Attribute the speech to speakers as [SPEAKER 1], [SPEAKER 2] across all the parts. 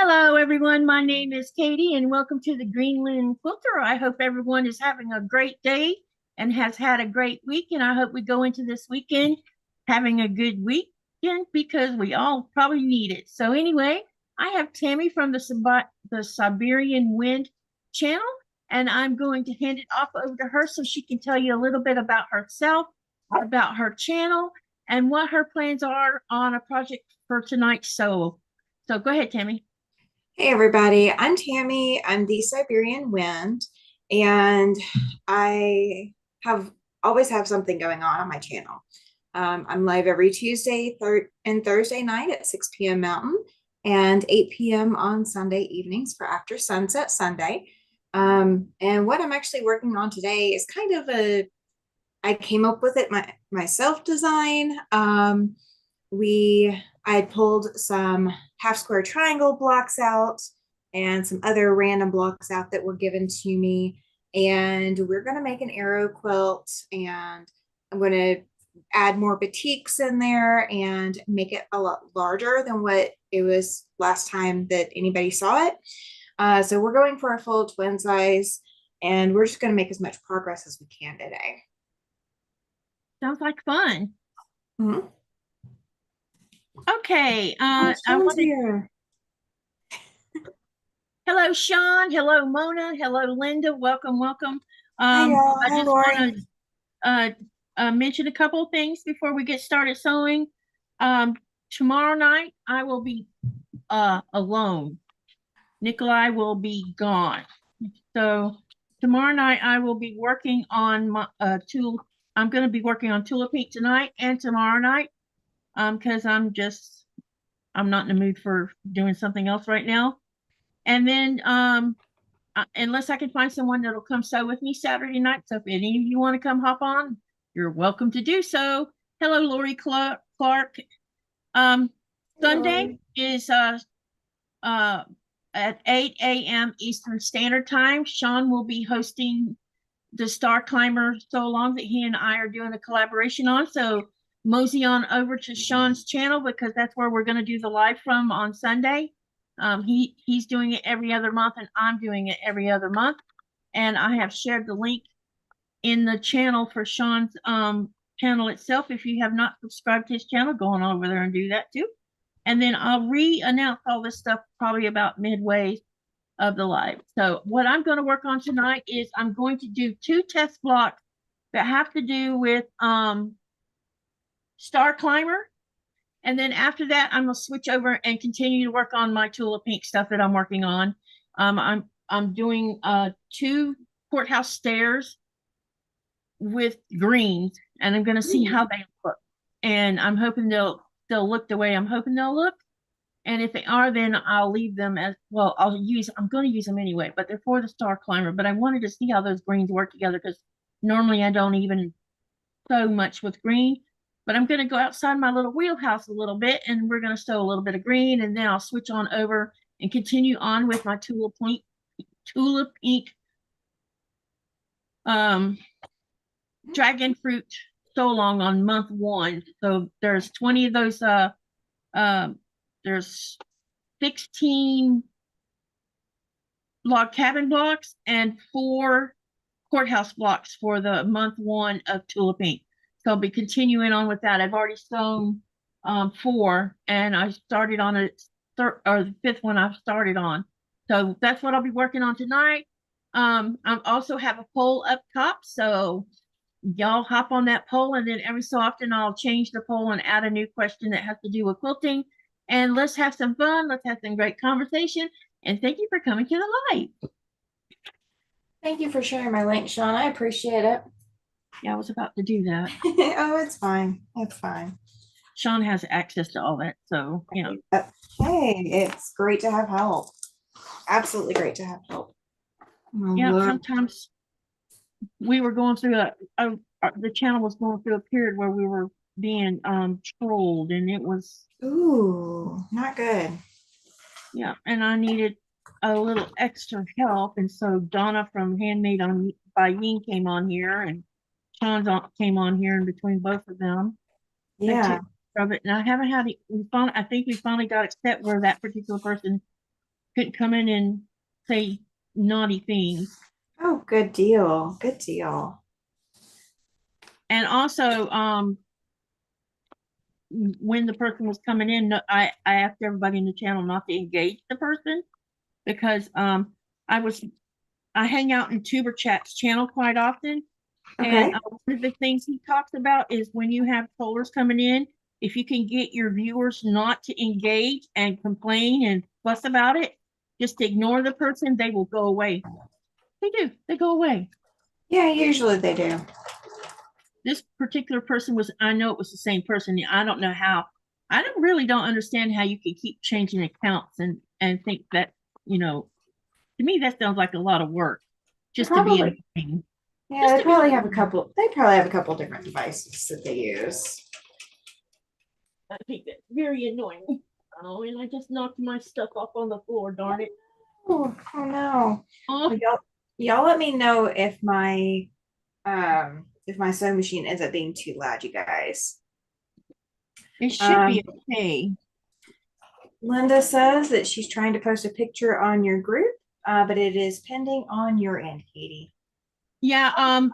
[SPEAKER 1] Hello, everyone. My name is Katie, and welcome to the Greenland Quilter. I hope everyone is having a great day and has had a great week. And I hope we go into this weekend having a good weekend because we all probably need it. So, anyway, I have Tammy from the Siberian Wind channel, and I'm going to hand it off over to her so she can tell you a little bit about herself, about her channel, and what her plans are on a project for tonight. So go ahead, Tammy.
[SPEAKER 2] Hey everybody, I'm Tammy. I'm the Siberian Wind, and I have always have something going on my channel. I'm live every Tuesday and Thursday night at 6 p.m. Mountain and 8 p.m. on Sunday evenings for After Sunset Sunday. And what I'm actually working on today is kind of I came up with it myself design. I had pulled some half square triangle blocks out and some other random blocks out that were given to me. And we're going to make an arrow quilt, and I'm going to add more batiks in there and make it a lot larger than what it was last time that anybody saw it. So we're going for a full twin size, and we're just going to make as much progress as we can today.
[SPEAKER 1] Sounds like fun.
[SPEAKER 2] Mm-hmm.
[SPEAKER 1] Okay. I want to. Hello, Sean. Hello, Mona. Hello, Linda. Welcome, welcome.
[SPEAKER 2] Hi, y'all.
[SPEAKER 1] I
[SPEAKER 2] Hi,
[SPEAKER 1] just
[SPEAKER 2] Lori.
[SPEAKER 1] want to mention a couple of things before we get started sewing. Tomorrow night I will be alone. Nikolaj will be gone. So tomorrow night I will be working on my tool. I'm going to be working on Tula Pink tonight and tomorrow night. Because I'm not in the mood for doing something else right now. And then unless I can find someone that'll come sew with me Saturday night. So if any of you want to come hop on, you're welcome to do so. Hello, Lori Clark. Sunday is at 8 a.m. Eastern Standard Time. Sean will be hosting the Star Climber so long that he and I are doing a collaboration on. So mosey on over to Sean's channel because that's where we're going to do the live from on Sunday. He's doing it every other month and I'm doing it every other month. And I have shared the link in the channel for Sean's channel itself. If you have not subscribed to his channel, go on over there and do that too. And then I'll re-announce all this stuff probably about midway of the live. So what I'm going to work on tonight is I'm going to do 2 test blocks that have to do with Star Climber. And then after that, I'm going to switch over and continue to work on my Tula Pink stuff that I'm working on. I'm doing 2 courthouse stairs with greens, and I'm going to see how they look. And I'm hoping they'll look the way I'm hoping they'll look. And if they are, then I'll leave them as well. I'm going to use them anyway, but they're for the Star Climber. But I wanted to see how those greens work together because normally I don't even sew much with green. But I'm going to go outside my little wheelhouse a little bit and we're going to sew a little bit of green. And then I'll switch on over and continue on with my Tula Pink dragon fruit so long on month 1. So there's 20 of those there's 16 log cabin blocks and 4 courthouse blocks for the month 1 of Tula Pink. So I'll be continuing on with that. I've already sewn 4 and I started on the 5th one I've started on. So that's what I'll be working on tonight. I also have a poll up top. So y'all hop on that poll and then every so often I'll change the poll and add a new question that has to do with quilting. And let's have some fun. Let's have some great conversation. And thank you for coming to the live.
[SPEAKER 2] Thank you for sharing my link, Sean. I appreciate it.
[SPEAKER 1] Yeah, I was about to do that.
[SPEAKER 2] Oh, it's fine. It's fine.
[SPEAKER 1] Sean has access to all that. So,
[SPEAKER 2] Hey, it's great to have help. Absolutely great to have help.
[SPEAKER 1] Yeah, sometimes we were going through the channel was going through a period where we were being trolled and it was
[SPEAKER 2] not good.
[SPEAKER 1] Yeah, and I needed a little extra help, and so Donna from Handmade by Ying came on here, and Sean came on here in between both of them.
[SPEAKER 2] Yeah.
[SPEAKER 1] Of it, and I haven't had it. I think we finally got it set where that particular person couldn't come in and say naughty things.
[SPEAKER 2] Oh, good deal. Good deal.
[SPEAKER 1] And also, when the person was coming in, I asked everybody in the channel not to engage the person because I was I hang out in Tuber Chat's channel quite often.
[SPEAKER 2] Okay.
[SPEAKER 1] And one of the things he talks about is when you have trollers coming in, if you can get your viewers not to engage and complain and fuss about it, just ignore the person, they will go away. They do. They go away.
[SPEAKER 2] Yeah, usually they do.
[SPEAKER 1] This particular person was, I know it was the same person. I don't know how. I don't understand how you can keep changing accounts and think that, to me, that sounds like a lot of work just to be
[SPEAKER 2] Probably.
[SPEAKER 1] annoying.
[SPEAKER 2] Yeah, they probably have a couple. They probably have a couple different devices that they use.
[SPEAKER 1] I think that's very annoying. Oh, and I just knocked my stuff off on the floor, darn it.
[SPEAKER 2] Oh, oh no.
[SPEAKER 1] Oh,
[SPEAKER 2] Well, y'all let me know if my sewing machine ends up being too loud, you guys.
[SPEAKER 1] it should be okay.
[SPEAKER 2] Linda says that she's trying to post a picture on your group, but it is pending on your end, Katie.
[SPEAKER 1] Yeah,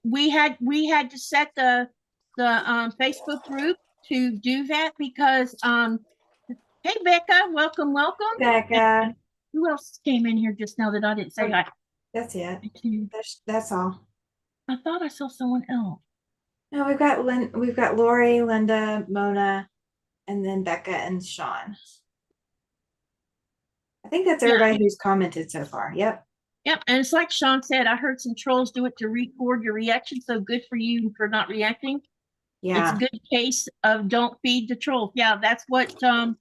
[SPEAKER 1] we had to set the Facebook group to do that because hey Becca, welcome.
[SPEAKER 2] Becca.
[SPEAKER 1] And who else came in here just now that I didn't say hi?
[SPEAKER 2] That's it. That's all.
[SPEAKER 1] I thought I saw someone else.
[SPEAKER 2] No, we've got Lori, Linda, Mona, and then Becca and Sean. I think that's everybody who's commented so far. Yep.
[SPEAKER 1] Yep, and it's like Sean said, I heard some trolls do it to record your reaction, so good for you for not reacting.
[SPEAKER 2] Yeah.
[SPEAKER 1] It's a good case of don't feed the trolls. Yeah, that's what Kevin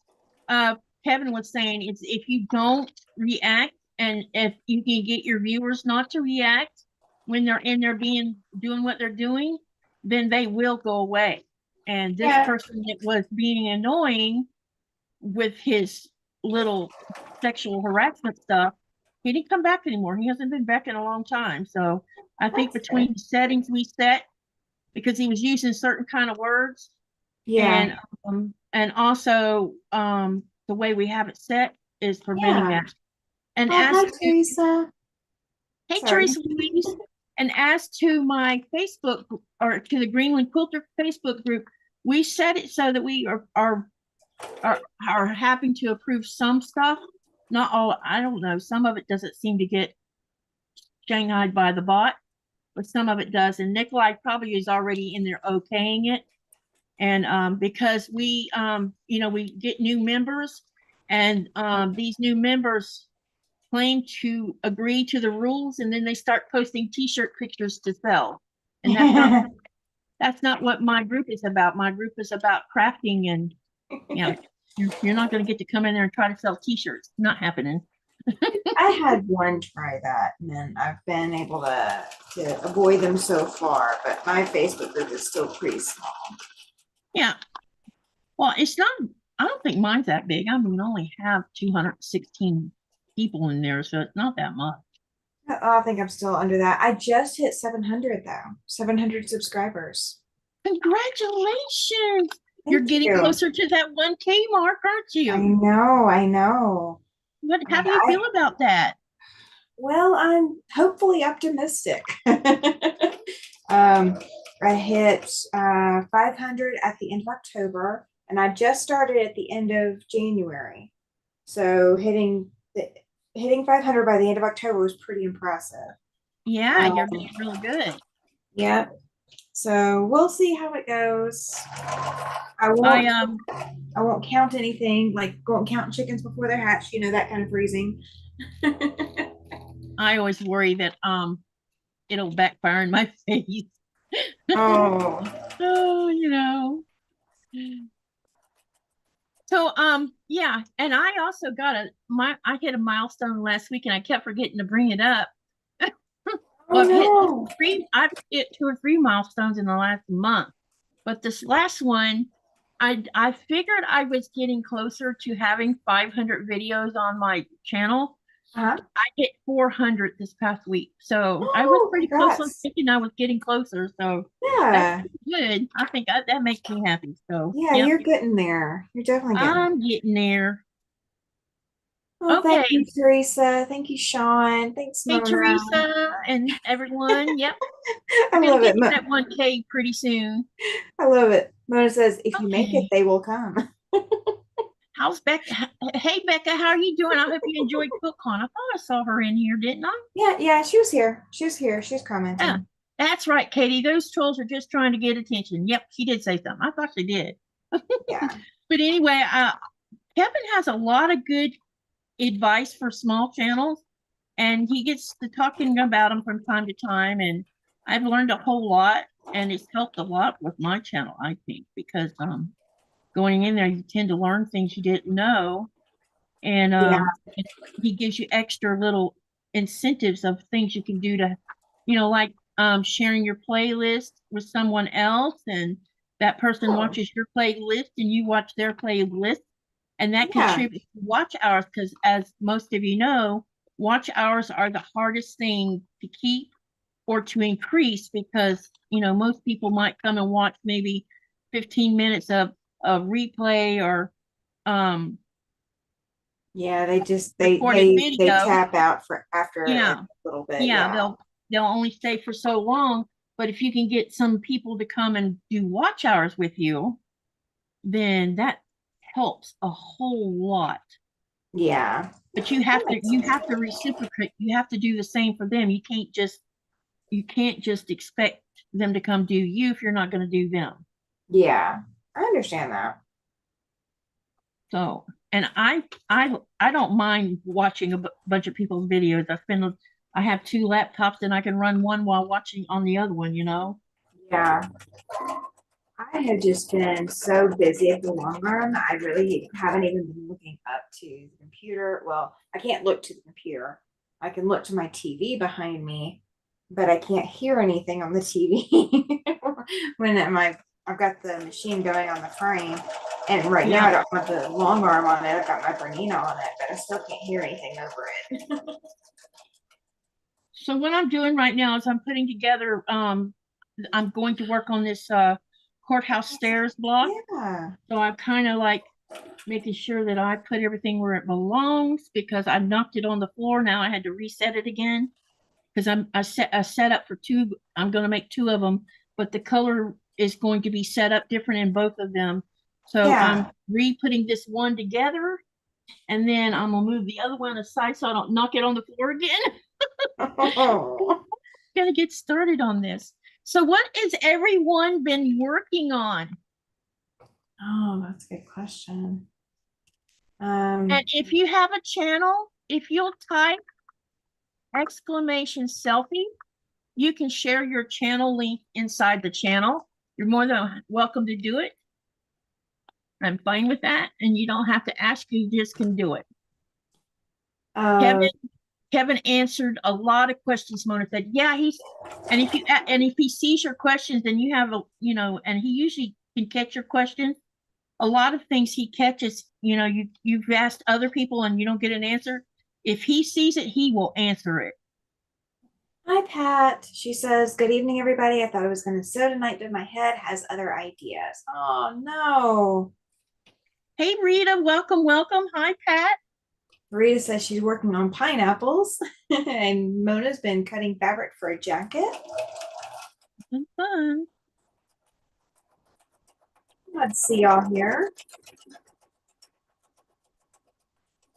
[SPEAKER 1] was saying. It's if you don't react and if you can get your viewers not to react when they're in there doing what they're doing, then they will go away. And this person that was being annoying with his little sexual harassment stuff, he didn't come back anymore. He hasn't been back in a long time. So I think between the settings we set, because he was using certain kind of words, and also the way we have it set is preventing that. And
[SPEAKER 2] hi, Teresa.
[SPEAKER 1] Hey, Teresa Louise. And as to my Facebook or to the GreenlandQuilter Facebook group, we set it so that we are having to approve some stuff. Not all. I don't know. Some of it doesn't seem to get shanghaied by the bot, but some of it does. And Nikolaj probably is already in there okaying it. And because we get new members, and these new members claim to agree to the rules, and then they start posting T-shirt pictures to sell. And that's not what my group is about. My group is about crafting, and you're not going to get to come in there and try to sell T-shirts. Not happening.
[SPEAKER 2] I had one try that, and then I've been able to avoid them so far, but my Facebook group is still pretty small.
[SPEAKER 1] Yeah. Well, it's not, I don't think mine's that big. I mean, I only have 216 people in there, so it's not that much.
[SPEAKER 2] I think I'm still under that. I just hit 700 though. 700 subscribers.
[SPEAKER 1] Congratulations. You're getting closer to that 1K mark, aren't you?
[SPEAKER 2] I know.
[SPEAKER 1] How do you feel about that?
[SPEAKER 2] Well, I'm hopefully optimistic. I hit 500 at the end of October, and I just started at the end of January. So hitting 500 by the end of October was pretty impressive.
[SPEAKER 1] Yeah, you're doing really good.
[SPEAKER 2] Yeah. So we'll see how it goes. I won't count anything, like won't count chickens before they're hatched, that kind of freezing.
[SPEAKER 1] I always worry that it'll backfire in my face.
[SPEAKER 2] Oh,
[SPEAKER 1] So yeah, and I also got I hit a milestone last week and I kept forgetting to bring it up. Well, I've hit 2 or 3 milestones in the last month, but this last one, I figured I was getting closer to having 500 videos on my channel. I hit 400 this past week, so I was pretty close. I was thinking I was getting closer, so that's good. I think that makes me happy. So
[SPEAKER 2] yeah, you're getting there. You're definitely getting.
[SPEAKER 1] I'm getting there.
[SPEAKER 2] Oh, thank
[SPEAKER 1] Okay.
[SPEAKER 2] you, Teresa. Thank you, Sean. Thanks,
[SPEAKER 1] Hey,
[SPEAKER 2] Mona.
[SPEAKER 1] Teresa and everyone. Yep.
[SPEAKER 2] I
[SPEAKER 1] We're going
[SPEAKER 2] love
[SPEAKER 1] to
[SPEAKER 2] it.
[SPEAKER 1] get to that 1K pretty soon.
[SPEAKER 2] I love it. Mona says, if you make it,
[SPEAKER 1] Okay.
[SPEAKER 2] they will come.
[SPEAKER 1] How's Becca? Hey, Becca, how are you doing? I hope you enjoyed QuiltCon. I thought I saw her in here, didn't I?
[SPEAKER 2] Yeah, she was here. She was here. She was
[SPEAKER 1] Yeah,
[SPEAKER 2] commenting.
[SPEAKER 1] that's right, Katie. Those trolls are just trying to get attention. Yep, she did say something. I thought she did.
[SPEAKER 2] Yeah.
[SPEAKER 1] But anyway, Kevin has a lot of good advice for small channels, and he gets to talking about them from time to time. And I've learned a whole lot, and it's helped a lot with my channel, I think, because going in there, you tend to learn things you didn't know, and
[SPEAKER 2] Yeah.
[SPEAKER 1] he gives you extra little incentives of things you can do to, like sharing your playlist with someone else, and that person
[SPEAKER 2] Oh,
[SPEAKER 1] watches your playlist and you watch their playlist, and that
[SPEAKER 2] yeah.
[SPEAKER 1] contributes to watch hours because, as most of you know, watch hours are the hardest thing to keep or to increase because most people might come and watch maybe 15 minutes of a replay or um
[SPEAKER 2] Yeah, they just
[SPEAKER 1] recorded
[SPEAKER 2] they
[SPEAKER 1] video.
[SPEAKER 2] tap out for after a
[SPEAKER 1] Yeah,
[SPEAKER 2] little bit.
[SPEAKER 1] yeah,
[SPEAKER 2] Yeah.
[SPEAKER 1] they'll only stay for so long. But if you can get some people to come and do watch hours with you, then that helps a whole lot.
[SPEAKER 2] Yeah.
[SPEAKER 1] But
[SPEAKER 2] That makes
[SPEAKER 1] you
[SPEAKER 2] sense.
[SPEAKER 1] have to reciprocate. You have to do the same for them. You can't just expect them to come do you if you're not going to do them.
[SPEAKER 2] Yeah. I understand that.
[SPEAKER 1] So, and I don't mind watching a bunch of people's videos. I have two laptops and I can run one while watching on the other one.
[SPEAKER 2] Yeah. I have just been so busy at the Longarm. I really haven't even been looking up to the computer. Well, I can't look to the computer. I can look to my TV behind me, but I can't hear anything on the TV when I've got the machine going on the frame. And right now
[SPEAKER 1] Yeah.
[SPEAKER 2] I don't have the long arm on it. I've got my Bernina on it, but I still can't hear anything over it.
[SPEAKER 1] So what I'm doing right now is I'm putting together I'm going to work on this courthouse stairs block.
[SPEAKER 2] Yeah.
[SPEAKER 1] So I'm kind of like making sure that I put everything where it belongs because I knocked it on the floor. Now I had to reset it again because I set up for two. I'm going to make two of them, but the color is going to be set up different in both of them. So
[SPEAKER 2] Yeah.
[SPEAKER 1] I'm re-putting this one together, and then I'm gonna move the other one aside so I don't knock it on the floor again.
[SPEAKER 2] Oh,
[SPEAKER 1] Gonna get started on this. So what has everyone been working on?
[SPEAKER 2] that's a good question.
[SPEAKER 1] And if you have a channel, if you'll type exclamation selfie, you can share your channel link inside the channel. You're more than welcome to do it. I'm fine with that. And you don't have to ask, you just can do it.
[SPEAKER 2] uh,
[SPEAKER 1] Kevin, Kevin answered a lot of questions. Mona said, yeah, and if he sees your questions and you have and he usually can catch your questions. A lot of things he catches, you've asked other people and you don't get an answer. If he sees it, he will answer it.
[SPEAKER 2] Hi, Pat. She says, good evening, everybody. I thought I was going to sew tonight, but my head has other ideas. Oh, no.
[SPEAKER 1] Hey, Rita, welcome, welcome. Hi, Pat.
[SPEAKER 2] Rita says she's working on pineapples, and Mona's been cutting fabric for a jacket.
[SPEAKER 1] Fun.
[SPEAKER 2] Let's see y'all here.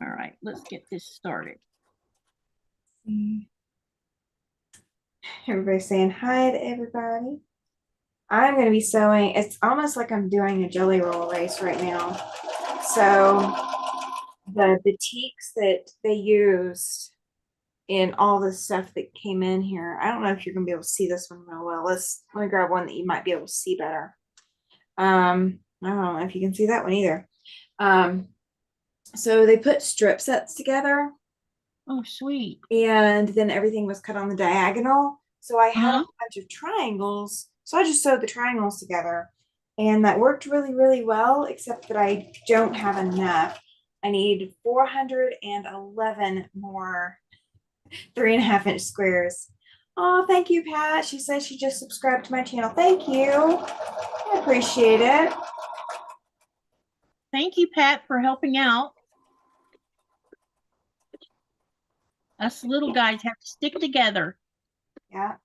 [SPEAKER 1] All right, let's get this started.
[SPEAKER 2] Everybody's saying hi to everybody. I'm going to be sewing. It's almost like I'm doing a jelly roll race right now. So the batiks that they used in all the stuff that came in here. I don't know if you're gonna be able to see this one real well. Let me grab one that you might be able to see better. I don't know if you can see that one either. So they put strip sets together.
[SPEAKER 1] Oh, sweet.
[SPEAKER 2] And then everything was cut on the diagonal. So I had a bunch of triangles. So I just sewed the triangles together. And that worked really, really well, except that I don't have enough. I need 411 more 3.5-inch squares. Oh, thank you, Pat. She says she just subscribed to my channel. Thank you. I appreciate it.
[SPEAKER 1] Thank you, Pat, for helping out. Us little guys have to stick together.
[SPEAKER 2] Yeah.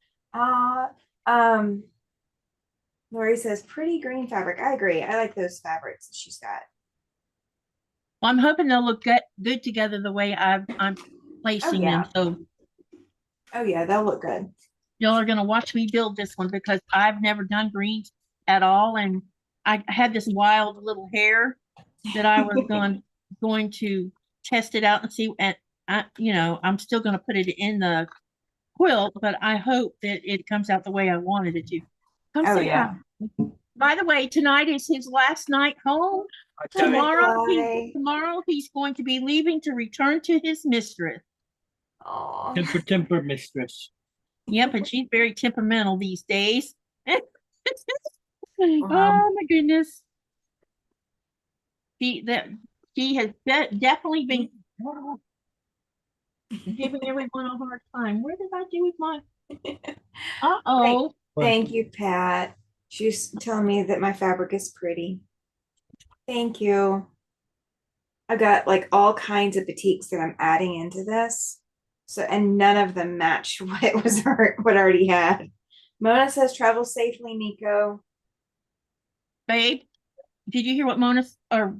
[SPEAKER 2] Lori says pretty green fabric. I agree. I like those fabrics that she's got.
[SPEAKER 1] Well, I'm hoping they'll look good together the way I'm
[SPEAKER 2] Oh
[SPEAKER 1] placing them.
[SPEAKER 2] yeah.
[SPEAKER 1] So
[SPEAKER 2] Oh yeah, they'll look good.
[SPEAKER 1] y'all are gonna watch me build this one because I've never done greens at all, and I had this wild little hair that I was going to test it out and see. And I'm still going to put it in the quilt, but I hope that it comes out the way I wanted it to. Come
[SPEAKER 2] Oh
[SPEAKER 1] say hi.
[SPEAKER 2] yeah.
[SPEAKER 1] By the way, tonight is his last night home. Tomorrow he's going to be leaving to return to his mistress.
[SPEAKER 2] Oh.
[SPEAKER 3] Temper mistress.
[SPEAKER 1] Yep, and she's very temperamental these days.
[SPEAKER 2] Wow.
[SPEAKER 1] Oh my goodness. She has definitely been giving everyone a hard time. Where did I do with my? Uh-oh.
[SPEAKER 2] Thank you, Pat. She's telling me that my fabric is pretty. Thank you. I've got like all kinds of batiks that I'm adding into this. So, and none of them match what I already had. Mona says travel safely, Niko.
[SPEAKER 1] Babe, did you hear what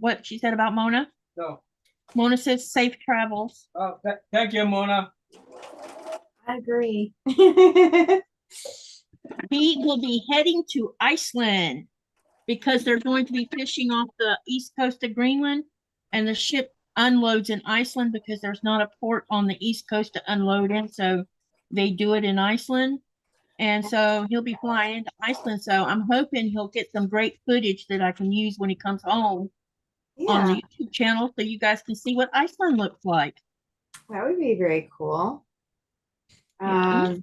[SPEAKER 1] what she said about Mona?
[SPEAKER 3] No.
[SPEAKER 1] Mona says safe travels.
[SPEAKER 3] Oh, thank you, Mona.
[SPEAKER 2] I agree.
[SPEAKER 1] He will be heading to Iceland because they're going to be fishing off the east coast of Greenland, and the ship unloads in Iceland because there's not a port on the east coast to unload in, so they do it in Iceland. And so he'll be flying into Iceland. So I'm hoping he'll get some great footage that I can use when he comes home on the YouTube channel so you guys can see what Iceland looks like.
[SPEAKER 2] That would be very cool. Sean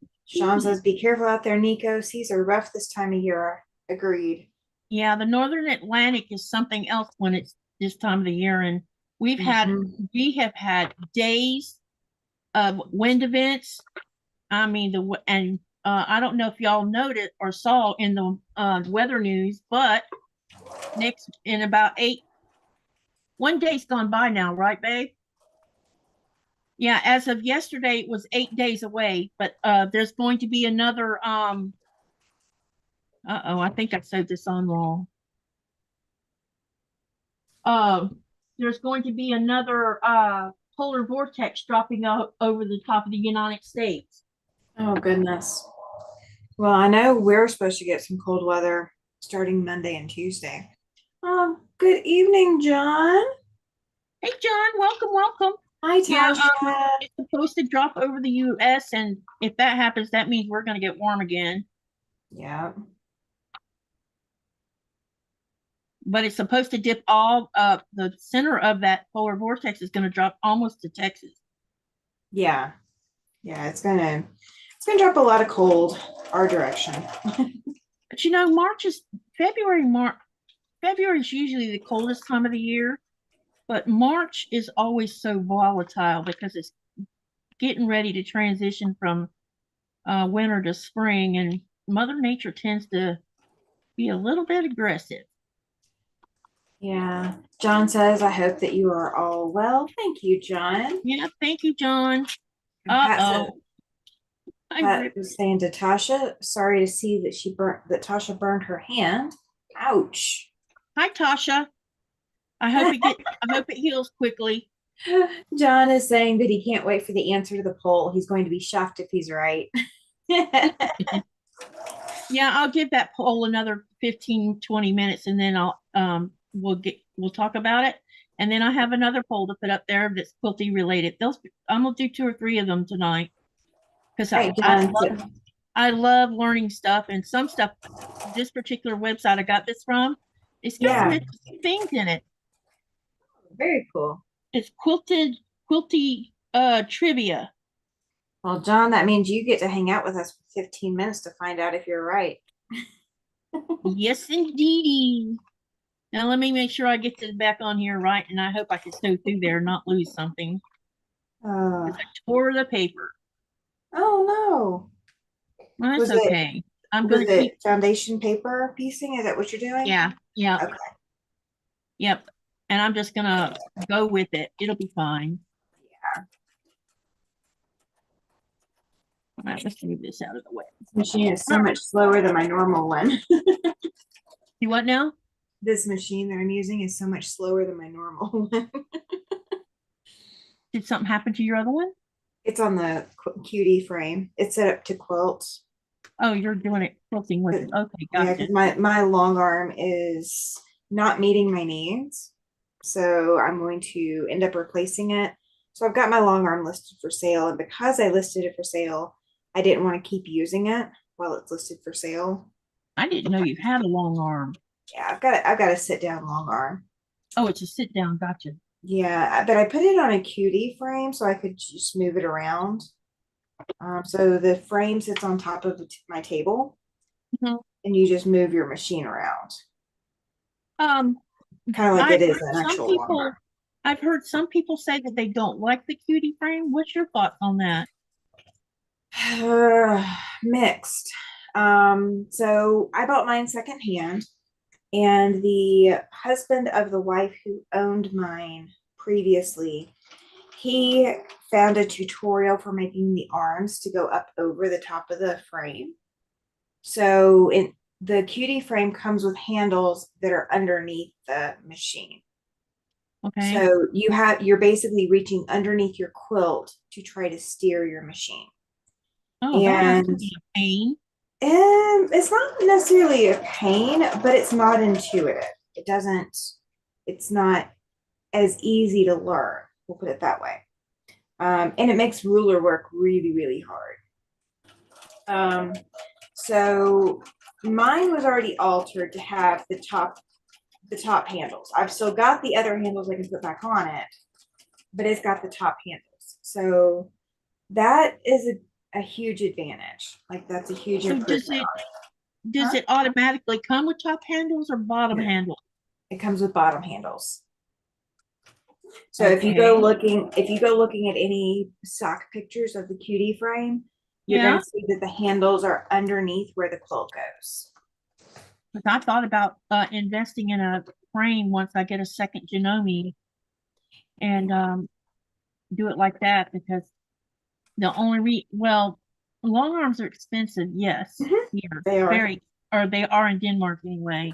[SPEAKER 2] says, be careful out there, Niko. Seas are rough this time of year. Agreed.
[SPEAKER 1] Yeah, the Northern Atlantic is something else when it's this time of the year. And we have had days of wind events. I mean, I don't know if y'all noticed or saw in the weather news, but in about 1 day's gone by now, right, babe? Yeah, as of yesterday, it was 8 days away, but there's going to be another, I think I said this on wrong. There's going to be another polar vortex dropping over the top of the United States.
[SPEAKER 2] Oh, goodness. Well, I know we're supposed to get some cold weather starting Monday and Tuesday. Good evening, John.
[SPEAKER 1] Hey, John, welcome.
[SPEAKER 2] Hi, Tasha.
[SPEAKER 1] It's supposed to drop over the U.S., and if that happens, that means we're going to get warm again.
[SPEAKER 2] Yeah.
[SPEAKER 1] But it's supposed to dip all the center of that polar vortex is going to drop almost to Texas.
[SPEAKER 2] Yeah. Yeah, it's gonna drop a lot of cold our direction.
[SPEAKER 1] But February is usually the coldest time of the year, but March is always so volatile because it's getting ready to transition from winter to spring, and Mother Nature tends to be a little bit aggressive.
[SPEAKER 2] Yeah. John says, I hope that you are all well. Thank you, John.
[SPEAKER 1] Yeah, thank you, John.
[SPEAKER 2] Pat was saying to Tasha, sorry to see that Tasha burned her hand. Ouch.
[SPEAKER 1] Hi, Tasha. I hope it heals quickly.
[SPEAKER 2] John is saying that he can't wait for the answer to the poll. He's going to be shocked if he's right.
[SPEAKER 1] Yeah, I'll give that poll another 15-20 minutes, and then we'll talk about it. And then I have another poll to put up there that's quilty related. I'm gonna do 2 or 3 of them tonight because I love learning stuff, and some stuff. This particular website I got this from, it's got some interesting things in it.
[SPEAKER 2] Very cool.
[SPEAKER 1] It's quilty trivia.
[SPEAKER 2] Well, John, that means you get to hang out with us for 15 minutes to find out if you're right.
[SPEAKER 1] Yes, indeedy. Now let me make sure I get this back on here right, and I hope I can sew through there and not lose something. I tore the paper.
[SPEAKER 2] Oh no.
[SPEAKER 1] Well, that's okay. I'm going to keep
[SPEAKER 2] foundation paper piecing. Is that what you're doing?
[SPEAKER 1] Yeah.
[SPEAKER 2] Okay.
[SPEAKER 1] Yep. And I'm just gonna go with it. It'll be fine. All right, let's move this out of the way.
[SPEAKER 2] This machine is so much slower than my normal one.
[SPEAKER 1] You what now?
[SPEAKER 2] This machine that I'm using is so much slower than my normal one.
[SPEAKER 1] Did something happen to your other one?
[SPEAKER 2] It's on the cutie frame. It's set up to quilt.
[SPEAKER 1] Oh, you're doing it quilting with it. Okay,
[SPEAKER 2] Yeah,
[SPEAKER 1] gotcha.
[SPEAKER 2] because my long arm is not meeting my needs. So I'm going to end up replacing it. So I've got my long arm listed for sale. And because I listed it for sale, I didn't want to keep using it while it's listed for sale.
[SPEAKER 1] I didn't know you had a long arm.
[SPEAKER 2] Yeah, I've got a sit down long arm.
[SPEAKER 1] Oh, it's a sit down. Gotcha.
[SPEAKER 2] Yeah, but I put it on a cutie frame so I could just move it around. So the frame sits on top of my table,
[SPEAKER 1] Mhm.
[SPEAKER 2] and you just move your machine around, kind of like
[SPEAKER 1] I've
[SPEAKER 2] it is
[SPEAKER 1] heard
[SPEAKER 2] an
[SPEAKER 1] some
[SPEAKER 2] actual
[SPEAKER 1] people.
[SPEAKER 2] long arm.
[SPEAKER 1] I've heard some people say that they don't like the cutie frame. What's your thoughts on that?
[SPEAKER 2] Mixed. So I bought mine secondhand, and the husband of the wife who owned mine previously, he found a tutorial for making the arms to go up over the top of the frame. So the cutie frame comes with handles that are underneath the machine.
[SPEAKER 1] Okay.
[SPEAKER 2] So you're basically reaching underneath your quilt to try to steer your machine.
[SPEAKER 1] Oh, that has to
[SPEAKER 2] And
[SPEAKER 1] be a pain.
[SPEAKER 2] it's not necessarily a pain, but it's not intuitive. It's not as easy to learn. We'll put it that way. And it makes ruler work really, really hard. So mine was already altered to have the top handles. I've still got the other handles I can put back on it, but it's got the top handles. So that is a huge advantage. Like that's a huge
[SPEAKER 1] So
[SPEAKER 2] improvement.
[SPEAKER 1] does it automatically come with top handles or bottom
[SPEAKER 2] No.
[SPEAKER 1] handles?
[SPEAKER 2] It comes with bottom handles. So if you go looking at any stock pictures of the cutie frame, you're going to see that the handles are underneath where the quilt goes.
[SPEAKER 1] Because I thought about investing in a frame once I get a second Janome and do it like that, because the only long arms are expensive, yes. Here.
[SPEAKER 2] They are.
[SPEAKER 1] They are in Denmark anyway.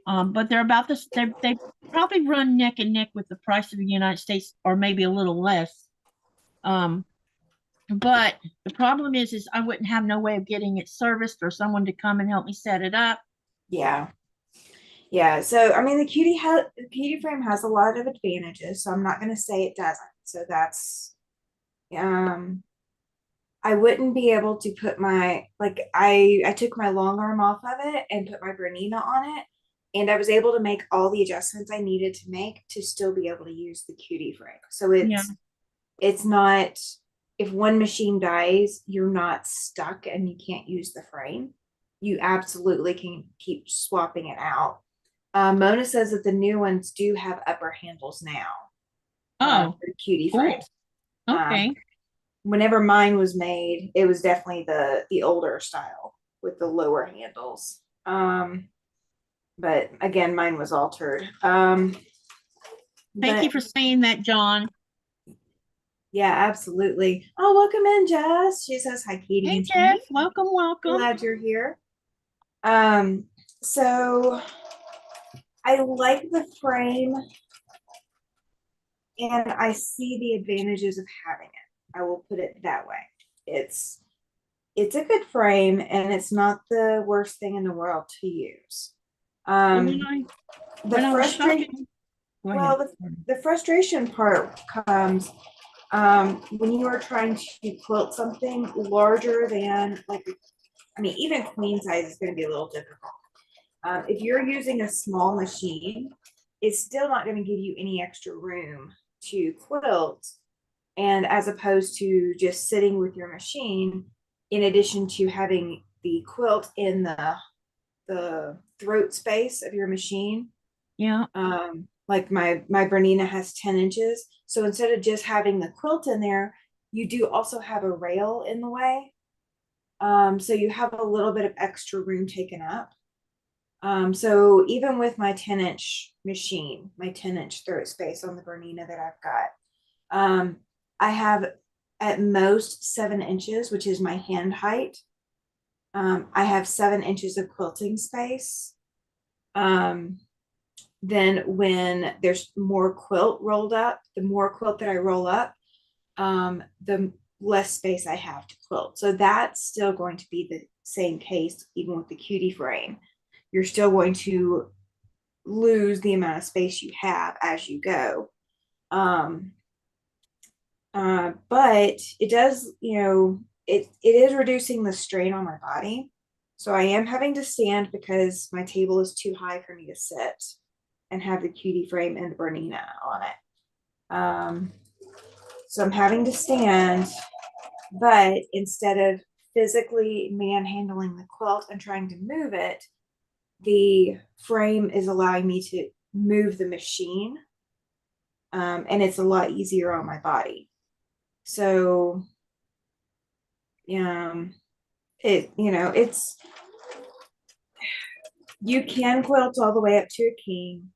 [SPEAKER 1] But they're about this. They probably run neck and neck with the price of the United States, or maybe a little less. But the problem is I wouldn't have no way of getting it serviced or someone to come and help me set it up.
[SPEAKER 2] Yeah. Yeah. So I mean, the cutie frame has a lot of advantages. So I'm not going to say it doesn't. So that's I wouldn't be able to put I took my long arm off of it and put my Bernina on it. And I was able to make all the adjustments I needed to make to still be able to use the cutie frame. So it's not, if one machine dies, you're not stuck and you can't use the frame. You absolutely can keep swapping it out. Mona says that the new ones do have upper handles now.
[SPEAKER 1] Oh,
[SPEAKER 2] for the cutie frame.
[SPEAKER 1] Okay.
[SPEAKER 2] Whenever mine was made, it was definitely the older style with the lower handles. But again, mine was altered.
[SPEAKER 1] Thank you for saying that, John.
[SPEAKER 2] Yeah, absolutely. Oh, welcome in, Jess. She says hi, Katie.
[SPEAKER 1] Hey, Jess. Welcome.
[SPEAKER 2] Glad you're here. So I like the frame, and I see the advantages of having it. I will put it that way. It's a good frame, and it's not the worst thing in the world to use. The frustration part comes when you are trying to quilt something larger than, even queen size is going to be a little difficult. If you're using a small machine, it's still not going to give you any extra room to quilt. And as opposed to just sitting with your machine, in addition to having the quilt in the throat space of your machine.
[SPEAKER 1] Yeah.
[SPEAKER 2] Like my Bernina has 10 inches. So instead of just having the quilt in there, you do also have a rail in the way. So you have a little bit of extra room taken up. So even with my 10-inch machine, my 10-inch throat space on the Bernina that I've got, I have at most 7 inches, which is my hand height. I have 7 inches of quilting space. Then when there's more quilt rolled up, the more quilt that I roll up, the less space I have to quilt. So that's still going to be the same case, even with the cutie frame. You're still going to lose the amount of space you have as you go. But it does, it is reducing the strain on my body. So I am having to stand because my table is too high for me to sit and have the cutie frame and the Bernina on it. So I'm having to stand, but instead of physically manhandling the quilt and trying to move it, the frame is allowing me to move the machine. And it's a lot easier on my body. So, it's, you can quilt all the way up to a king.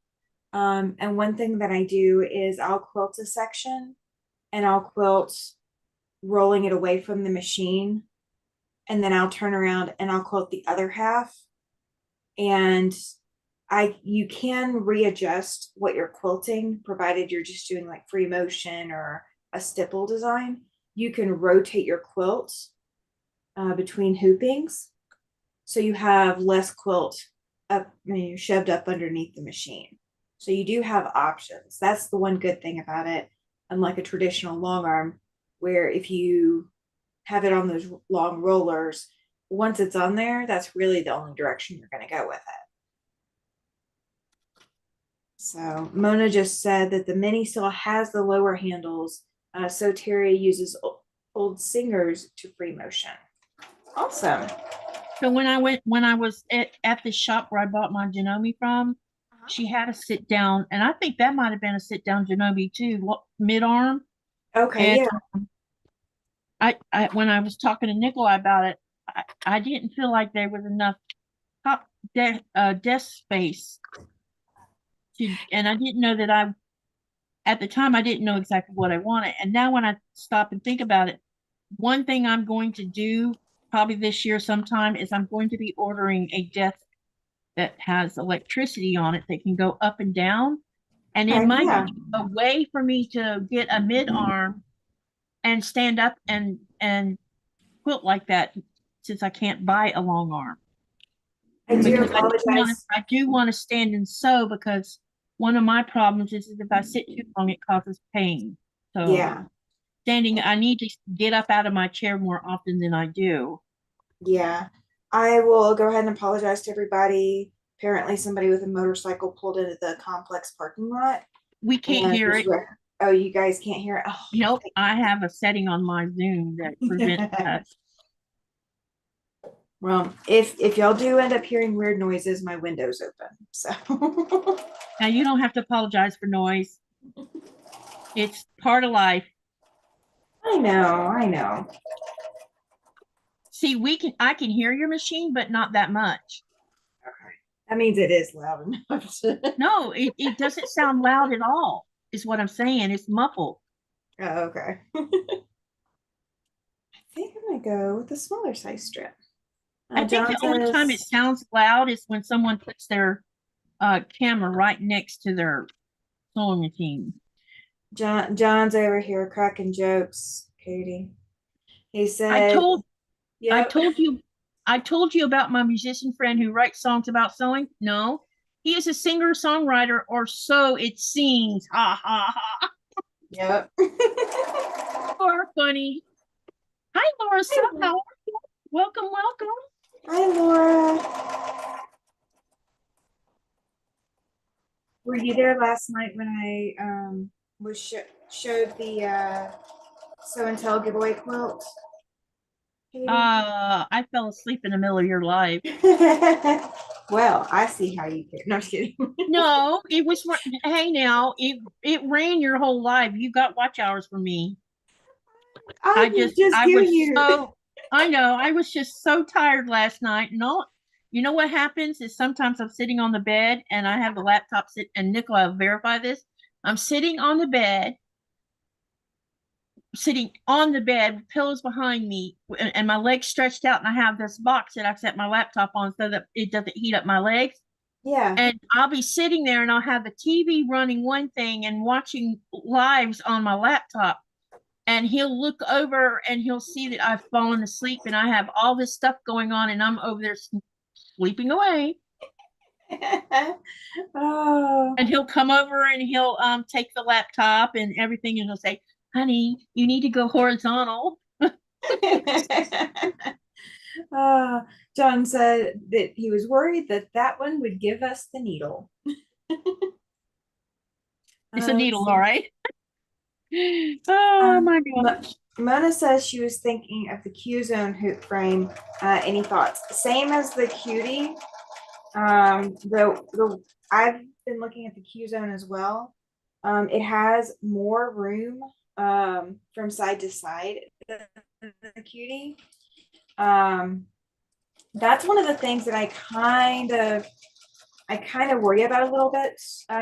[SPEAKER 2] And one thing that I do is I'll quilt a section and I'll quilt rolling it away from the machine. And then I'll turn around and I'll quilt the other half. And you can readjust what you're quilting, provided you're just doing like free motion or a stipple design. You can rotate your quilt between hoopings, so you have less quilt up, shoved up underneath the machine. So you do have options. That's the one good thing about it, unlike a traditional long arm, where if you have it on those long rollers, once it's on there, that's really the only direction you're going to go with it. So Mona just said that the mini still has the lower handles. So Terry uses old singers to free motion. Awesome.
[SPEAKER 1] So when I was at the shop where I bought my Janome from, she had a sit down, and I think that might have been a sit down Janome too, mid arm.
[SPEAKER 2] Okay.
[SPEAKER 1] And, yeah. I when I was talking to Nikolaj about it, I didn't feel like there was enough desk space and I didn't know that at the time I didn't know exactly what I wanted. And now when I stop and think about it, one thing I'm going to do probably this year sometime is I'm going to be ordering a desk that has electricity on it that can go up and down. And it might be a way for me to get a mid arm and stand up and quilt like that, since I can't buy a long arm.
[SPEAKER 2] I do apologize.
[SPEAKER 1] I do want to stand and sew, because one of my problems is if I sit too long, it causes pain. So
[SPEAKER 2] yeah,
[SPEAKER 1] standing, I need to get up out of my chair more often than I do.
[SPEAKER 2] Yeah, I will go ahead and apologize to everybody. Apparently somebody with a motorcycle pulled into the complex parking lot.
[SPEAKER 1] We can't hear it.
[SPEAKER 2] Oh, you guys can't hear it? Oh,
[SPEAKER 1] nope. I have a setting on my Zoom that prevents that.
[SPEAKER 2] Well, if y'all do end up hearing weird noises, my window's open. So
[SPEAKER 1] now you don't have to apologize for noise. It's part of life.
[SPEAKER 2] I know.
[SPEAKER 1] See, I can hear your machine, but not that much.
[SPEAKER 2] Okay. That means it is loud enough.
[SPEAKER 1] No, it doesn't sound loud at all, is what I'm saying. It's muffled.
[SPEAKER 2] Oh, okay. I think I'm gonna go with the smaller size strip.
[SPEAKER 1] I think the only time it sounds loud is when someone puts their camera right next to their sewing machine.
[SPEAKER 2] John's over here cracking jokes, Katie. He said,
[SPEAKER 1] I told you about my musician friend who writes songs about sewing. No, he is a singer-songwriter, or so it seems. Ha ha ha.
[SPEAKER 2] Yep.
[SPEAKER 1] Or funny. Hi, Laura. How are you? Welcome.
[SPEAKER 2] Hi, Laura. Were you there last night when I showed the Sew and Tell giveaway quilt? Katie?
[SPEAKER 1] I fell asleep in the middle of your live.
[SPEAKER 2] Well, I see how you care. No, I'm just kidding.
[SPEAKER 1] No, it was. Hey, now it ran your whole live. You got watch hours from me. I know. I was just so tired last night. No, you know what happens is sometimes I'm sitting on the bed and I have the laptop sit, and Nikolaj will verify this. I'm sitting on the bed sitting on the bed with pillows behind me and my legs stretched out, and I have this box that I set my laptop on so that it doesn't heat up my legs.
[SPEAKER 2] Yeah.
[SPEAKER 1] And I'll be sitting there and I'll have the TV running one thing and watching lives on my laptop. And he'll look over and he'll see that I've fallen asleep and I have all this stuff going on and I'm over there sleeping away.
[SPEAKER 2] Oh.
[SPEAKER 1] And he'll come over and he'll take the laptop and everything and he'll say, honey, you need to go horizontal.
[SPEAKER 2] John said that he was worried that that one would give us the needle.
[SPEAKER 1] It's a needle, all right. Oh my gosh.
[SPEAKER 2] Mona says she was thinking of the Q-Zone hoop frame. Any thoughts? Same as the Cutie. I've been looking at the Q-Zone as well. It has more room from side to side than the Cutie. That's one of the things that I kind of worry about a little bit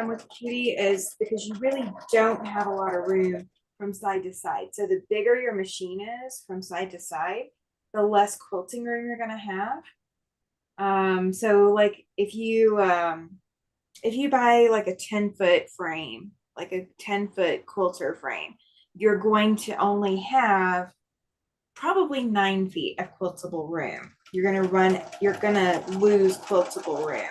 [SPEAKER 2] with Cutie, is because you really don't have a lot of room from side to side. So the bigger your machine is from side to side, the less quilting room you're gonna have. So like if you buy like a 10-foot frame, like a 10-foot quilter frame, you're going to only have probably 9 feet of quiltable room. You're gonna lose quiltable room.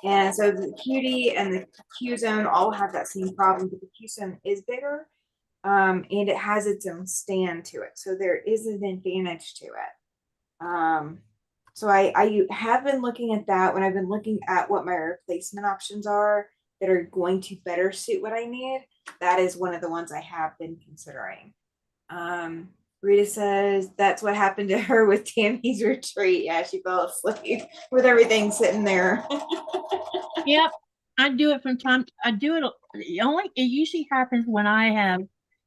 [SPEAKER 2] And so the Cutie and the Q-Zone all have that same problem, but the Q-Zone is bigger, and it has its own stand to it. So there is an advantage to it. So I have been looking at that when I've been looking at what my replacement options are that are going to better suit what I need. That is one of the ones I have been considering. Rita says that's what happened to her with Tammy's retreat. Yeah, she fell asleep with everything sitting there.
[SPEAKER 1] Yep, I do it from time. I do it. It usually happens when I have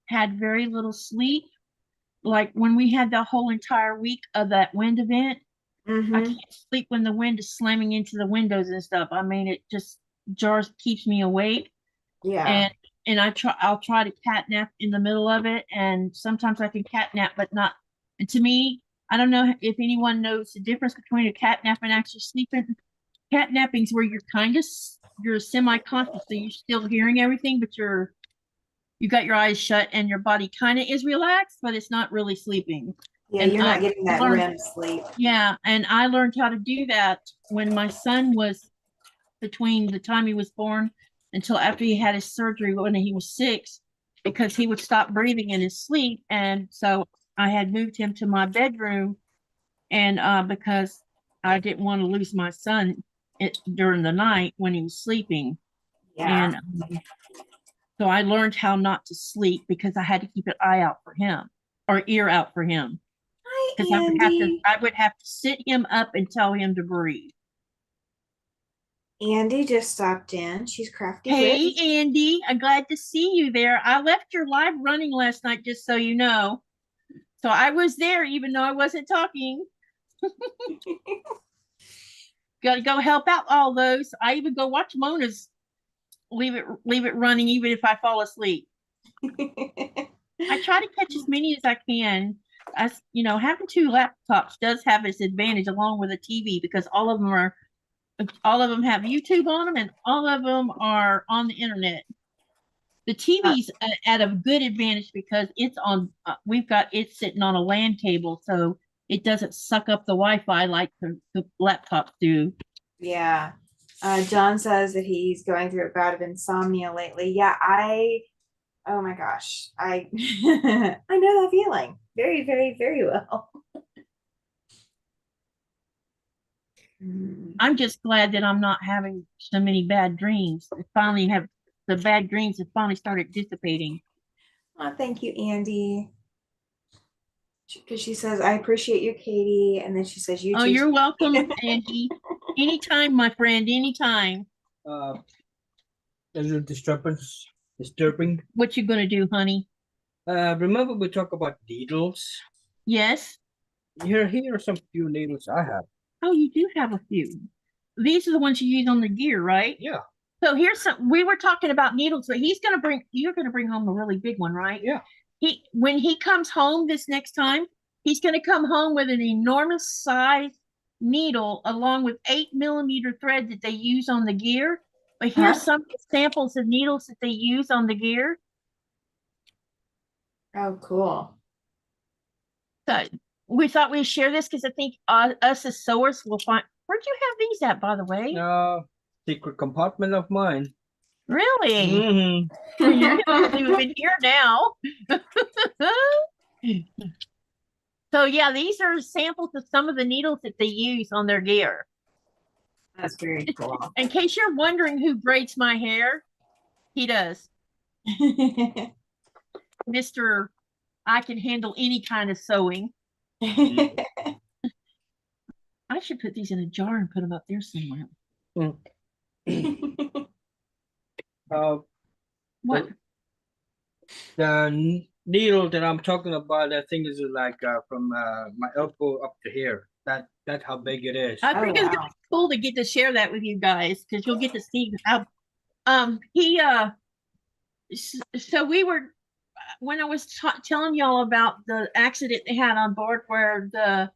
[SPEAKER 1] had very little sleep. Like when we had the whole entire week of that wind event, I can't sleep when the wind is slamming into the windows and stuff. I mean, it just keeps me awake.
[SPEAKER 2] Yeah.
[SPEAKER 1] And I'll try to cat nap in the middle of it, and sometimes I can cat nap, but not. And to me, I don't know if anyone knows the difference between a cat nap and actually sleeping. Cat napping is where you're semi-conscious, so you're still hearing everything, but you got your eyes shut and your body kind of is relaxed, but it's not really sleeping.
[SPEAKER 2] Yeah,
[SPEAKER 1] And
[SPEAKER 2] you're not getting that REM sleep.
[SPEAKER 1] Yeah, and I learned how to do that when my son was between the time he was born until after he had his surgery when he was 6, because he would stop breathing in his sleep. And so I had moved him to my bedroom, and because I didn't want to lose my son during the night when he was sleeping.
[SPEAKER 2] Yeah.
[SPEAKER 1] And so I learned how not to sleep because I had to keep an eye out for him, or ear out for him.
[SPEAKER 2] Hi,
[SPEAKER 1] Because I would have to sit him up and tell him to breathe.
[SPEAKER 2] Andy just stopped in. She's crafty.
[SPEAKER 1] Hey, Andy, I'm glad to see you there. I left your live running last night, just so you know. So I was there, even though I wasn't talking. Got to go help out all those. I even go watch Mona's leave it running, even if I fall asleep. I try to catch as many as I can. As you know, having 2 laptops does have its advantage, along with a TV, because all of them have YouTube on them, and all of them are on the internet. The TV's at a good advantage because it's on. We've got it sitting on a LAN cable, so it doesn't suck up the Wi-Fi like the laptops do.
[SPEAKER 2] Yeah. John says that he's going through a bout of insomnia lately. Yeah, oh my gosh, I I know that feeling very, very, very well.
[SPEAKER 1] I'm just glad that I'm not having so many bad dreams. The bad dreams have finally started dissipating.
[SPEAKER 2] Oh, thank you, Andy. Because she says, I appreciate you, Katie. And then she says, you too.
[SPEAKER 1] Oh, you're welcome, Andy. Anytime, my friend, anytime.
[SPEAKER 3] There's a disturbing.
[SPEAKER 1] What you gonna do, honey?
[SPEAKER 3] Remember we talked about needles?
[SPEAKER 1] Yes.
[SPEAKER 3] Here are some few needles I have.
[SPEAKER 1] Oh, you do have a few. These are the ones you use on the gear, right?
[SPEAKER 3] Yeah.
[SPEAKER 1] So here's we were talking about needles, but you're gonna bring home a really big one, right?
[SPEAKER 3] Yeah.
[SPEAKER 1] when he comes home this next time, he's going to come home with an enormous size needle along with 8mm thread that they use on the gear. But here's some samples of needles that they use on the gear.
[SPEAKER 2] Oh, cool.
[SPEAKER 1] So we thought we'd share this because I think us as sewers will find. Where'd you have these at, by the way?
[SPEAKER 3] Secret compartment of mine.
[SPEAKER 1] Really?
[SPEAKER 3] Mm-hmm.
[SPEAKER 1] Well, you're going to leave it here now. So yeah, these are samples of some of the needles that they use on their gear.
[SPEAKER 2] That's very cool.
[SPEAKER 1] In case you're wondering who braids my hair, he does. Mr. I can handle any kind of sewing. I should put these in a jar and put them up there somewhere. What?
[SPEAKER 3] The needle that I'm talking about, I think is like from my elbow up to here. That's how big it is.
[SPEAKER 1] I think it's gonna be cool to get to share that with you guys because you'll get to see how so we were when I was telling y'all about the accident they had on board where the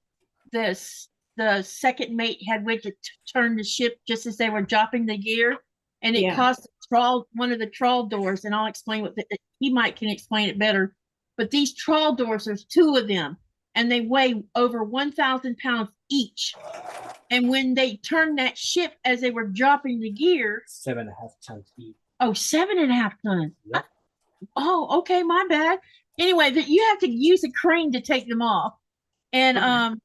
[SPEAKER 1] second mate had went to turn the ship just as they were dropping the gear, and it caused one of the trawl doors, and I'll explain what he can explain it better. But these trawl doors, there's 2 of them, and they weigh over 1,000 pounds each. And when they turned that ship as they were dropping the gear,
[SPEAKER 3] 7.5 tons each.
[SPEAKER 1] Oh, 7.5 tons.
[SPEAKER 3] Yep.
[SPEAKER 1] Oh, okay, my bad. Anyway, that you have to use a crane to take them off. And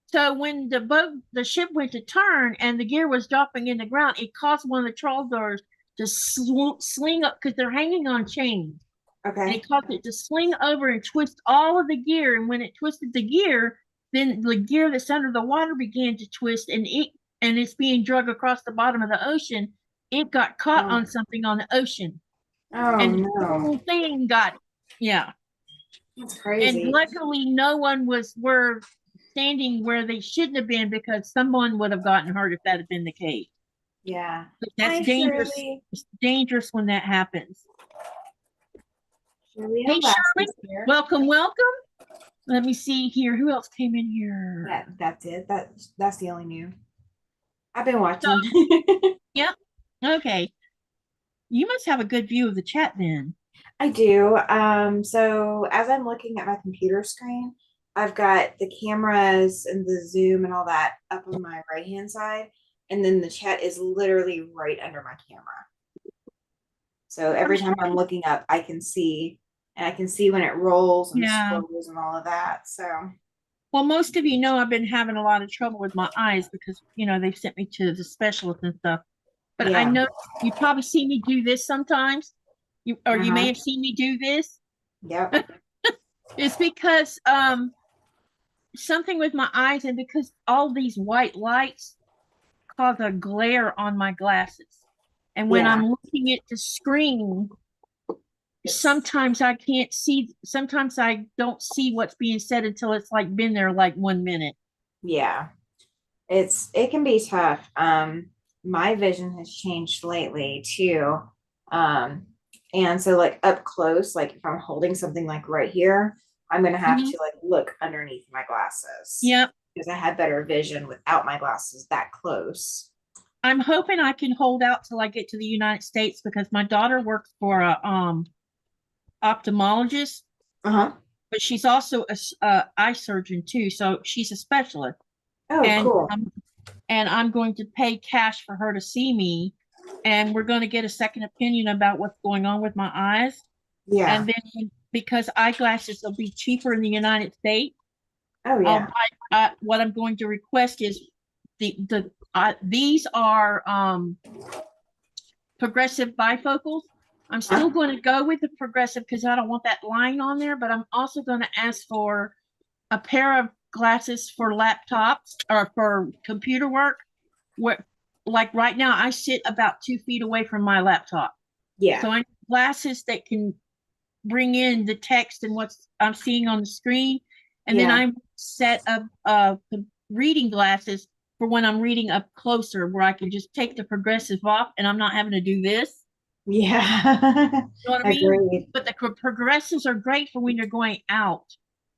[SPEAKER 1] so when the ship went to turn and the gear was dropping in the ground, it caused one of the trawl doors to sling up because they're hanging on chains.
[SPEAKER 2] Okay.
[SPEAKER 1] And it caused it to sling over and twist all of the gear. And when it twisted the gear, then the gear that's under the water began to twist, and it's being dragged across the bottom of the ocean. It got caught on something on the ocean.
[SPEAKER 2] Oh,
[SPEAKER 1] and
[SPEAKER 2] no.
[SPEAKER 1] the whole thing got,
[SPEAKER 2] That's crazy.
[SPEAKER 1] And luckily no one were standing where they shouldn't have been because someone would have gotten hurt if that had been the case.
[SPEAKER 2] Yeah.
[SPEAKER 1] But that's dangerous. It's dangerous when that happens.
[SPEAKER 2] Shirley
[SPEAKER 1] Hey, Shirley, welcome. Let me see here. Who else came in here?
[SPEAKER 2] That's it. That's the only new. I've been watching.
[SPEAKER 1] Yep. Okay. You must have a good view of the chat then.
[SPEAKER 2] I do. So as I'm looking at my computer screen, I've got the cameras and the zoom and all that up on my right hand side, and then the chat is literally right under my camera. So every time I'm looking up, I can see, and I can see when it rolls and scrolls and all of that. So,
[SPEAKER 1] well, most of you know I've been having a lot of trouble with my eyes because they've sent me to the specialist and stuff. But I know you probably see me do this sometimes. You may have seen me do this.
[SPEAKER 2] Yep.
[SPEAKER 1] It's because something with my eyes, and because all these white lights cause a glare on my glasses. And when I'm looking at the screen, sometimes I can't see, sometimes I don't see what's being said until it's like been there like 1 minute.
[SPEAKER 2] Yeah. It can be tough. My vision has changed lately too. And so like up close, like if I'm holding something like right here, I'm going to have to like look underneath my glasses.
[SPEAKER 1] Yep.
[SPEAKER 2] Because I had better vision without my glasses that close.
[SPEAKER 1] I'm hoping I can hold out till I get to the United States because my daughter works for a ophthalmologist. But she's also a eye surgeon too, so she's a specialist.
[SPEAKER 2] Oh, cool.
[SPEAKER 1] And I'm going to pay cash for her to see me, and we're going to get a second opinion about what's going on with my eyes.
[SPEAKER 2] Yeah.
[SPEAKER 1] And then because eyeglasses will be cheaper in the United States.
[SPEAKER 2] Oh yeah.
[SPEAKER 1] What I'm going to request is these are progressive bifocals. I'm still going to go with the progressive because I don't want that line on there, but I'm also going to ask for a pair of glasses for laptops or for computer work. Where, like right now, I sit about 2 feet away from my laptop.
[SPEAKER 2] Yeah.
[SPEAKER 1] So I need glasses that can bring in the text and what I'm seeing on the screen. And then I set up reading glasses for when I'm reading up closer, where I can just take the progressive off and I'm not having to do this.
[SPEAKER 2] Yeah.
[SPEAKER 1] You know what I mean?
[SPEAKER 2] Agreed.
[SPEAKER 1] But the progressives are great for when you're going out,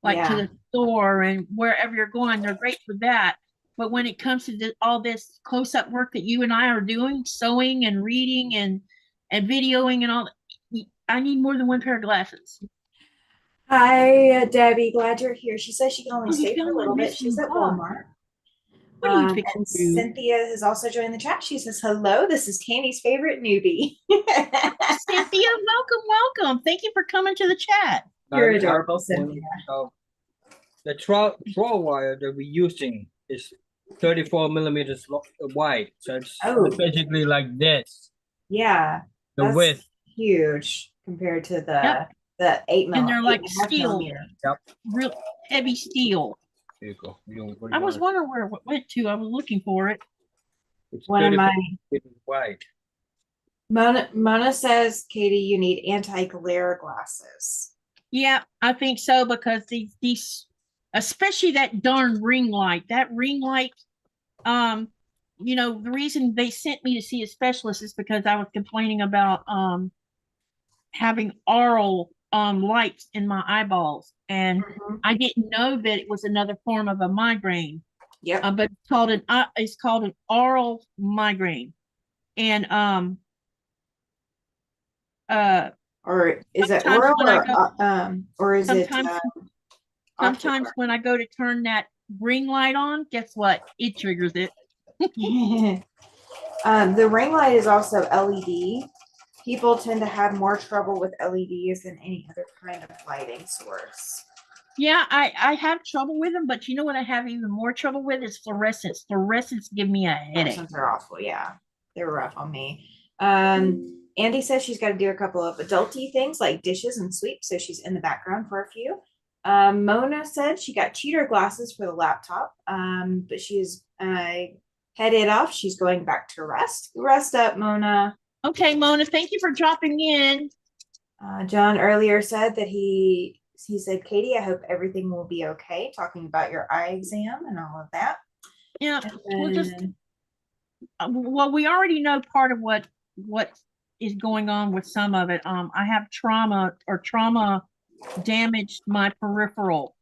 [SPEAKER 1] like to
[SPEAKER 2] Yeah.
[SPEAKER 1] the store and wherever you're going. They're great for that. But when it comes to all this close-up work that you and I are doing, sewing and reading and videoing and all that, I need more than one pair of glasses.
[SPEAKER 2] Hi, Debbie. Glad you're here. She says she can only
[SPEAKER 1] Oh, you
[SPEAKER 2] stay for a
[SPEAKER 1] feel I
[SPEAKER 2] little bit.
[SPEAKER 1] miss
[SPEAKER 2] She's
[SPEAKER 1] you.
[SPEAKER 2] at
[SPEAKER 1] Oh,
[SPEAKER 2] Walmart.
[SPEAKER 1] what are you fixing
[SPEAKER 2] And
[SPEAKER 1] to do?
[SPEAKER 2] Cynthia has also joined the chat. She says, hello, this is Tammy's favorite newbie.
[SPEAKER 1] Cynthia, welcome. Thank you for coming to the chat.
[SPEAKER 2] You're adorable, Cynthia.
[SPEAKER 3] So the throw wire that we're using is 34 millimeters wide. So it's basically like this.
[SPEAKER 2] Yeah.
[SPEAKER 3] The width.
[SPEAKER 2] Huge compared to
[SPEAKER 1] Yep.
[SPEAKER 2] the 8 millimeter.
[SPEAKER 1] And they're like steel.
[SPEAKER 3] Yep.
[SPEAKER 1] Real heavy steel.
[SPEAKER 3] Here you go.
[SPEAKER 1] I was wondering where it went to. I was looking for it.
[SPEAKER 3] It's
[SPEAKER 2] One of my
[SPEAKER 3] wide.
[SPEAKER 2] Mona says, Katie, you need anti-glare glasses.
[SPEAKER 1] Yeah, I think so because these especially that darn ring light. That ring light, you know, the reason they sent me to see a specialist is because I was complaining about having aural lights in my eyeballs, and I didn't know that it was another form of a migraine.
[SPEAKER 2] Yeah,
[SPEAKER 1] but it's called an aural migraine, and
[SPEAKER 2] or is it oral or is it
[SPEAKER 1] sometimes when I go to turn that ring light on, guess what? It triggers it.
[SPEAKER 2] The ring light is also LED. People tend to have more trouble with LEDs than any other kind of lighting source.
[SPEAKER 1] Yeah, I have trouble with them, but you know what I have even more trouble with is fluorescents. Fluorescents give me a headache.
[SPEAKER 2] Fluorescents are awful, yeah. They're rough on me. Andy says she's got to do a couple of adulty things like dishes and sweep, so she's in the background for a few. Mona said she got cheater glasses for the laptop, but she's headed off. She's going back to rest. Rest up, Mona.
[SPEAKER 1] Okay, Mona, thank you for dropping in.
[SPEAKER 2] John earlier said that he said, Katie, I hope everything will be okay, talking about your eye exam and all of that.
[SPEAKER 1] Yeah, well, we already know part of what is going on with some of it. I have trauma damaged my peripheral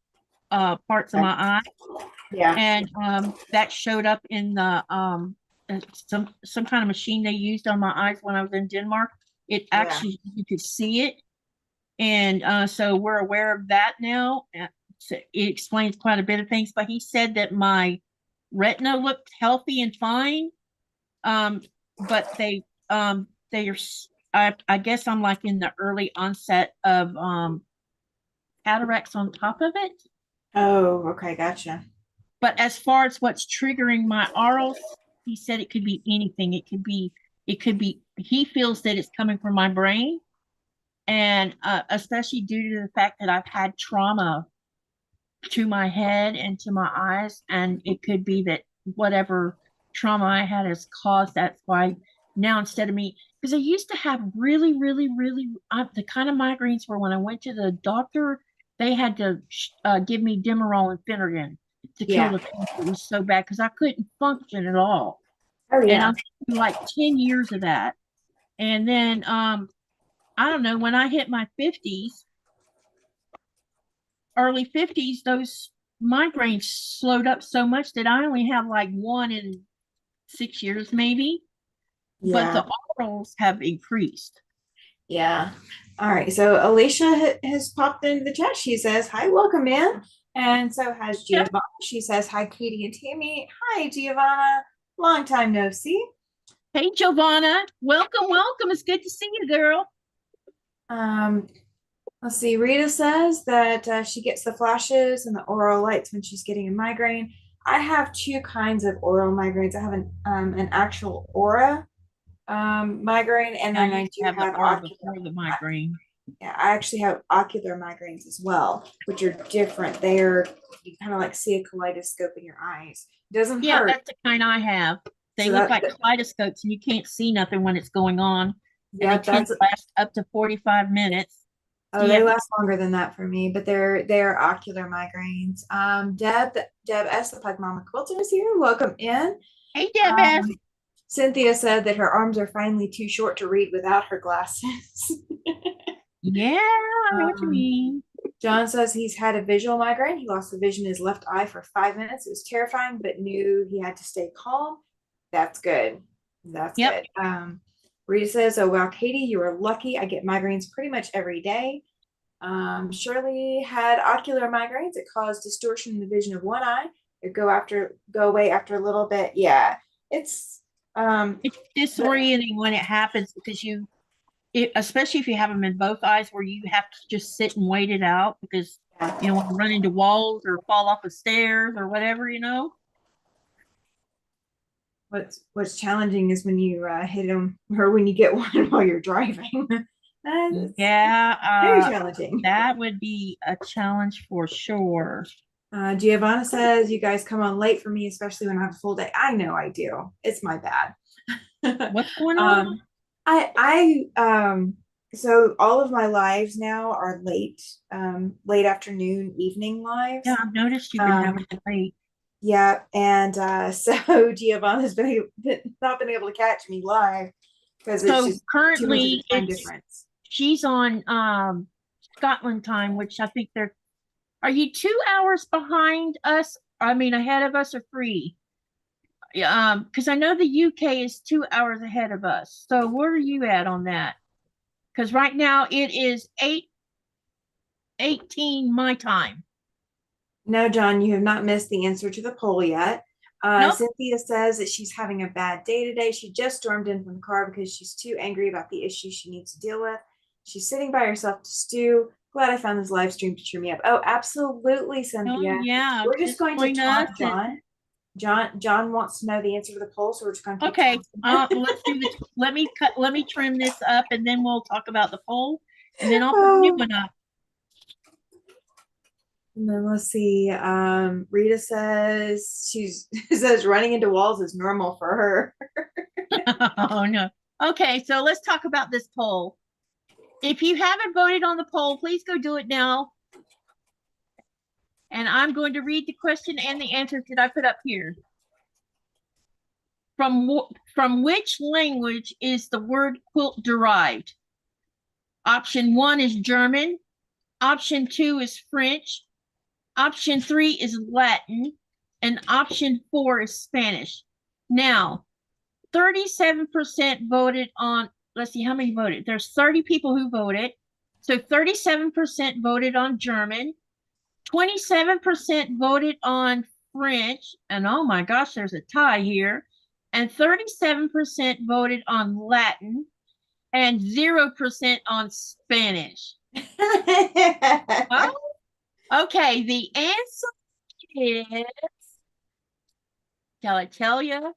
[SPEAKER 1] parts of my eye.
[SPEAKER 2] Yeah.
[SPEAKER 1] And that showed up in the some kind of machine they used on my eyes when I was in Denmark. It actually, you could see it. And so we're aware of that now. So it explains quite a bit of things, but he said that my retina looked healthy and fine. But they are, I guess I'm like in the early onset of cataracts on top of it.
[SPEAKER 2] Oh, okay, gotcha.
[SPEAKER 1] But as far as what's triggering my aural, he said it could be anything. It could be, he feels that it's coming from my brain. And especially due to the fact that I've had trauma to my head and to my eyes. And it could be that whatever trauma I had has caused that's why now instead of me, because I used to have really, really, really, the kind of migraines where when I went to the doctor, they had to give me Demerol and Phenergan to kill the pain. It was so bad because I couldn't function at all.
[SPEAKER 2] Oh, yeah.
[SPEAKER 1] And I'm like 10 years of that. And then I don't know, when I hit my 50s, early 50s, those migraines slowed up so much that I only have like one in 6 years maybe. But the aurals have increased.
[SPEAKER 2] Yeah. All right. So Alicia has popped into the chat. She says, hi, welcome in. And so has Giovanna. Yep. She says, hi, Katie and Tammy. Hi, Giovanna. Long time no see.
[SPEAKER 1] Hey, Giovanna. Welcome. It's good to see you, girl.
[SPEAKER 2] Let's see. Rita says that she gets the flashes and the aural lights when she's getting a migraine. I have two kinds of aural migraines. I have an actual aura migraine, and then I do have
[SPEAKER 1] the migraine.
[SPEAKER 2] Yeah, I actually have ocular migraines as well, which are different. They're, you kind of like see a kaleidoscope in your eyes. It doesn't hurt.
[SPEAKER 1] Yeah, that's the kind I have. They look like kaleidoscopes, and you can't see nothing when it's going on. Yeah, they tend to last up to 45 minutes.
[SPEAKER 2] Oh, they last longer than that for me, but they're ocular migraines. Deb S, the Pug Mama Quilter is here. Welcome in.
[SPEAKER 1] Hey, Deb S.
[SPEAKER 2] Cynthia said that her arms are finally too short to read without her glasses.
[SPEAKER 1] Yeah, I know what you mean.
[SPEAKER 2] John says he's had a visual migraine. He lost the vision in his left eye for 5 minutes. It was terrifying, but knew he had to stay calm. That's good. That's
[SPEAKER 1] Yep.
[SPEAKER 2] good. Rita says, oh, wow, Katie, you are lucky. I get migraines pretty much every day. Shirley had ocular migraines. It caused distortion in the vision of one eye. It go away after a little bit. Yeah, it's
[SPEAKER 1] disorienting when it happens because especially if you have them in both eyes, where you have to just sit and wait it out because you don't want to run into walls or fall off of stairs or whatever, you know.
[SPEAKER 2] What's challenging is when you hit them or when you get one while you're driving.
[SPEAKER 1] Yeah,
[SPEAKER 2] very challenging.
[SPEAKER 1] That would be a challenge for sure.
[SPEAKER 2] Giovanna says, you guys come on late for me, especially when I have a full day. I know I do. It's my bad.
[SPEAKER 1] What's going on?
[SPEAKER 2] So all of my lives now are late afternoon, evening lives.
[SPEAKER 1] Yeah, I've noticed you've been having it late.
[SPEAKER 2] Yeah, and so Giovanna's not been able to catch me live because it's just
[SPEAKER 1] currently difference. She's on Scotland time, which I think are you 2 hours behind us? I mean, ahead of us or free? Because I know the UK is 2 hours ahead of us. So where are you at on that? Because right now it is 8:18 my time.
[SPEAKER 2] No, John, you have not missed the answer to the poll yet.
[SPEAKER 1] Nope.
[SPEAKER 2] Cynthia says that she's having a bad day today. She just stormed in from the car because she's too angry about the issues she needs to deal with. She's sitting by herself to stew. Glad I found this live stream to cheer me up. Oh, absolutely, Cynthia.
[SPEAKER 1] Oh, yeah.
[SPEAKER 2] We're just going to talk, John. John wants to know the answer to the poll, so we're just going to
[SPEAKER 1] okay. Let's do this. Let me trim this up, and then we'll talk about the poll, and then I'll put a new one up.
[SPEAKER 2] And then let's see. Rita says says running into walls is normal for her.
[SPEAKER 1] Oh no. Okay, so let's talk about this poll. If you haven't voted on the poll, please go do it now. And I'm going to read the question and the answers that I put up here. From which language is the word quilt derived? Option 1 is German. Option 2 is French. Option 3 is Latin. And option 4 is Spanish. Now, 37% voted on, let's see how many voted. There's 30 people who voted. So 37% voted on German. 27% voted on French. And oh my gosh, there's a tie here. And 37% voted on Latin. And 0% on Spanish. Well, okay, the answer is, shall I tell you?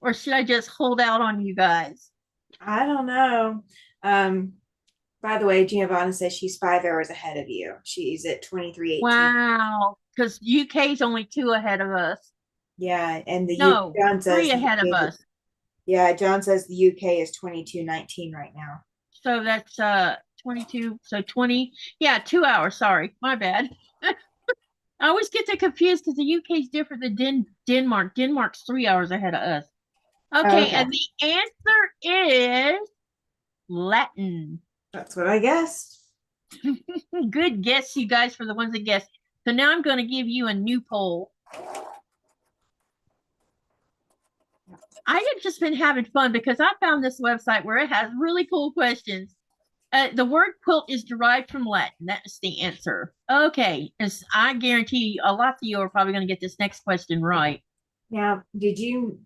[SPEAKER 1] Or should I just hold out on you guys?
[SPEAKER 2] I don't know. By the way, Giovanna says she's 5 hours ahead of you. She's at 23:18.
[SPEAKER 1] Wow, because UK is only 2 ahead of us.
[SPEAKER 2] Yeah, and
[SPEAKER 1] John says 3 ahead of us.
[SPEAKER 2] Yeah, John says the UK is 22:19 right now.
[SPEAKER 1] So that's 22. So 20. Yeah, 2 hours. Sorry, my bad. I always get that confused because the UK is different than Denmark. Denmark's 3 hours ahead of us. Okay, and the answer is Latin.
[SPEAKER 2] That's what I guessed.
[SPEAKER 1] Good guess, you guys, for the ones that guessed. So now I'm going to give you a new poll. I have just been having fun because I found this website where it has really cool questions. The word quilt is derived from Latin. That's the answer. Okay, I guarantee you, a lot of you are probably going to get this next question right.
[SPEAKER 2] Now, did you,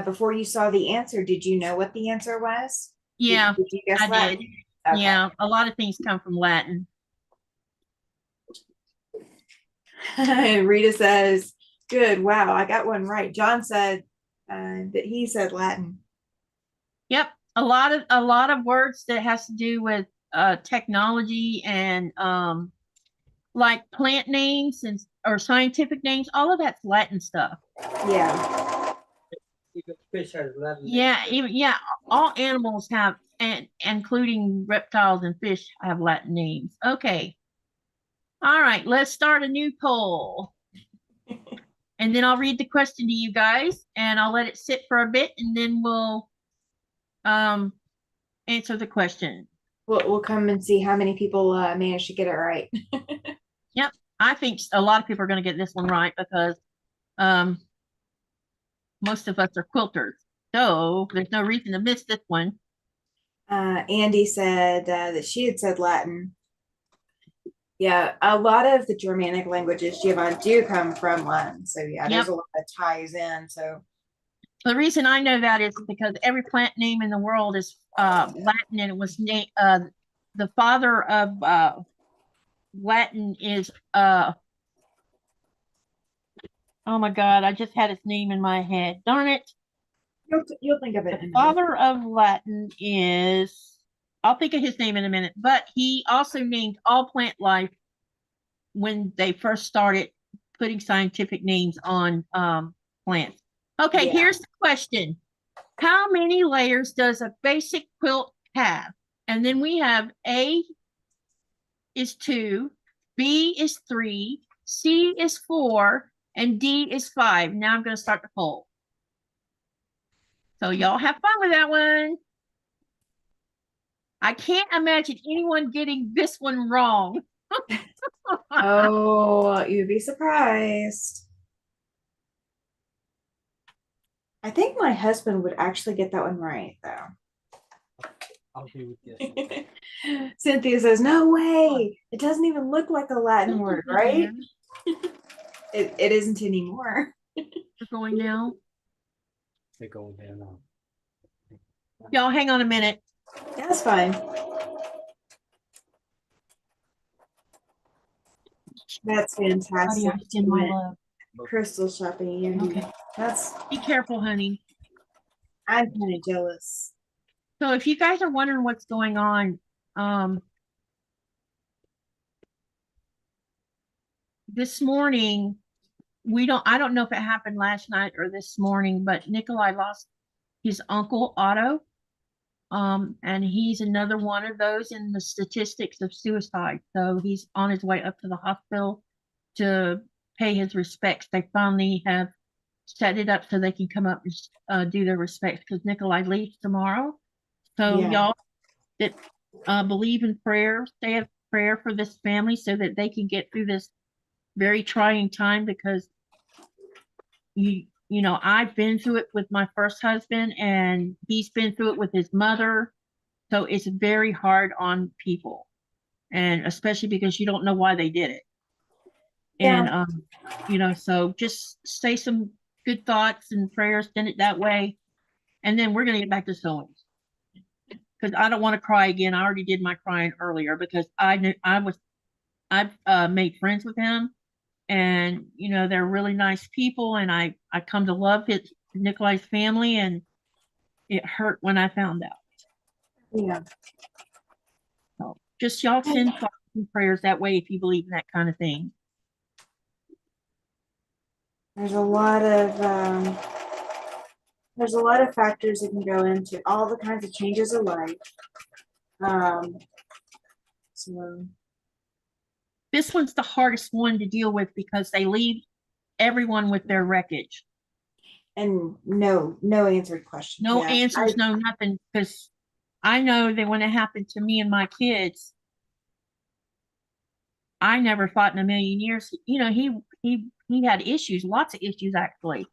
[SPEAKER 2] before you saw the answer, did you know what the answer was?
[SPEAKER 1] Yeah,
[SPEAKER 2] did you guess
[SPEAKER 1] I
[SPEAKER 2] Latin?
[SPEAKER 1] did. Okay. Yeah, a lot of things come from Latin.
[SPEAKER 2] Rita says, good, wow, I got one right. John said that he said Latin.
[SPEAKER 1] Yep, a lot of words that has to do with technology and like plant names or scientific names. All of that's Latin stuff.
[SPEAKER 2] Yeah.
[SPEAKER 3] Even fish has Latin.
[SPEAKER 1] Yeah, all animals have, and including reptiles and fish have Latin names. Okay. All right, let's start a new poll. and then I'll read the question to you guys, and I'll let it sit for a bit, and then we'll answer the question.
[SPEAKER 2] We'll come and see how many people manage to get it right.
[SPEAKER 1] Yep, I think a lot of people are going to get this one right because most of us are quilters, so there's no reason to miss this one.
[SPEAKER 2] Andy said that she had said Latin. Yeah, a lot of the Germanic languages, Giovanni, do come from Latin. So yeah, there's a lot that ties in. So
[SPEAKER 1] the reason I know that is because every plant name in the world is Latin, and it was named the father of Latin is oh my God, I just had his name in my head. Darn it.
[SPEAKER 2] You'll think of it.
[SPEAKER 1] The father of Latin is, I'll think of his name in a minute, but he also named all plant life when they first started putting scientific names on plants. Okay, here's the question. How many layers does a basic quilt have? And then we have A is 2, B is 3, C is 4, and D is 5. Now I'm going to start the poll. So y'all have fun with that one. I can't imagine anyone getting this one wrong.
[SPEAKER 2] Oh, you'd be surprised. I think my husband would actually get that one right, though.
[SPEAKER 3] I'll be with you.
[SPEAKER 2] Cynthia says, no way. It doesn't even look like a Latin word, right? It isn't anymore.
[SPEAKER 1] We're going now.
[SPEAKER 3] They're going there now.
[SPEAKER 1] Y'all hang on a minute.
[SPEAKER 2] That's fine. That's fantastic. Crystal shopping, Andy.
[SPEAKER 1] Okay.
[SPEAKER 2] That's.
[SPEAKER 1] Be careful, honey.
[SPEAKER 2] I'm kind of jealous.
[SPEAKER 1] So if you guys are wondering what's going on, this morning, I don't know if it happened last night or this morning, but Nikolaj lost his uncle Otto. And he's another one of those in the statistics of suicide. So he's on his way up to the hospital to pay his respects. They finally have set it up so they can come up and do their respects because Nikolaj leaves tomorrow. So y'all that believe in prayer, say a prayer for this family so that they can get through this very trying time because you know, I've been through it with my first husband and he's been through it with his mother. So it's very hard on people. And especially because you don't know why they did it. And, you know, so just say some good thoughts and prayers, send it that way. And then we're going to get back to sewing. Because I don't want to cry again. I already did my crying earlier because I've made friends with him. And, you know, they're really nice people. And I come to love Nikolaj's family. And it hurt when I found out.
[SPEAKER 2] Yeah.
[SPEAKER 1] So just y'all send thoughts and prayers that way if you believe in that kind of thing.
[SPEAKER 2] There's a lot of factors that can go into all the kinds of changes of life. So
[SPEAKER 1] this one's the hardest one to deal with because they leave everyone with their wreckage.
[SPEAKER 2] And no answered questions.
[SPEAKER 1] No answers, no nothing. Because I know that when it happened to me and my kids, I never thought in a million years, you know, he had issues, lots of issues actually.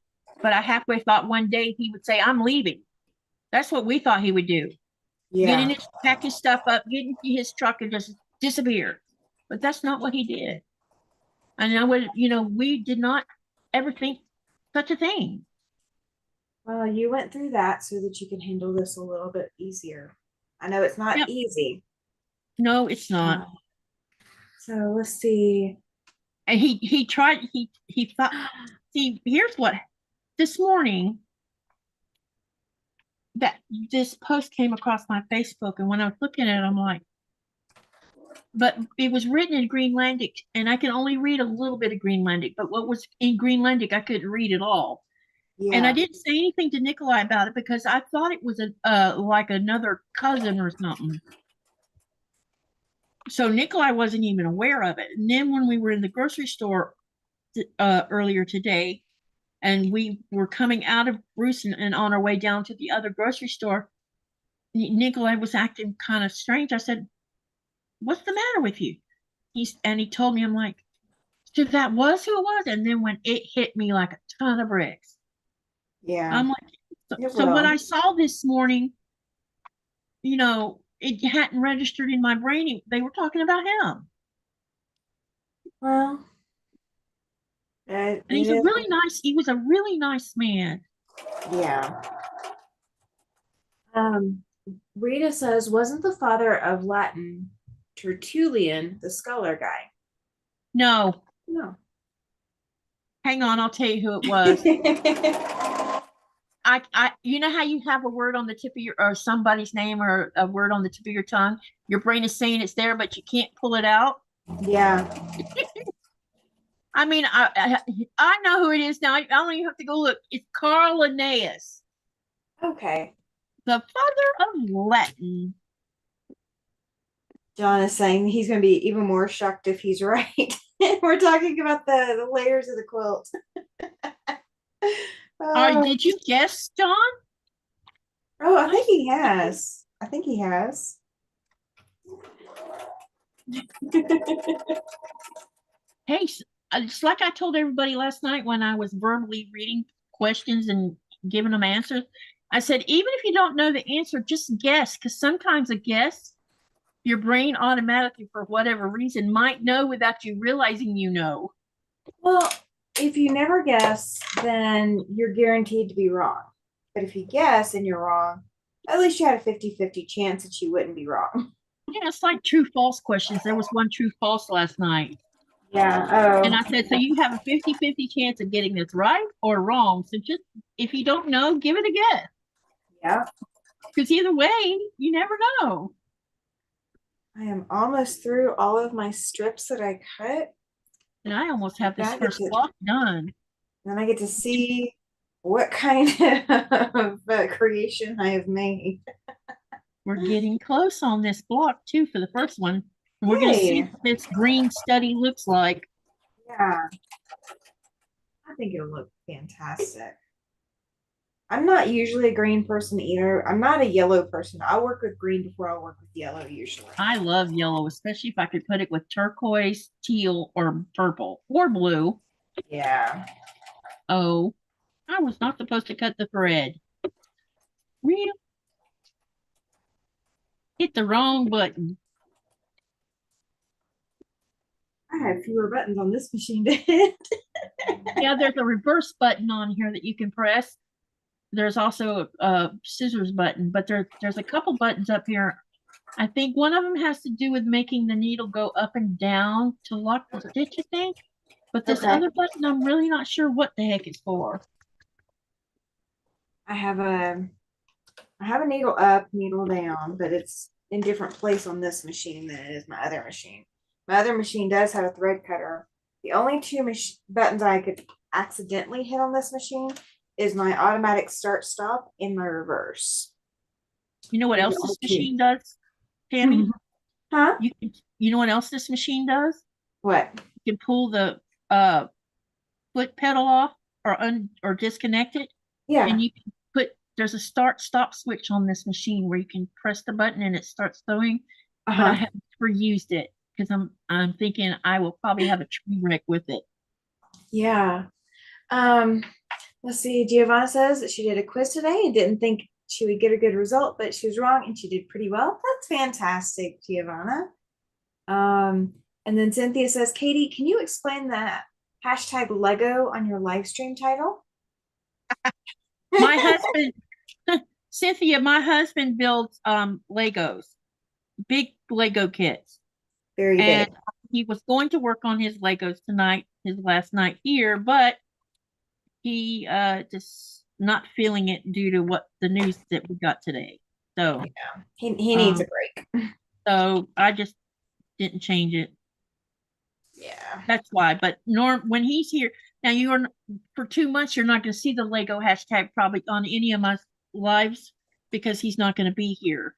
[SPEAKER 1] But I halfway thought one day he would say, I'm leaving. That's what we thought he would do. Yeah. Pack his stuff up, get into his truck and just disappear. But that's not what he did. And I would, you know, we did not ever think such a thing.
[SPEAKER 2] Well, you went through that so that you can handle this a little bit easier. I know it's not easy.
[SPEAKER 1] No, it's not.
[SPEAKER 2] So let's see.
[SPEAKER 1] And he tried, he thought, see, here's what, this morning, that this post came across my Facebook, and when I was looking at it, I'm like, but it was written in Greenlandic, and I can only read a little bit of Greenlandic, but what was in Greenlandic, I couldn't read it all. Yeah. And I didn't say anything to Nikolaj about it because I thought it was like another cousin or something. So Nikolaj wasn't even aware of it. And then when we were in the grocery store earlier today, and we were coming out of Bruce and on our way down to the other grocery store. Nikolaj was acting kind of strange. I said, "What's the matter with you?" He told me. I'm like, "So that was who it was." And then when it hit me like a ton of bricks,
[SPEAKER 2] Yeah.
[SPEAKER 1] I'm like,
[SPEAKER 2] It
[SPEAKER 1] so what
[SPEAKER 2] will.
[SPEAKER 1] I saw this morning, it hadn't registered in my brain. They were talking about him.
[SPEAKER 2] Well,
[SPEAKER 1] And
[SPEAKER 2] it is.
[SPEAKER 1] he was a really nice man.
[SPEAKER 2] Yeah. Rita says, wasn't the father of Latin Tertullian the scholar guy?
[SPEAKER 1] No,
[SPEAKER 2] No.
[SPEAKER 1] hang on, I'll tell you who it was. You know how you have a word on the tip of your, or somebody's name or a word on the tip of your tongue? Your brain is saying it's there, but you can't pull it out.
[SPEAKER 2] Yeah.
[SPEAKER 1] I mean, I know who it is now. I don't even have to go look. It's Carl Linnaeus,
[SPEAKER 2] Okay.
[SPEAKER 1] the father of Latin.
[SPEAKER 2] John is saying he's going to be even more shocked if he's right. We're talking about the layers of the quilt.
[SPEAKER 1] Did you guess, John?
[SPEAKER 2] Oh, I think he has. I think he has.
[SPEAKER 1] Hey, it's like I told everybody last night when I was verbally reading questions and giving them answers. I said, even if you don't know the answer, just guess, because sometimes a guess, your brain automatically, for whatever reason, might know without you realizing you know.
[SPEAKER 2] Well, if you never guess, then you're guaranteed to be wrong. But if you guess and you're wrong, at least you had a 50-50 chance that you wouldn't be wrong.
[SPEAKER 1] Yeah, it's like true-false questions. There was one true-false last night.
[SPEAKER 2] Yeah. Oh.
[SPEAKER 1] And I said, so you have a 50-50 chance of getting this right or wrong. So just, if you don't know, give it a guess.
[SPEAKER 2] Yeah.
[SPEAKER 1] Because either way, you never know.
[SPEAKER 2] I am almost through all of my strips that I cut.
[SPEAKER 1] And I almost have this first block done.
[SPEAKER 2] Then I get to see what kind of creation I have made.
[SPEAKER 1] We're getting close on this block too for the first one. We're going to see what this green study looks like.
[SPEAKER 2] Yeah. I think it'll look fantastic. I'm not usually a green person either. I'm not a yellow person. I'll work with green before I'll work with yellow usually.
[SPEAKER 1] I love yellow, especially if I could put it with turquoise, teal, or purple, or blue.
[SPEAKER 2] Yeah.
[SPEAKER 1] Oh, I was not supposed to cut the thread. Real. Hit the wrong button.
[SPEAKER 2] I have fewer buttons on this machine to hit.
[SPEAKER 1] Yeah, there's a reverse button on here that you can press. There's also a scissors button, but there's a couple buttons up here. I think one of them has to do with making the needle go up and down to lock the stitch, I think. But this other button, I'm really not sure what the heck it's for.
[SPEAKER 2] I have a needle up, needle down, but it's in different place on this machine than it is my other machine. My other machine does have a thread cutter. The only two buttons I could accidentally hit on this machine is my automatic start stop and my reverse.
[SPEAKER 1] You know what else this machine does, Tammy?
[SPEAKER 2] Huh?
[SPEAKER 1] You know what else this machine does?
[SPEAKER 2] What?
[SPEAKER 1] You can pull the foot pedal off or disconnect it.
[SPEAKER 2] Yeah.
[SPEAKER 1] And you can there's a start stop switch on this machine where you can press the button and it starts sewing. But I haven't ever used it because I'm thinking I will probably have a tree wreck with it.
[SPEAKER 2] Yeah. Let's see. Giovanna says that she did a quiz today and didn't think she would get a good result, but she was wrong and she did pretty well. That's fantastic, Giovanna. And then Cynthia says, Katie, can you explain that hashtag Lego on your live stream title?
[SPEAKER 1] My husband, Cynthia, my husband builds Legos, big Lego kits.
[SPEAKER 2] Very big.
[SPEAKER 1] He was going to work on his Legos tonight, his last night here, but he just not feeling it due to what the news that we got today. So
[SPEAKER 2] yeah, he needs a break.
[SPEAKER 1] So I just didn't change it.
[SPEAKER 2] Yeah,
[SPEAKER 1] that's why. But when he's here now, for 2 months you're not going to see the Lego hashtag probably on any of my lives because he's not going to be here.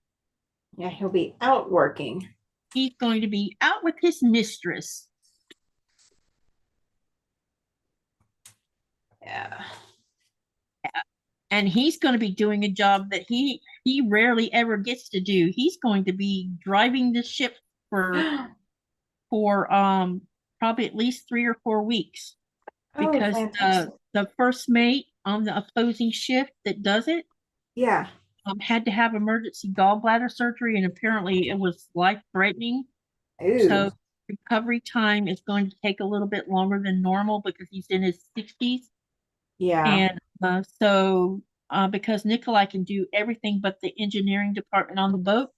[SPEAKER 2] Yeah, he'll be out working.
[SPEAKER 1] He's going to be out with his mistress.
[SPEAKER 2] Yeah.
[SPEAKER 1] And he's going to be doing a job that he rarely ever gets to do. He's going to be driving the ship for probably at least 3 or 4 weeks,
[SPEAKER 2] Oh,
[SPEAKER 1] because
[SPEAKER 2] fantastic.
[SPEAKER 1] the first mate on the opposing shift that does it
[SPEAKER 2] Yeah.
[SPEAKER 1] had to have emergency gallbladder surgery, and apparently it was life-threatening.
[SPEAKER 2] Ooh.
[SPEAKER 1] So recovery time is going to take a little bit longer than normal because he's in his 60s.
[SPEAKER 2] Yeah.
[SPEAKER 1] And because Nikolaj can do everything but the engineering department on the boat,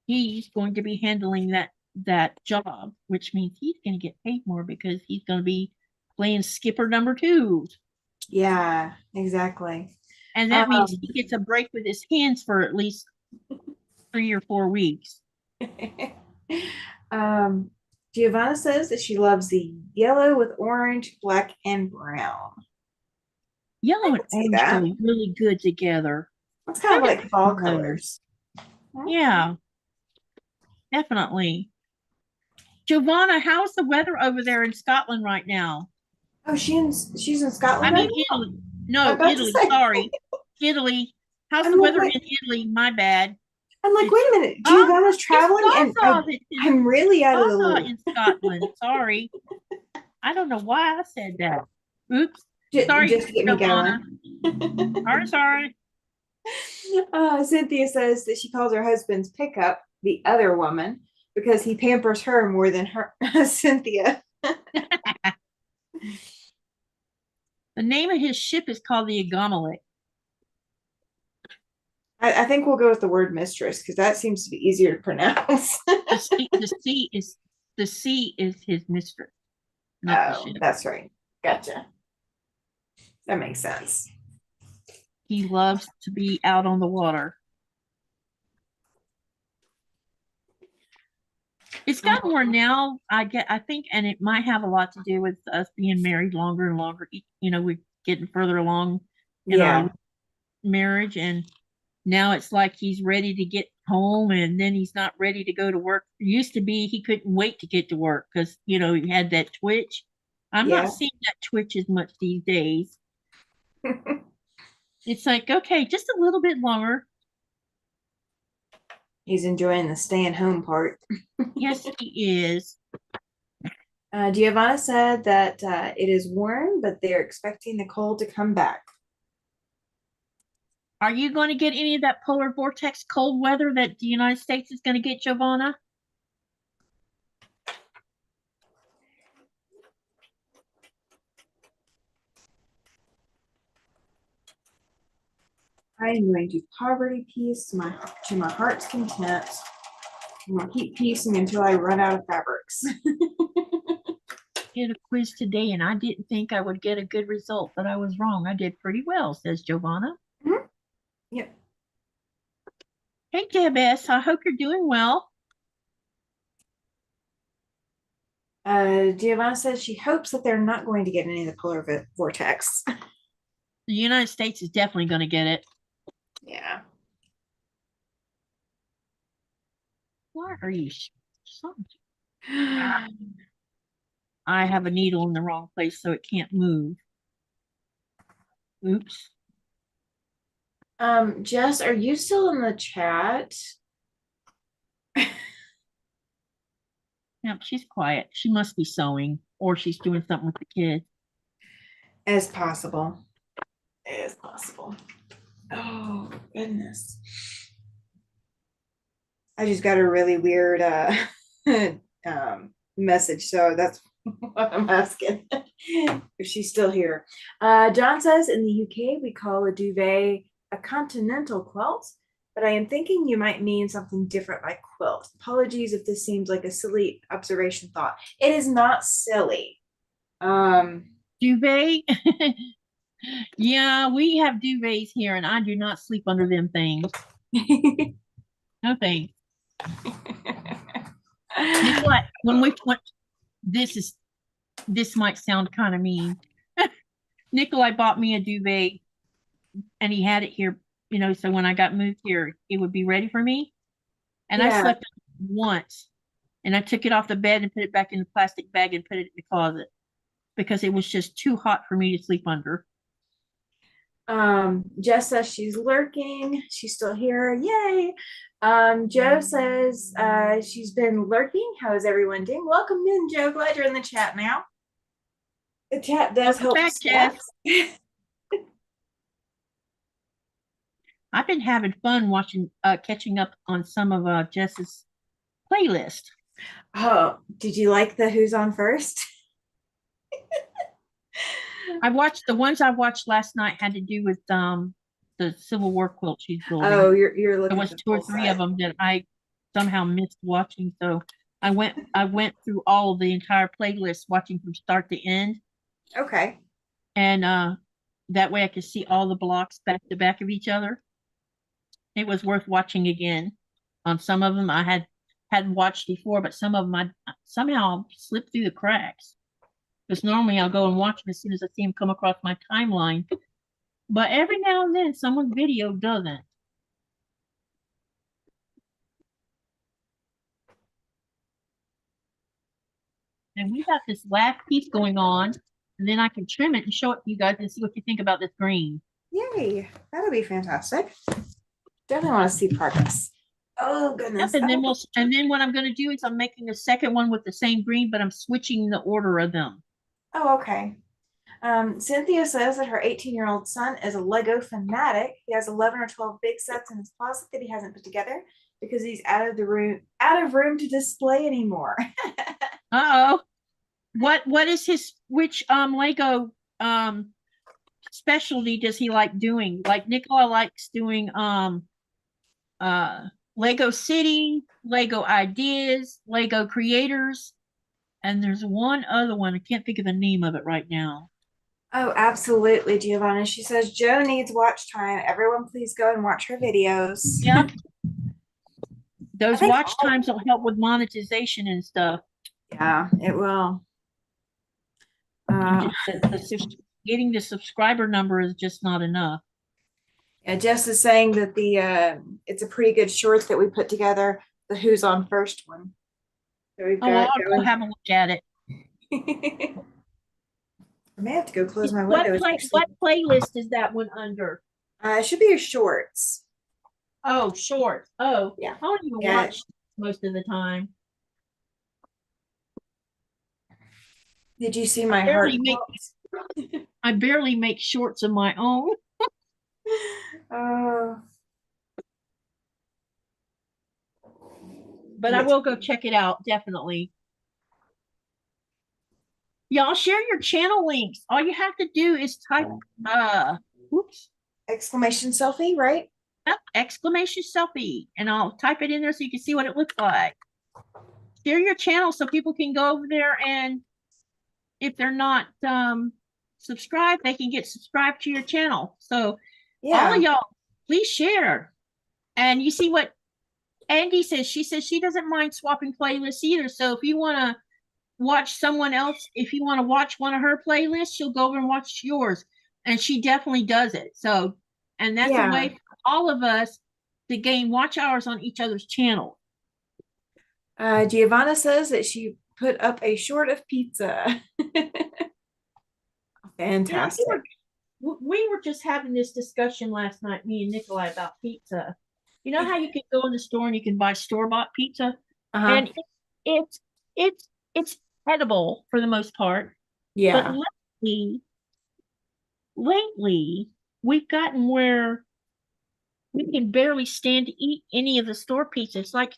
[SPEAKER 1] he's going to be handling that job, which means he's going to get paid more because he's going to be playing skipper number 2.
[SPEAKER 2] Yeah, exactly.
[SPEAKER 1] And that means he gets a break with his hands for at least 3 or 4 weeks.
[SPEAKER 2] Giovanna says that she loves the yellow with orange, black, and brown.
[SPEAKER 1] Yellow and
[SPEAKER 2] see
[SPEAKER 1] orange
[SPEAKER 2] that.
[SPEAKER 1] go really good together.
[SPEAKER 2] It's kind of like fall
[SPEAKER 1] Those.
[SPEAKER 2] colors.
[SPEAKER 1] Yeah, definitely. Giovanna, how's the weather over there in Scotland right now?
[SPEAKER 2] Oh, she's in Scotland.
[SPEAKER 1] I mean,
[SPEAKER 2] right now?
[SPEAKER 1] Italy. No,
[SPEAKER 2] about to
[SPEAKER 1] Italy.
[SPEAKER 2] say.
[SPEAKER 1] Sorry, Italy. How's
[SPEAKER 2] I'm
[SPEAKER 1] the
[SPEAKER 2] like,
[SPEAKER 1] weather
[SPEAKER 2] wait.
[SPEAKER 1] in Italy? My bad.
[SPEAKER 2] I'm like, wait a minute.
[SPEAKER 1] Oh,
[SPEAKER 2] Giovanna's traveling, and I'm really out of the loop.
[SPEAKER 1] in Scotland. Sorry, I don't know why I said that. Oops.
[SPEAKER 2] Just
[SPEAKER 1] Sorry,
[SPEAKER 2] to get me
[SPEAKER 1] Giovanna.
[SPEAKER 2] going.
[SPEAKER 1] Sorry.
[SPEAKER 2] Cynthia says that she calls her husband's pickup the other woman because he pampers her more than her Cynthia.
[SPEAKER 1] The name of his ship is called the ergonomics.
[SPEAKER 2] I think we'll go with the word mistress because that seems to be easier to pronounce.
[SPEAKER 1] The sea is his mistress.
[SPEAKER 2] Oh, that's right. Gotcha. That makes sense.
[SPEAKER 1] He loves to be out on the water. It's gotten more now, I think, and it might have a lot to do with us being married longer and longer. You know, we're getting further along in our marriage, and now it's like he's ready to get home, and then he's not ready to go to work. It used to be he couldn't wait to get to work because, you know, he had that twitch. I'm not seeing that twitch as much these days. It's like, okay, just a little bit longer.
[SPEAKER 2] He's enjoying the staying home part.
[SPEAKER 1] Yes, he is.
[SPEAKER 2] Giovanna said that it is warm, but they're expecting the cold to come back.
[SPEAKER 1] Are you going to get any of that polar vortex cold weather that the United States is going to get, Giovanna?
[SPEAKER 2] I'm going to poverty piece to my heart's content. I'm going to keep piecing until I run out of fabrics.
[SPEAKER 1] Did a quiz today, and I didn't think I would get a good result, but I was wrong. I did pretty well, says Giovanna.
[SPEAKER 2] Mm-hmm. Yep.
[SPEAKER 1] Hey, Deb S., I hope you're doing well.
[SPEAKER 2] Giovanna says she hopes that they're not going to get any of the polar vortex.
[SPEAKER 1] The United States is definitely going to get it.
[SPEAKER 2] Yeah.
[SPEAKER 1] Why are you? I have a needle in the wrong place, so it can't move. Oops.
[SPEAKER 2] Jess, are you still in the chat?
[SPEAKER 1] Yep, she's quiet. She must be sewing, or she's doing something with the kids.
[SPEAKER 2] As possible. As possible. Oh, goodness. I just got a really weird message, so that's what I'm asking if she's still here. John says in the UK we call a duvet a continental quilt, but I am thinking you might mean something different like quilt. Apologies if this seems like a silly observation thought. It is not silly.
[SPEAKER 1] Duvet? Yeah, we have duvets here, and I do not sleep under them things. No thanks. Nikolaj, when we went, this might sound kind of mean. Nikolaj bought me a duvet, and he had it here, you know, so when I got moved here, it would be ready for me. And I slept once, and I took it off the bed and put it back in the plastic bag and put it in the closet. because it was just too hot for me to sleep under.
[SPEAKER 2] Jess says she's lurking. She's still here. Yay. Joe says she's been lurking. How is everyone doing? Welcome in, Joe. Glad you're in the chat now. The chat does help.
[SPEAKER 1] Back, Jeff. I've been having fun watching, catching up on some of Jess's playlist.
[SPEAKER 2] Oh, did you like the Who's On First?
[SPEAKER 1] I watched the ones I watched last night had to do with the Civil War quilt she's building.
[SPEAKER 2] Oh, you're looking.
[SPEAKER 1] There was 2 or 3 of them that I somehow missed watching, so I went through all of the entire playlist, watching from start to end.
[SPEAKER 2] Okay.
[SPEAKER 1] And that way I could see all the blocks back to back of each other. It was worth watching again. On some of them I had watched before, but some of them I somehow slipped through the cracks. Because normally I'll go and watch them as soon as I see them come across my timeline. But every now and then someone's video doesn't. And we got this last piece going on, and then I can trim it and show it to you guys and see what you think about this green.
[SPEAKER 2] Yay. That'll be fantastic. Definitely want to see progress. Oh goodness.
[SPEAKER 1] Yep, and then what I'm going to do is I'm making a second one with the same green, but I'm switching the order of them.
[SPEAKER 2] Oh, okay. Cynthia says that her 18-year-old son is a Lego fanatic. He has 11 or 12 big sets in his closet that he hasn't put together because he's out of room to display anymore.
[SPEAKER 1] Uh-oh. What is which Lego specialty does he like doing? Like Nikolaj likes doing Lego City, Lego Ideas, Lego Creators, and there's one other one. I can't think of the name of it right now.
[SPEAKER 2] Oh, absolutely, Giovanna. She says Joe needs watch time. Everyone, please go and watch her videos.
[SPEAKER 1] Yep. Those watch times will help with monetization and stuff.
[SPEAKER 2] Yeah, it will.
[SPEAKER 1] Getting the subscriber number is just not enough.
[SPEAKER 2] Yeah, Jess is saying that it's a pretty good short that we put together, the Who's On First one. So we've got
[SPEAKER 1] I'll go have a look at it.
[SPEAKER 2] I may have to go close my windows.
[SPEAKER 1] What playlist is that one under?
[SPEAKER 2] It should be your shorts.
[SPEAKER 1] Oh, short. Oh,
[SPEAKER 2] yeah.
[SPEAKER 1] I don't even watch most of the time.
[SPEAKER 2] Did you see my heart?
[SPEAKER 1] I barely make shorts of my own. But I will go check it out, definitely. Y'all share your channel links. All you have to do is type
[SPEAKER 2] exclamation selfie, right?
[SPEAKER 1] Yep, exclamation selfie. And I'll type it in there so you can see what it looks like. Share your channel so people can go over there, and if they're not subscribed, they can get subscribed to your channel. So all of y'all, please share. And you see what Andy says. She says she doesn't mind swapping playlists either. So if you want to watch someone else, if you want to watch one of her playlists, she'll go over and watch yours. And she definitely does it. So, and that's a way for all of us to gain watch hours on each other's channel.
[SPEAKER 2] Giovanna says that she put up a short of pizza. Fantastic.
[SPEAKER 1] We were just having this discussion last night, me and Nikolaj, about pizza. You know how you can go in the store and you can buy store-bought pizza? And it's edible for the most part.
[SPEAKER 2] Yeah.
[SPEAKER 1] But lately, we've gotten where we can barely stand to eat any of the store pizza. It's like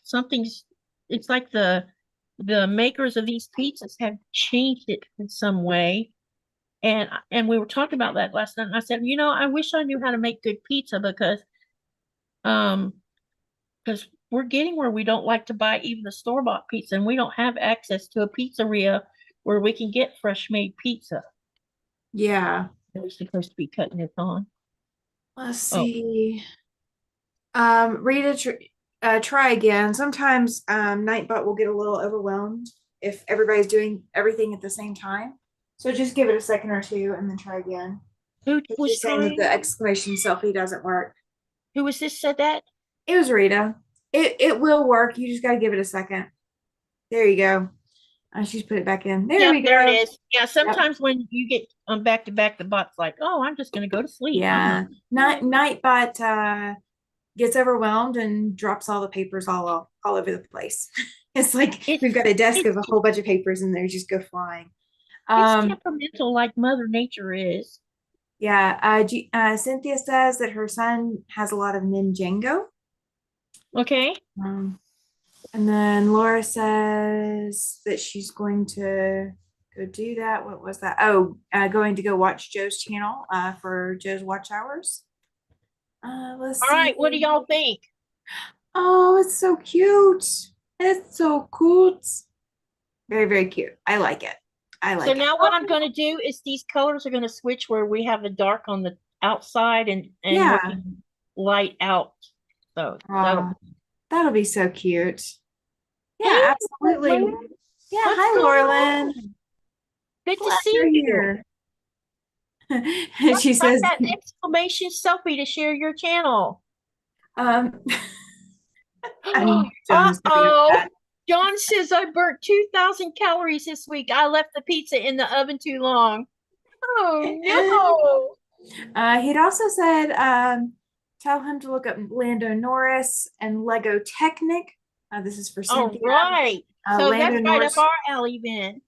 [SPEAKER 1] it's like the makers of these pizzas have changed it in some way. And we were talking about that last night, and I said, I wish I knew how to make good pizza, because we're getting where we don't like to buy even the store-bought pizza, and we don't have access to a pizzeria where we can get fresh made pizza.
[SPEAKER 2] Yeah.
[SPEAKER 1] That we're supposed to be cutting it on.
[SPEAKER 2] Let's see. Rita, try again. Sometimes Nightbot will get a little overwhelmed if everybody's doing everything at the same time. So just give it a second or two and then try again.
[SPEAKER 1] Who was
[SPEAKER 2] saying that the exclamation selfie doesn't work?
[SPEAKER 1] Who was this said that?
[SPEAKER 2] It was Rita. It will work. You just got to give it a second. There you go. She's put it back in. There
[SPEAKER 1] Yep,
[SPEAKER 2] we go.
[SPEAKER 1] there it is. Yeah, sometimes when you get back to back, the bot's like, oh, I'm just gonna go to sleep.
[SPEAKER 2] Yeah. Nightbot gets overwhelmed and drops all the papers all over the place. It's like we've got a desk of a whole bunch of papers and they just go flying.
[SPEAKER 1] It's temperamental like Mother Nature is.
[SPEAKER 2] Yeah. Cynthia says that her son has a lot of Ninjago.
[SPEAKER 1] Okay.
[SPEAKER 2] And then Laura says that she's going to go do that. What was that? Oh, going to go watch Joe's channel for Joe's watch hours. Let's
[SPEAKER 1] All
[SPEAKER 2] see.
[SPEAKER 1] right, what do y'all think?
[SPEAKER 2] Oh, it's so cute. It's so cute. Very, very cute. I like it. I like
[SPEAKER 1] So
[SPEAKER 2] it.
[SPEAKER 1] now what I'm going to do is these colors are going to switch where we have the dark on the outside and working light out. So
[SPEAKER 2] that'll be so cute. Yeah,
[SPEAKER 1] Hey,
[SPEAKER 2] absolutely.
[SPEAKER 1] Lauren.
[SPEAKER 2] Yeah,
[SPEAKER 1] What's
[SPEAKER 2] hi,
[SPEAKER 1] going
[SPEAKER 2] Laurelyn.
[SPEAKER 1] on? Good to
[SPEAKER 2] Glad
[SPEAKER 1] see
[SPEAKER 2] you're
[SPEAKER 1] you.
[SPEAKER 2] here. She
[SPEAKER 1] Write
[SPEAKER 2] says,
[SPEAKER 1] that exclamation selfie to share your channel.
[SPEAKER 2] I knew John was gonna go with that.
[SPEAKER 1] John says I burnt 2,000 calories this week. I left the pizza in the oven too long. Oh no.
[SPEAKER 2] He'd also said, tell him to look up Lando Norris and Lego Technic. This is for Cynthia.
[SPEAKER 1] All right. So
[SPEAKER 2] Lando
[SPEAKER 1] that's
[SPEAKER 2] Norris,
[SPEAKER 1] right up our alley then.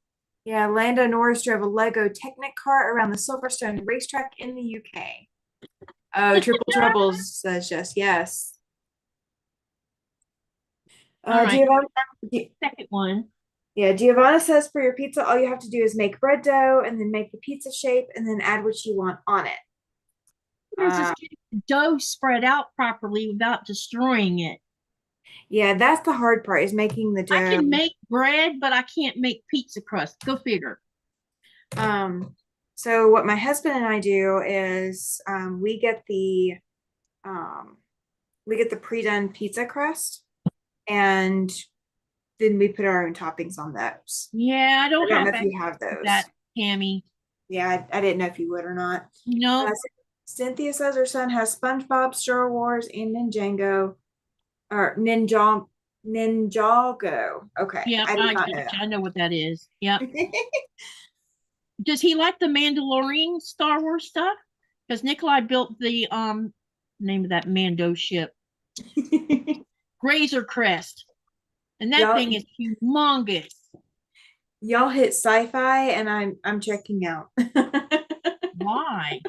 [SPEAKER 2] yeah, Lando Norris drove a Lego Technic car around the Silverstone racetrack in the UK. Oh, Triple Troubles says yes.
[SPEAKER 1] All right.
[SPEAKER 2] Giovanna,
[SPEAKER 1] Second one.
[SPEAKER 2] Yeah, Giovanna says for your pizza, all you have to do is make bread dough and then make the pizza shape and then add what you want on it.
[SPEAKER 1] Just getting the dough spread out properly without destroying it.
[SPEAKER 2] Yeah, that's the hard part, is making the dough.
[SPEAKER 1] I can make bread, but I can't make pizza crust. Go figure.
[SPEAKER 2] So what my husband and I do is we get the pre-done pizza crust and then we put our own toppings on those.
[SPEAKER 1] Yeah, I don't
[SPEAKER 2] know if you have those.
[SPEAKER 1] That, Tammy.
[SPEAKER 2] Yeah, I didn't know if you would or not.
[SPEAKER 1] No.
[SPEAKER 2] Cynthia says her son has SpongeBob, Star Wars, and Ninjago. Or Ninjago. Okay.
[SPEAKER 1] Yeah, I know what that is. Yeah. Does he like the Mandalorian Star Wars stuff? Because Nikolaj built the name of that Mando ship. Razor Crest. And that thing is humongous.
[SPEAKER 2] Y'all hit sci-fi and I'm checking out.
[SPEAKER 1] Why?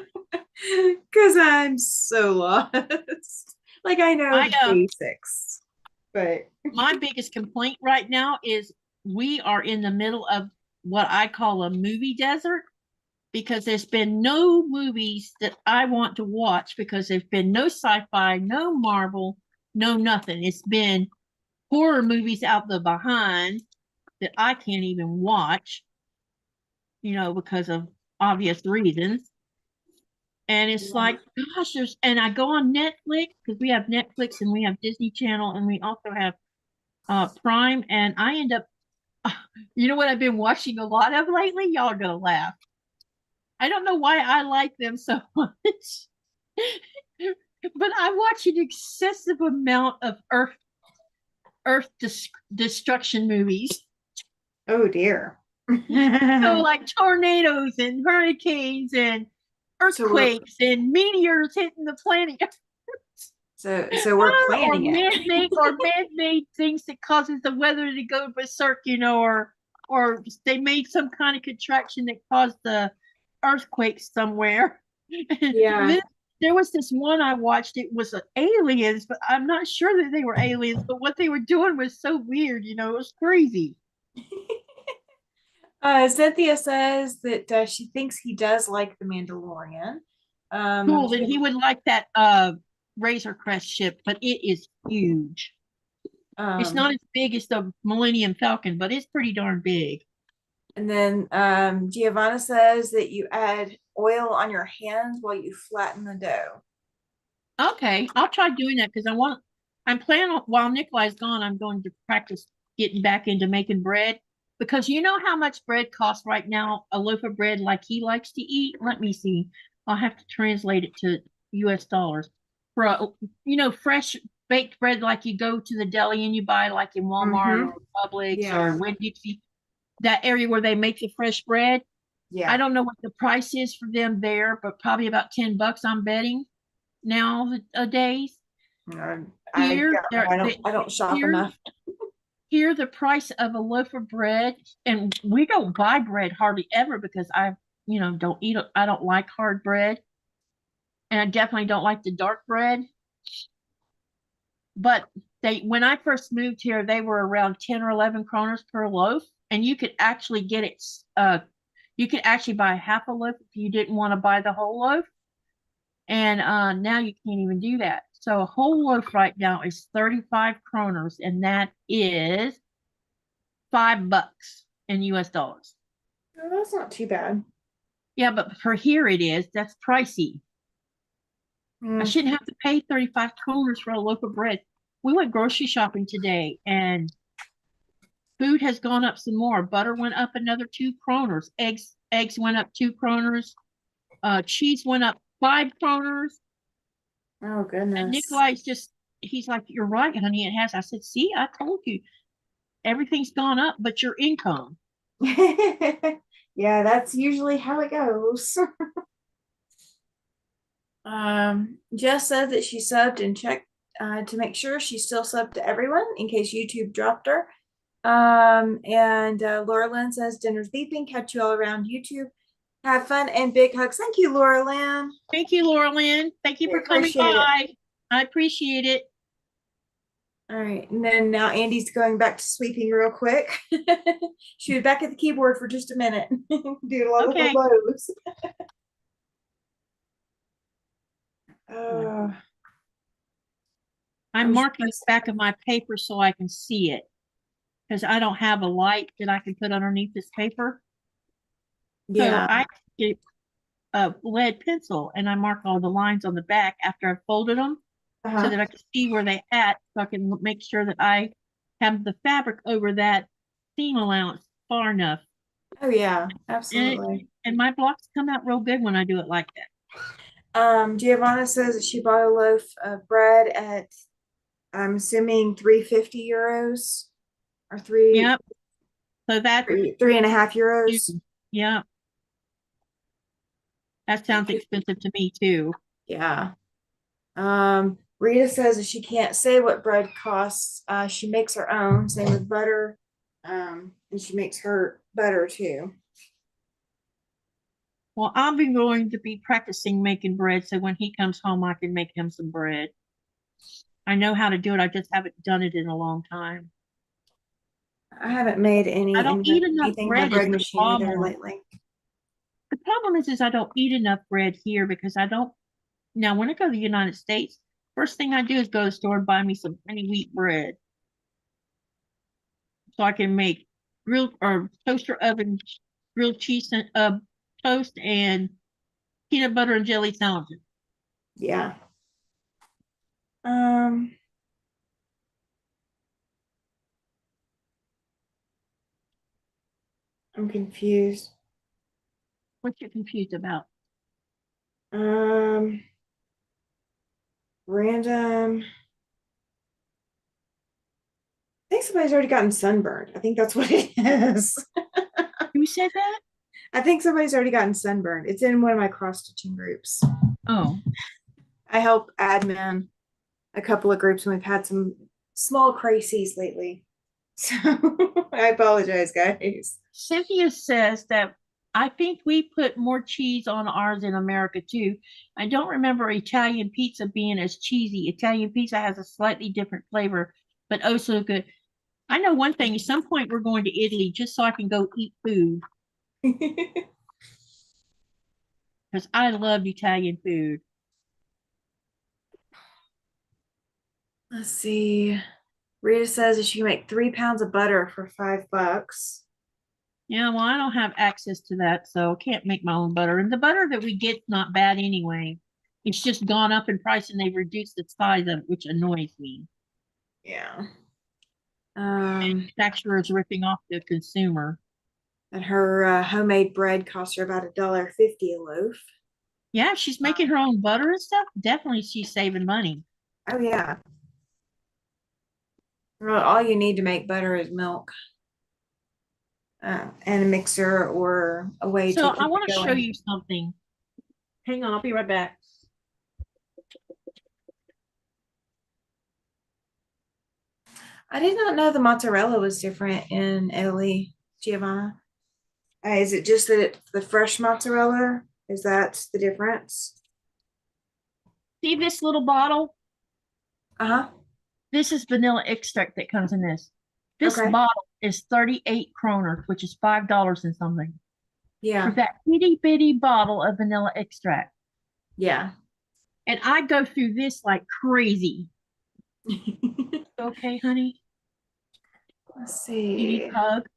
[SPEAKER 2] Because I'm so lost. Like I know the basics. But
[SPEAKER 1] my biggest complaint right now is we are in the middle of what I call a movie desert, because there's been no movies that I want to watch, because there's been no sci-fi, no Marvel, no nothing. It's been horror movies out the behind that I can't even watch, because of obvious reasons. And it's like, gosh, and I go on Netflix, because we have Netflix and we have Disney Channel and we also have Prime, and I end up, you know what I've been watching a lot of lately? Y'all are gonna laugh. I don't know why I like them so much, but I watch an excessive amount of Earth destruction movies.
[SPEAKER 2] Oh dear.
[SPEAKER 1] So like tornadoes and hurricanes and earthquakes and meteors hitting the planet.
[SPEAKER 2] So we're planning
[SPEAKER 1] man-made things that causes the weather to go berserk, or they made some kind of contraction that caused the earthquake somewhere.
[SPEAKER 2] Yeah.
[SPEAKER 1] There was this one I watched. It was aliens, but I'm not sure that they were aliens. But what they were doing was so weird. It was crazy.
[SPEAKER 2] Cynthia says that she thinks he does like the Mandalorian.
[SPEAKER 1] Cool, that he would like that Razor Crest ship, but it is huge. It's not as big as the Millennium Falcon, but it's pretty darn big.
[SPEAKER 2] And then Giovanna says that you add oil on your hands while you flatten the dough.
[SPEAKER 1] Okay, I'll try doing that, because I'm planning on, while Nikolaj's gone, I'm going to practice getting back into making bread, because you know how much bread costs right now, a loaf of bread like he likes to eat. Let me see. I'll have to translate it to US dollars. For fresh baked bread like you go to the deli and you buy like in Walmart or Publix or Winn-Dixie. that area where they make the fresh bread. I
[SPEAKER 2] Yeah.
[SPEAKER 1] don't know what the price is for them there, but probably about $10, I'm betting nowadays. Here,
[SPEAKER 2] I don't shop
[SPEAKER 1] here,
[SPEAKER 2] enough.
[SPEAKER 1] here the price of a loaf of bread, and we don't buy bread hardly ever because I, don't eat. I don't like hard bread, and I definitely don't like the dark bread. But when I first moved here, they were around 10 or 11 kroners per loaf, and you could actually get it. You could actually buy half a loaf if you didn't want to buy the whole loaf. And now you can't even do that. So a whole loaf right now is 35 kroners, and that is $5 in US dollars.
[SPEAKER 2] Oh, that's not too bad.
[SPEAKER 1] Yeah, but for here it is. That's pricey. I shouldn't have to pay 35 kroners for a loaf of bread. We went grocery shopping today, and food has gone up some more. Butter went up another 2 kroners. Eggs went up 2 kroners. Cheese went up 5 kroners.
[SPEAKER 2] Oh,
[SPEAKER 1] And
[SPEAKER 2] goodness.
[SPEAKER 1] Nikolaj's he's like, "You're right, honey, it has." I said, "See, I told you. Everything's gone up, but your income."
[SPEAKER 2] Yeah, that's usually how it goes. Jess said that she subbed and checked to make sure she's still subbed to everyone in case YouTube dropped her. And Laura Lynn says dinner's beeping. Catch you all around YouTube. Have fun and big hugs. Thank you, Laura Lynn.
[SPEAKER 1] Thank you, Laura Lynn. Thank you
[SPEAKER 2] We
[SPEAKER 1] for coming
[SPEAKER 2] appreciate it.
[SPEAKER 1] by. I appreciate it.
[SPEAKER 2] All right, and then now Andy's going back to sweeping real quick. She was back at the keyboard for just a minute. Do a lot of
[SPEAKER 1] Okay.
[SPEAKER 2] hellos.
[SPEAKER 1] I'm marking the back of my paper so I can see it, because I don't have a light that I can put underneath this paper.
[SPEAKER 2] Yeah.
[SPEAKER 1] So I get a lead pencil and I mark all the lines on the back after I've folded them, so that I can see where they at, so I can make sure that I have the fabric over that seam allowance far enough.
[SPEAKER 2] Oh yeah, absolutely.
[SPEAKER 1] And my blocks come out real good when I do it like that.
[SPEAKER 2] Giovanna says that she bought a loaf of bread at, I'm assuming 350 euros or
[SPEAKER 1] Yep. So that's
[SPEAKER 2] 3.5 euros.
[SPEAKER 1] Yep. That sounds expensive to me too.
[SPEAKER 2] Yeah. Rita says that she can't say what bread costs. She makes her own, same with butter. And she makes her butter too.
[SPEAKER 1] Well, I'll be going to be practicing making bread, so when he comes home, I can make him some bread. I know how to do it. I just haven't done it in a long time.
[SPEAKER 2] I haven't made any.
[SPEAKER 1] I don't eat enough bread.
[SPEAKER 2] Bread machine either lately.
[SPEAKER 1] The problem is I don't eat enough bread here because I don't. Now, when I go to the United States, first thing I do is go to the store and buy me some honey wheat bread, so I can make grilled or toaster oven grilled cheese toast and peanut butter and jelly sandwiches.
[SPEAKER 2] Yeah. I'm confused.
[SPEAKER 1] What you confused about?
[SPEAKER 2] Random. I think somebody's already gotten sunburned. I think that's what it is.
[SPEAKER 1] Who said that?
[SPEAKER 2] I think somebody's already gotten sunburned. It's in one of my cross-stitching groups.
[SPEAKER 1] Oh.
[SPEAKER 2] I help admin a couple of groups, and we've had some small crises lately. So I apologize, guys.
[SPEAKER 1] Cynthia says that I think we put more cheese on ours in America too. I don't remember Italian pizza being as cheesy. Italian pizza has a slightly different flavor, but oh so good. I know one thing, at some point we're going to Italy just so I can go eat food. Because I love Italian food.
[SPEAKER 2] Let's see. Rita says that she can make 3 pounds of butter for $5.
[SPEAKER 1] Yeah, well, I don't have access to that, so I can't make my own butter. And the butter that we get's not bad anyway. It's just gone up in price and they've reduced the size of it, which annoys me.
[SPEAKER 2] Yeah.
[SPEAKER 1] Manufacturer is ripping off the consumer.
[SPEAKER 2] And her homemade bread costs her about $1.50 a loaf.
[SPEAKER 1] Yeah, she's making her own butter and stuff. Definitely she's saving money.
[SPEAKER 2] Oh yeah. Well, all you need to make butter is milk. and a mixer or a way
[SPEAKER 1] So
[SPEAKER 2] to keep
[SPEAKER 1] I want
[SPEAKER 2] it
[SPEAKER 1] to show
[SPEAKER 2] going.
[SPEAKER 1] you something. Hang on, I'll be right back.
[SPEAKER 2] I did not know the mozzarella was different in Italy, Giovanna. Is it just that the fresh mozzarella? Is that the difference?
[SPEAKER 1] See this little bottle?
[SPEAKER 2] Uh-huh.
[SPEAKER 1] This is vanilla extract that comes in this. This
[SPEAKER 2] Okay.
[SPEAKER 1] bottle is 38 kroner, which is $5 and something.
[SPEAKER 2] Yeah.
[SPEAKER 1] For that itty bitty bottle of vanilla extract.
[SPEAKER 2] Yeah.
[SPEAKER 1] And I go through this like crazy. Okay, honey?
[SPEAKER 2] Let's
[SPEAKER 1] You need
[SPEAKER 2] see.
[SPEAKER 1] a hug?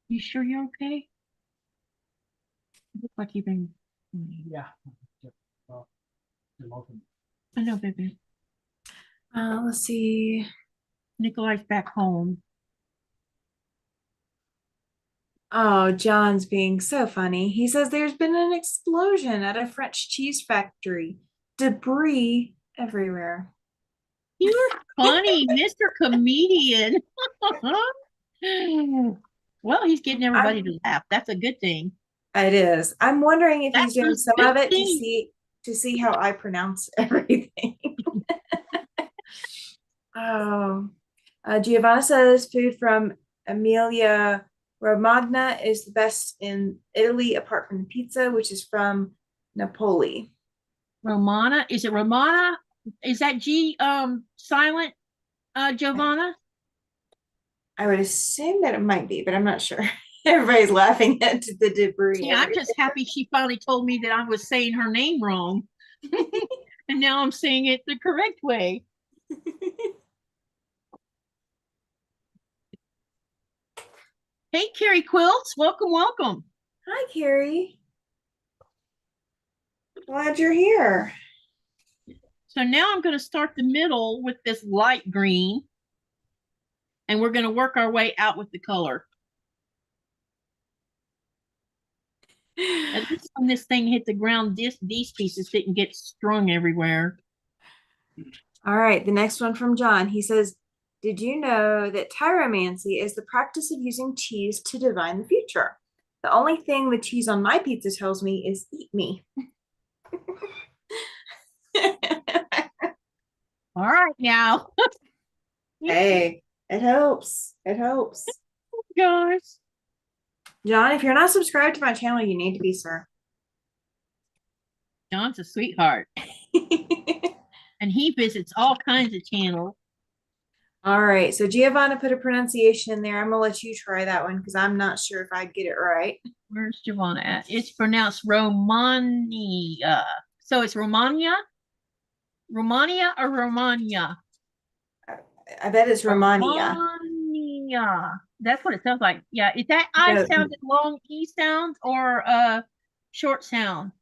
[SPEAKER 1] You sure you're okay? You look like you've been.
[SPEAKER 3] Yeah. Well, you're welcome.
[SPEAKER 1] I know, baby.
[SPEAKER 2] Let's see.
[SPEAKER 1] Nikolaj's back home.
[SPEAKER 2] Oh, John's being so funny. He says there's been an explosion at a French cheese factory. Debris everywhere.
[SPEAKER 1] You're funny, Mr. Comedian. Well, he's getting everybody to laugh. That's a good thing.
[SPEAKER 2] It is. I'm wondering if he's
[SPEAKER 1] That's
[SPEAKER 2] doing
[SPEAKER 1] a
[SPEAKER 2] some
[SPEAKER 1] good
[SPEAKER 2] of it
[SPEAKER 1] thing.
[SPEAKER 2] to see how I pronounce everything. Oh, Giovanna says food from Emilia Romagna is the best in Italy, apart from the pizza, which is from Napoli.
[SPEAKER 1] Romana, is it Romana? Is that G silent, Giovanna?
[SPEAKER 2] I would assume that it might be, but I'm not sure. Everybody's laughing at the debris.
[SPEAKER 1] Yeah, I'm just happy she finally told me that I was saying her name wrong. And now I'm saying it the correct way. Hey, Carrie Quilts, welcome, welcome.
[SPEAKER 2] Hi, Carrie. Glad you're here.
[SPEAKER 1] So now I'm going to start the middle with this light green. And we're going to work our way out with the color. At least when this thing hit the ground, these pieces didn't get strung everywhere.
[SPEAKER 2] All right, the next one from John. He says, did you know that tyromancy is the practice of using cheese to divine the future? The only thing the cheese on my pizza tells me is eat me.
[SPEAKER 1] All right now.
[SPEAKER 2] Hey, it helps. It helps.
[SPEAKER 1] Guys.
[SPEAKER 2] John, if you're not subscribed to my channel, you need to be, sir.
[SPEAKER 1] John's a sweetheart. And he visits all kinds of channels.
[SPEAKER 2] All right, so Giovanna put a pronunciation in there. I'm gonna let you try that one because I'm not sure if I'd get it right.
[SPEAKER 1] Where's Giovanna at? It's pronounced Romania. So it's Romania? Romania or Romania?
[SPEAKER 2] I bet it's Romania.
[SPEAKER 1] Romania. That's what it sounds like. Yeah. Is that I
[SPEAKER 2] No.
[SPEAKER 1] sounded long E sound or short sound?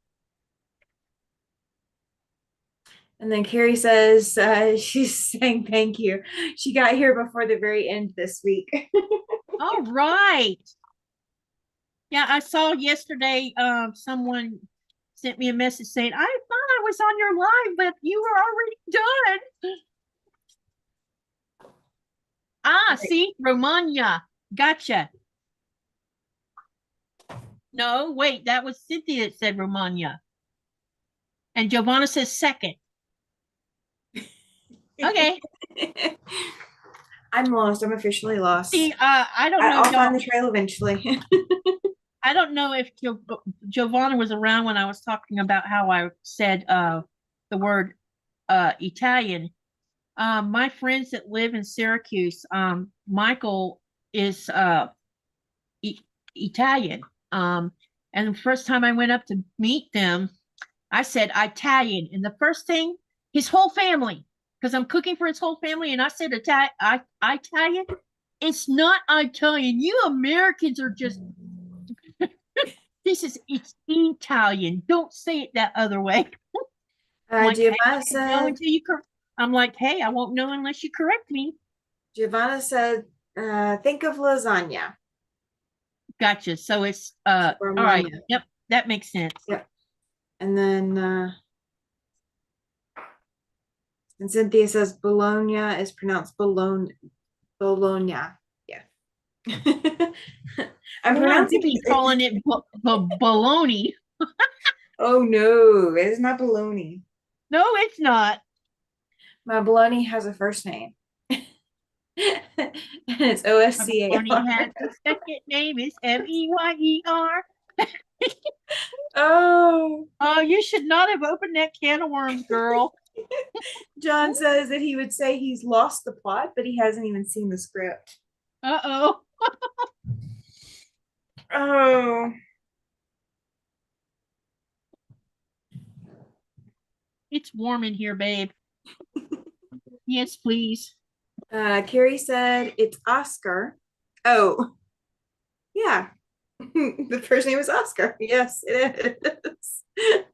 [SPEAKER 2] And then Carrie says she's saying thank you. She got here before the very end this week.
[SPEAKER 1] All right. Yeah, I saw yesterday someone sent me a message saying, I thought I was on your live, but you were already done. Ah, see, Romania. Gotcha. No, wait, that was Cynthia that said Romania. And Giovanna says second. Okay.
[SPEAKER 2] I'm lost. I'm officially lost.
[SPEAKER 1] See, I don't know.
[SPEAKER 2] I'll find the trail eventually.
[SPEAKER 1] I don't know if Giovanna was around when I was talking about how I said the word Italian. My friends that live in Syracuse, Michael is Italian. And the first time I went up to meet them, I said Italian. And the first thing, his whole family, because I'm cooking for his whole family, and I said Italian. It's not Italian. You Americans are just. It's Italian. Don't say it that other way. Like,
[SPEAKER 2] Giovanna said,
[SPEAKER 1] I'm like, hey, I won't know unless you correct me.
[SPEAKER 2] Giovanna said, think of lasagna.
[SPEAKER 1] Gotcha. So it's all right. Yep, that makes sense.
[SPEAKER 2] Yep. And then and Cynthia says Bologna is pronounced Bologna. Yeah. I'm
[SPEAKER 1] Come on, you
[SPEAKER 2] pronouncing
[SPEAKER 1] be calling it baloney.
[SPEAKER 2] Oh no, it is not baloney.
[SPEAKER 1] No, it's not.
[SPEAKER 2] My baloney has a first name. And it's
[SPEAKER 1] Baloney
[SPEAKER 2] OSCAR.
[SPEAKER 1] has a second name. It's MEYER.
[SPEAKER 2] Oh,
[SPEAKER 1] Oh, you should not have opened that can of worms, girl.
[SPEAKER 2] John says that he would say he's lost the plot, but he hasn't even seen the script.
[SPEAKER 1] Uh-oh.
[SPEAKER 2] Oh,
[SPEAKER 1] It's warm in here, babe. Yes, please.
[SPEAKER 2] Carrie said it's Oscar. Oh, yeah. The first name is Oscar. Yes, it is.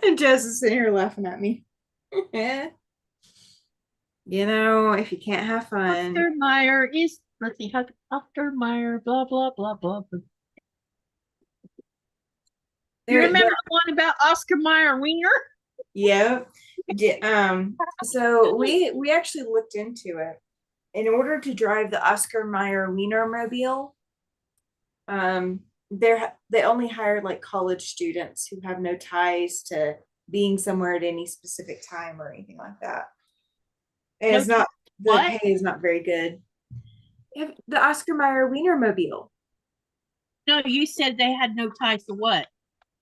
[SPEAKER 2] And Jess is sitting here laughing at me. You know, if you can't have fun.
[SPEAKER 1] Oscar Mayer is, let's see, how Oscar Mayer, blah, blah, blah, blah. You remember the one about Oscar Mayer Wiener?
[SPEAKER 2] Yeah. So we actually looked into it. In order to drive the Oscar Mayer Wienermobile, they only hired like college students who have no ties to being somewhere at any specific time or anything like that. And
[SPEAKER 1] No,
[SPEAKER 2] it's not, the
[SPEAKER 1] what?
[SPEAKER 2] pay is not very good. The Oscar Mayer Wienermobile.
[SPEAKER 1] No, you said they had no ties to what?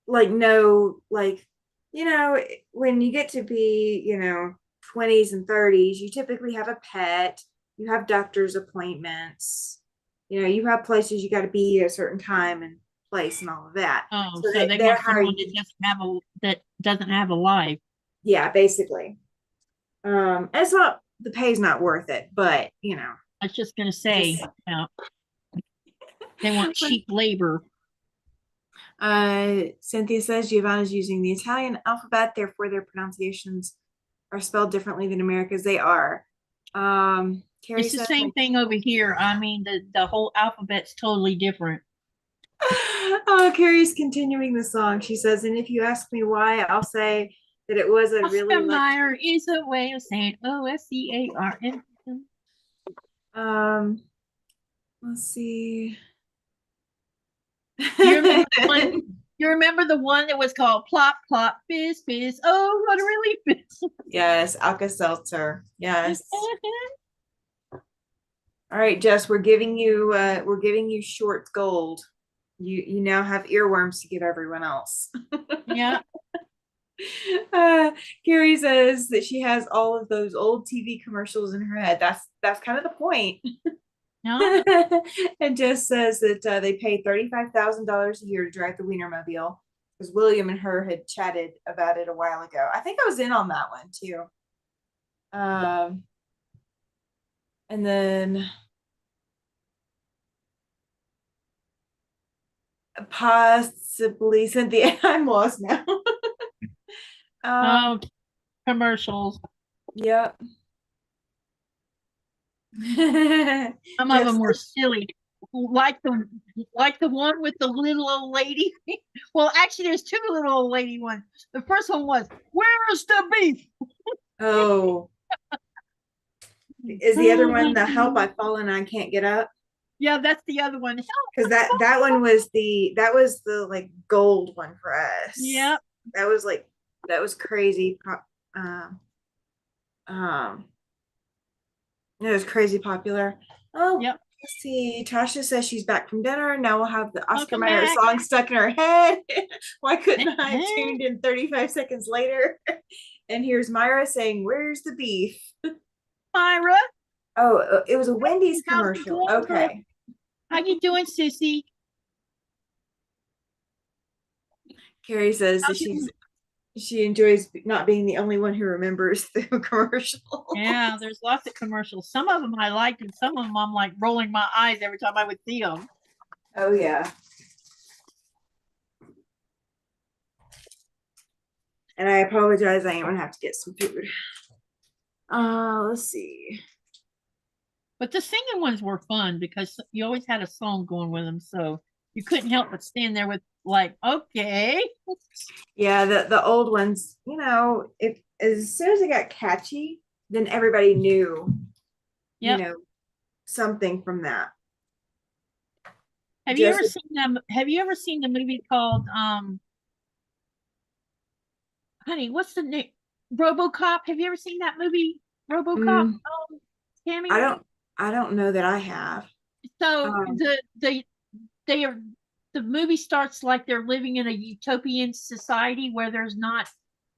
[SPEAKER 2] Like no, like, you know, when you get to be, you know, 20s and 30s, you typically have a pet, you have doctor's appointments, you know, you have places you got to be at a certain time and place and all of that.
[SPEAKER 1] Oh,
[SPEAKER 2] So
[SPEAKER 1] so they
[SPEAKER 2] they're
[SPEAKER 1] want someone
[SPEAKER 2] hiring,
[SPEAKER 1] that doesn't have a life.
[SPEAKER 2] yeah, basically. It's not, the pay's not worth it, but you know.
[SPEAKER 1] I was just gonna say, they want cheap labor.
[SPEAKER 2] Cynthia says Giovanna's using the Italian alphabet, therefore their pronunciations are spelled differently than America's. They are. Carrie
[SPEAKER 1] It's the
[SPEAKER 2] says,
[SPEAKER 1] same thing over here. I mean, the whole alphabet's totally different.
[SPEAKER 2] oh, Carrie's continuing the song. She says, and if you ask me why, I'll say that it was a really
[SPEAKER 1] Oscar Mayer is a way of saying OSCARN.
[SPEAKER 2] Let's see.
[SPEAKER 1] You remember the one? You remember the one that was called Plop Plop Fizz Fizz? Oh, what a relief!
[SPEAKER 2] Yes, Alka-Seltzer. Yes. All right, Jess, we're giving you short gold. You now have earworms to give everyone else.
[SPEAKER 1] Yeah.
[SPEAKER 2] Carrie says that she has all of those old TV commercials in her head. That's kind of the point.
[SPEAKER 1] No.
[SPEAKER 2] And Jess says that they pay $35,000 a year to drive the Wienermobile because William and her had chatted about it a while ago. I think I was in on that one too. And then possibly Cynthia, I'm lost now.
[SPEAKER 1] Oh, commercials.
[SPEAKER 2] Yep.
[SPEAKER 1] Some of them were silly, like the one with the little old lady. Well, actually, there's two little old lady ones. The first one was, "Where's the beef?"
[SPEAKER 2] Oh, is the other one the help I've fallen and I can't get up?
[SPEAKER 1] Yeah, that's the other one.
[SPEAKER 2] Because that one was the like gold one for us.
[SPEAKER 1] Yep.
[SPEAKER 2] That was crazy. It was crazy popular. Oh,
[SPEAKER 1] yep.
[SPEAKER 2] Let's see. Tasha says she's back from dinner. Now we'll have the Oscar
[SPEAKER 1] Welcome
[SPEAKER 2] Mayer
[SPEAKER 1] back.
[SPEAKER 2] song stuck in her head. Why couldn't I have tuned in 35 seconds later? And here's Myra saying, "Where's the beef?"
[SPEAKER 1] Myra.
[SPEAKER 2] Oh, it was a Wendy's
[SPEAKER 1] How's it
[SPEAKER 2] commercial.
[SPEAKER 1] going,
[SPEAKER 2] Okay.
[SPEAKER 1] How you doing, sissy?
[SPEAKER 2] Carrie says that she enjoys not being the only one who remembers the commercial.
[SPEAKER 1] Yeah, there's lots of commercials. Some of them I liked, and some of them I'm like rolling my eyes every time I would see them.
[SPEAKER 2] Oh yeah. And I apologize. I am gonna have to get some food. Let's see.
[SPEAKER 1] But the singing ones were fun because you always had a song going with them, so you couldn't help but stand there with like, okay.
[SPEAKER 2] Yeah, the old ones, you know, if as soon as it got catchy, then everybody knew,
[SPEAKER 1] Yep.
[SPEAKER 2] you know, something from that.
[SPEAKER 1] Have you ever seen them? Have you ever seen the movie called honey, what's the name? RoboCop. Have you ever seen that movie, RoboCop? Tammy?
[SPEAKER 2] I don't know that I have.
[SPEAKER 1] So they are the movie starts like they're living in a utopian society where there's not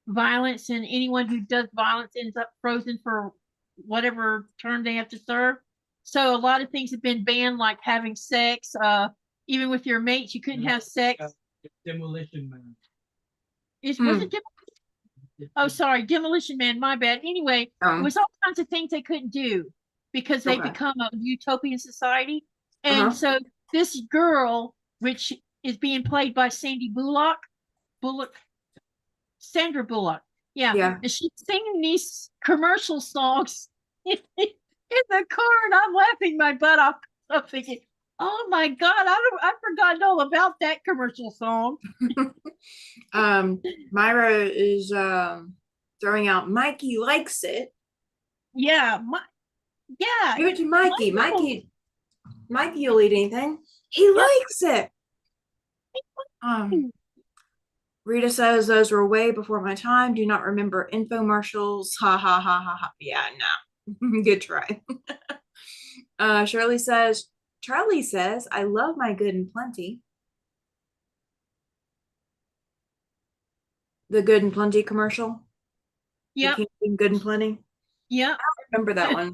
[SPEAKER 1] violence, and anyone who does violence ends up frozen for whatever term they have to serve. So a lot of things have been banned, like having sex. Even with your mates, you couldn't have sex.
[SPEAKER 3] Demolition Man.
[SPEAKER 1] Was it Oh, sorry, Demolition Man, my bad. Anyway, it was all kinds of things they couldn't do because they become a utopian society. And so this girl, which is being played by Sandra Bullock. Yeah. And she's singing these commercial songs in the car, and I'm laughing my butt off. I'm thinking, oh my God, I forgot all about that commercial song.
[SPEAKER 2] Myra is throwing out Mikey likes it.
[SPEAKER 1] Yeah, yeah.
[SPEAKER 2] Give it to Mikey. Mikey will eat anything. He likes it. Rita says those were way before my time. Do not remember infomercials. Ha ha ha ha ha. Yeah, no. Good try. Charlie says, I love my Good and Plenty. The Good and Plenty commercial.
[SPEAKER 1] Yeah.
[SPEAKER 2] Good and Plenty.
[SPEAKER 1] Yeah.
[SPEAKER 2] I remember that one.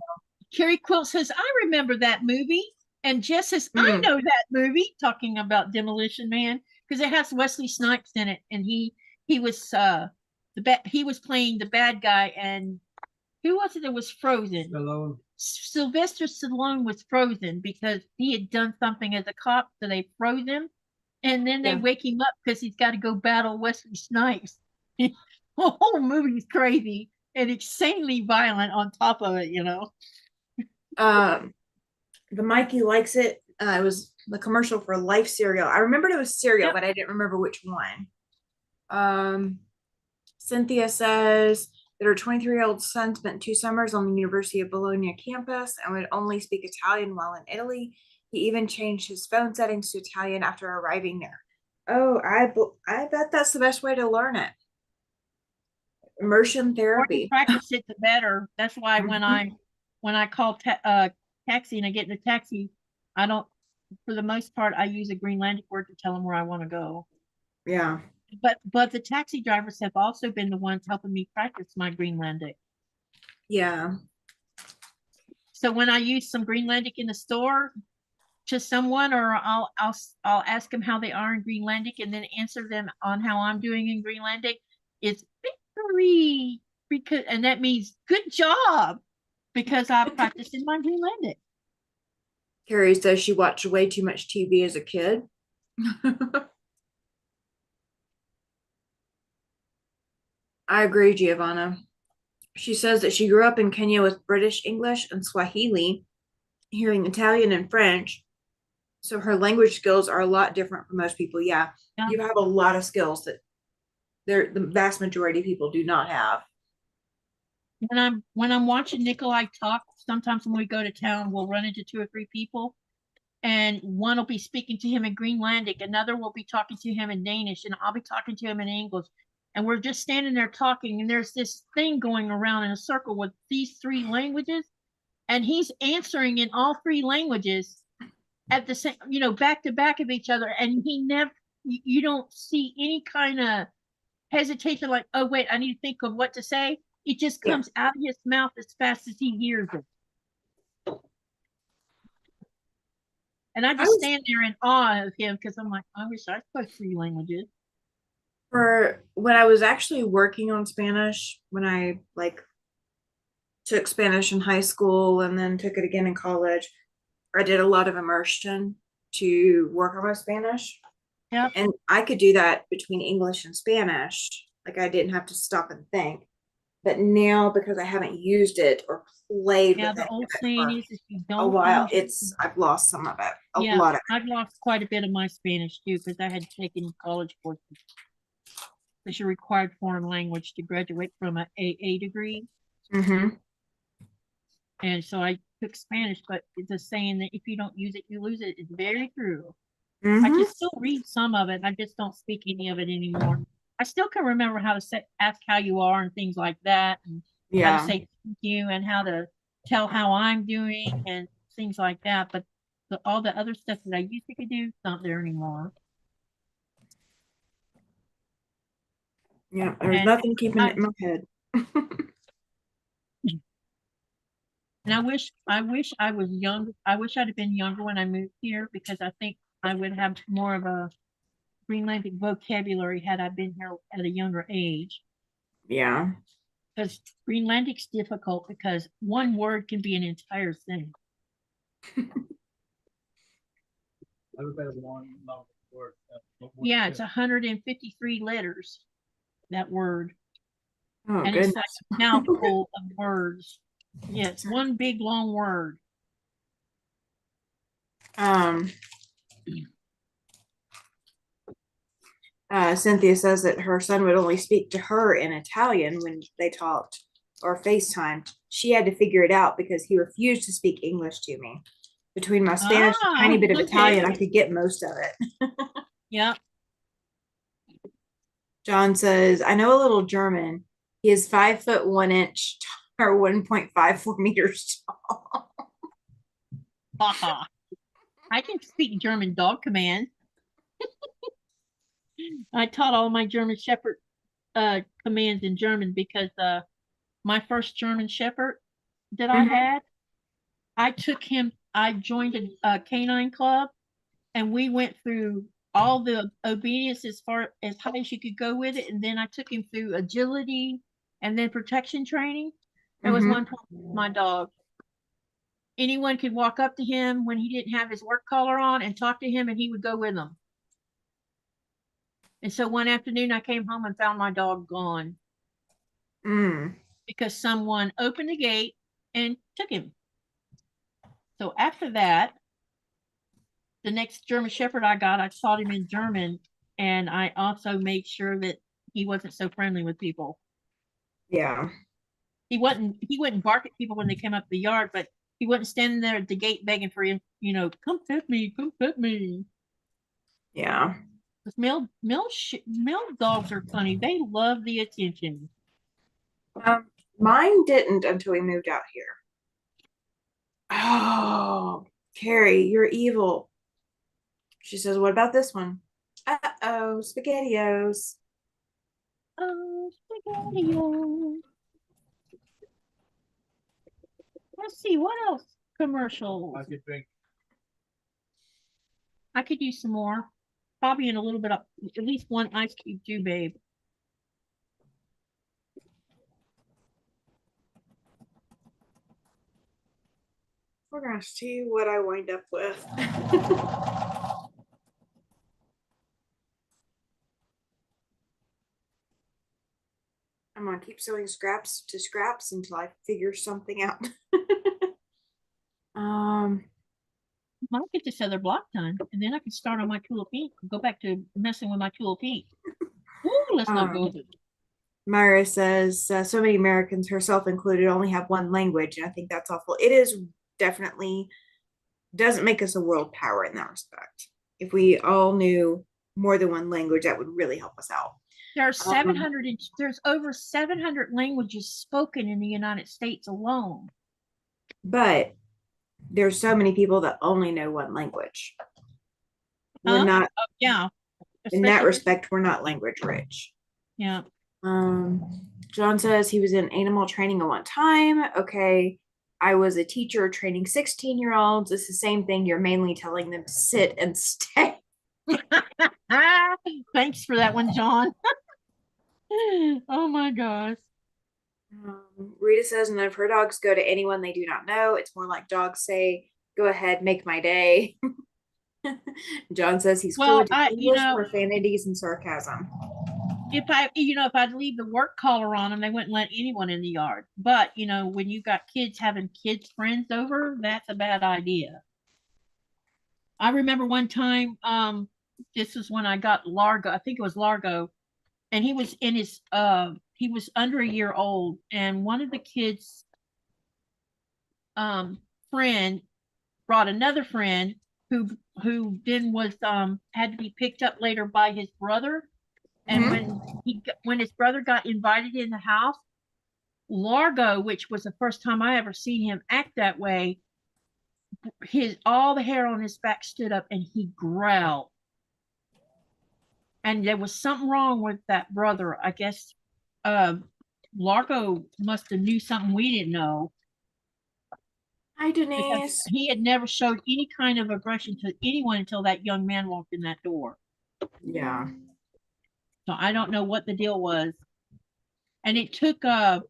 [SPEAKER 1] Carrie Quilt says, I remember that movie. And Jess says, I know that movie, talking about Demolition Man, because it has Wesley Snipes in it, and he was he was playing the bad guy, and who was it that was frozen?
[SPEAKER 3] Stallone.
[SPEAKER 1] Sylvester Stallone was frozen because he had done something as a cop, so they froze him, and then they wake him up because he's got to go battle Wesley Snipes. The whole movie's crazy and insanely violent on top of it, you know.
[SPEAKER 2] The Mikey likes it. It was the commercial for Life cereal. I remembered it was cereal, but I didn't remember which one. Cynthia says that her 23-year-old son spent 2 summers on the University of Bologna campus and would only speak Italian while in Italy. He even changed his phone settings to Italian after arriving there. Oh, I bet that's the best way to learn it. Immersion therapy.
[SPEAKER 1] The more you practice it, the better. That's why when I call taxi and I get in a taxi, I don't, for the most part, I use a GreenlandQuilter to tell them where I want to go.
[SPEAKER 2] Yeah.
[SPEAKER 1] But the taxi drivers have also been the ones helping me practice my Greenlandic.
[SPEAKER 2] Yeah.
[SPEAKER 1] So when I use some Greenlandic in the store to someone, or I'll ask them how they are in Greenlandic and then answer them on how I'm doing in Greenlandic, it's victory, and that means good job because I practiced in my Greenlandic.
[SPEAKER 2] Carrie says she watched way too much TV as a kid. I agree, Giovanna. She says that she grew up in Kenya with British English and Swahili, hearing Italian and French. So her language skills are a lot different from most people. Yeah. You have a lot of skills that the vast majority of people do not have.
[SPEAKER 1] When I'm watching Nikolaj talk, sometimes when we go to town, we'll run into 2 or 3 people, and one will be speaking to him in Greenlandic, another will be talking to him in Danish, and I'll be talking to him in English. And we're just standing there talking, and there's this thing going around in a circle with these 3 languages, and he's answering in all 3 languages at the same, back to back of each other, and you don't see any kind of hesitation, like, oh wait, I need to think of what to say. It just comes out of his mouth as fast as he hears it. And I just stand there in awe of him because I'm like, I wish I spoke 3 languages.
[SPEAKER 2] For when I was actually working on Spanish, when I took Spanish in high school and then took it again in college, I did a lot of immersion to work on my Spanish.
[SPEAKER 1] Yeah.
[SPEAKER 2] And I could do that between English and Spanish. Like I didn't have to stop and think. But now, because I haven't used it or played with it,
[SPEAKER 1] the old saying is if you don't
[SPEAKER 2] a while, I've lost some of it. A lot of it.
[SPEAKER 1] I've lost quite a bit of my Spanish too because I had taken college courses. It's a required foreign language to graduate from an AA degree.
[SPEAKER 2] Mm-hmm.
[SPEAKER 1] And so I took Spanish, but it's a saying that if you don't use it, you lose it. It's very true. I
[SPEAKER 2] Mhm.
[SPEAKER 1] can still read some of it. I just don't speak any of it anymore. I still can remember how to say, ask how you are and things like that, and how to
[SPEAKER 2] Yeah.
[SPEAKER 1] say thank you and how to tell how I'm doing and things like that. But all the other stuff that I used to could do is not there anymore.
[SPEAKER 2] Yeah. There's
[SPEAKER 1] And
[SPEAKER 2] nothing keeping it in my head.
[SPEAKER 1] And I wish I was young. I wish I'd have been younger when I moved here because I think I would have more of a Greenlandic vocabulary had I been here at a younger age.
[SPEAKER 2] Yeah.
[SPEAKER 1] Because Greenlandic's difficult because one word can be an entire thing. Yeah, it's 153 letters, that word.
[SPEAKER 2] Oh,
[SPEAKER 1] And
[SPEAKER 2] goodness.
[SPEAKER 1] it's like a mouthful of words. Yeah, it's one big long word.
[SPEAKER 2] Cynthia says that her son would only speak to her in Italian when they talked or FaceTime. She had to figure it out because he refused to speak English to me. Between my Spanish and a tiny bit of Italian, I could get most of it.
[SPEAKER 1] Yeah.
[SPEAKER 2] John says, I know a little German. He is 5'1" or 1.54 meters tall.
[SPEAKER 1] I can speak German dog command. I taught all my German Shepherd commands in German because my first German Shepherd that I had, I took him, I joined a canine club and we went through all the obedience as far as high as you could go with it. And then I took him through agility and then protection training. There was one problem with my dog. Anyone could walk up to him when he didn't have his work collar on and talk to him and he would go with them. And so one afternoon I came home and found my dog gone. Because someone opened the gate and took him. So after that, the next German Shepherd I got, I taught him in German, and I also made sure that he wasn't so friendly with people.
[SPEAKER 2] Yeah.
[SPEAKER 1] He wouldn't bark at people when they came up the yard, but he wasn't standing there at the gate begging for you, come pet me, come pet me.
[SPEAKER 2] Yeah.
[SPEAKER 1] Male dogs are funny. They love the attention.
[SPEAKER 2] Mine didn't until we moved out here. Oh, Carrie, you're evil. She says, what about this one? Uh-oh, SpaghettiOs.
[SPEAKER 1] Oh, SpaghettiOs. Let's see, what else? Commercials. I could use some more. Probably in a little bit of, at least one ice cube too, babe.
[SPEAKER 2] We're gonna see what I wind up with. I'm gonna keep sewing scraps to scraps until I figure something out.
[SPEAKER 1] I might get this other block done, and then I can start on my Tula Pink. Go back to messing with my Tula Pink. Ooh, let's not go there.
[SPEAKER 2] Myra says, so many Americans, herself included, only have one language, and I think that's awful. It is definitely doesn't make us a world power in that respect. If we all knew more than one language, that would really help us out.
[SPEAKER 1] There are 700. There's over 700 languages spoken in the United States alone.
[SPEAKER 2] But there's so many people that only know one language. We're not.
[SPEAKER 1] Yeah.
[SPEAKER 2] In that respect, we're not language rich.
[SPEAKER 1] Yeah.
[SPEAKER 2] John says he was in animal training at one time. Okay. I was a teacher training 16-year-olds. It's the same thing. You're mainly telling them to sit and stay.
[SPEAKER 1] Thanks for that one, John. Oh my gosh.
[SPEAKER 2] Rita says, and if her dogs go to anyone they do not know, it's more like dogs say, go ahead, make my day. John says he's fluent in English, profanities, and sarcasm.
[SPEAKER 1] If I'd leave the work collar on them, they wouldn't let anyone in the yard. But, when you got kids having kids' friends over, that's a bad idea. I remember one time, this was when I got Largo. I think it was Largo. And he was in his, he was under a year old. And one of the kids' friend brought another friend. who then was had to be picked up later by his brother. And when his brother got invited in the house, Largo, which was the first time I ever seen him act that way, all the hair on his back stood up and he growled. And there was something wrong with that brother. I guess Largo must have knew something we didn't know.
[SPEAKER 2] Hi,
[SPEAKER 1] Because
[SPEAKER 2] Denise.
[SPEAKER 1] he had never showed any kind of aggression to anyone until that young man walked in that door.
[SPEAKER 2] Yeah.
[SPEAKER 1] So I don't know what the deal was. And it took the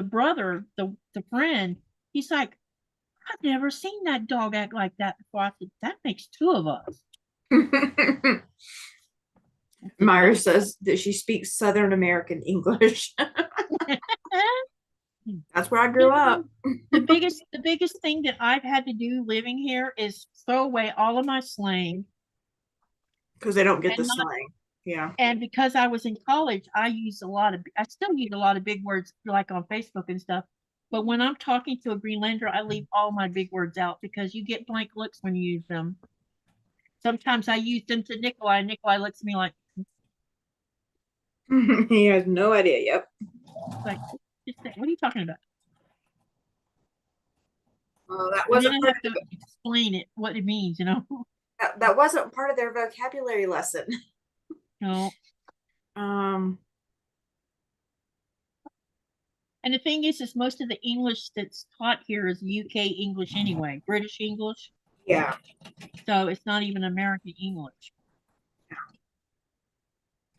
[SPEAKER 1] brother, the friend, he's like, I've never seen that dog act like that before. I said, that makes two of us.
[SPEAKER 2] Myra says that she speaks Southern American English. That's where I grew up.
[SPEAKER 1] The biggest thing that I've had to do living here is throw away all of my slang.
[SPEAKER 2] Because they don't get the slang. Yeah.
[SPEAKER 1] And because I was in college, I still use a lot of big words like on Facebook and stuff. But when I'm talking to a Greenlander, I leave all my big words out because you get blank looks when you use them. Sometimes I use them to Nikolaj, and Nikolaj looks at me like,
[SPEAKER 2] he has no idea. Yep.
[SPEAKER 1] what are you talking about?
[SPEAKER 2] Well, that
[SPEAKER 1] And then
[SPEAKER 2] wasn't
[SPEAKER 1] I have to explain it, what it means, you know.
[SPEAKER 2] that wasn't part of their vocabulary lesson.
[SPEAKER 1] No.
[SPEAKER 2] Um.
[SPEAKER 1] And the thing is most of the English that's taught here is UK English anyway, British English.
[SPEAKER 2] Yeah.
[SPEAKER 1] So it's not even American English.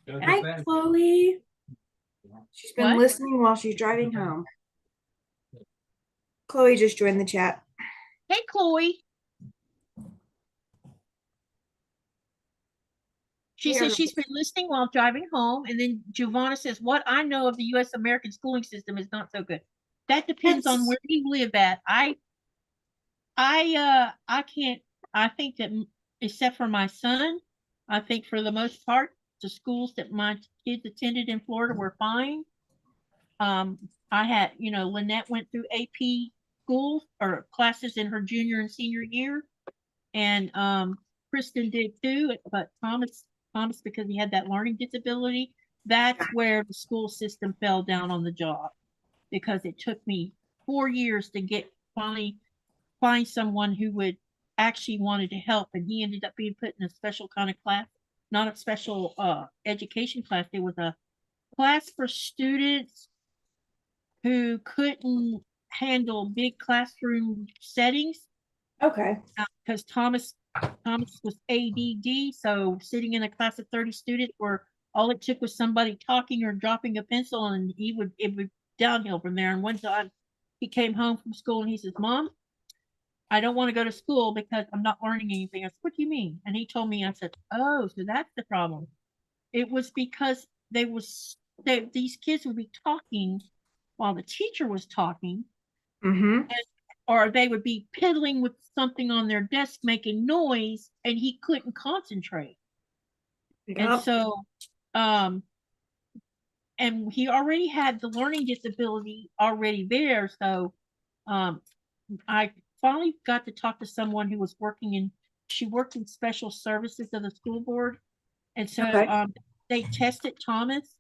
[SPEAKER 2] Hi, Chloe. She's been listening while she's driving home. Chloe just joined the chat.
[SPEAKER 1] Hey, Chloe. She says she's been listening while driving home. And then Giovanna says, what I know of the U.S. American schooling system is not so good. That depends on where you live at. I can't, I think that except for my son, I think for the most part, the schools that my kids attended in Florida were fine. I had, Lynette went through AP schools or classes in her junior and senior year. And Kristen did too, but Thomas, because he had that learning disability, that's where the school system fell down on the job, because it took me 4 years to finally find someone who would actually wanted to help. And he ended up being put in a special kind of class, not a special education class. It was a class for students who couldn't handle big classroom settings.
[SPEAKER 2] Okay.
[SPEAKER 1] Because Thomas was ADD, so sitting in a class of 30 students where all it took was somebody talking or dropping a pencil, and it would downhill from there. And one time he came home from school and he says, Mom, I don't want to go to school because I'm not learning anything. I said, what do you mean? And he told me, I said, oh, so that's the problem. It was because these kids would be talking while the teacher was talking.
[SPEAKER 2] Mm-hmm.
[SPEAKER 1] Or they would be piddling with something on their desk making noise, and he couldn't concentrate. Yep. And so and he already had the learning disability already there. So I finally got to talk to someone who was she worked in special services of the school board. And so they tested Thomas.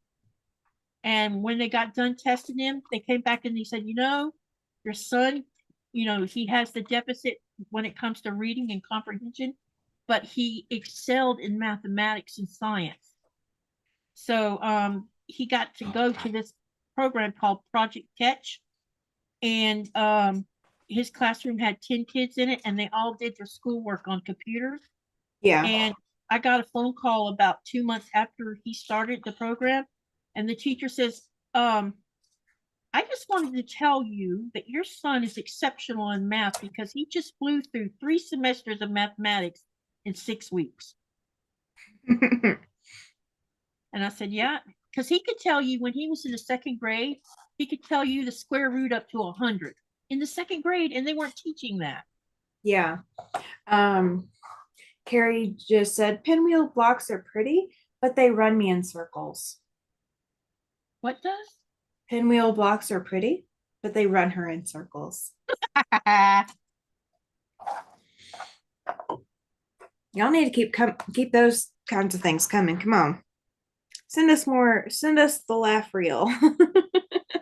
[SPEAKER 1] And when they got done testing him, they came back and they said, your son, he has the deficit when it comes to reading and comprehension, but he excelled in mathematics and science. So he got to go to this program called Project Catch. And his classroom had 10 kids in it, and they all did their schoolwork on computers.
[SPEAKER 2] Yeah.
[SPEAKER 1] And I got a phone call about 2 months after he started the program, and the teacher says, I just wanted to tell you that your son is exceptional in math because he just flew through 3 semesters of mathematics in 6 weeks. And I said, yeah, because he could tell you when he was in the 2nd grade, he could tell you the square root up to 100 in the 2nd grade, and they weren't teaching that.
[SPEAKER 2] Yeah. Carrie just said, pinwheel blocks are pretty, but they run me in circles.
[SPEAKER 1] What does?
[SPEAKER 2] Pinwheel blocks are pretty, but they run her in circles. Y'all need to keep those kinds of things coming. Come on. Send us more. Send us the laugh reel.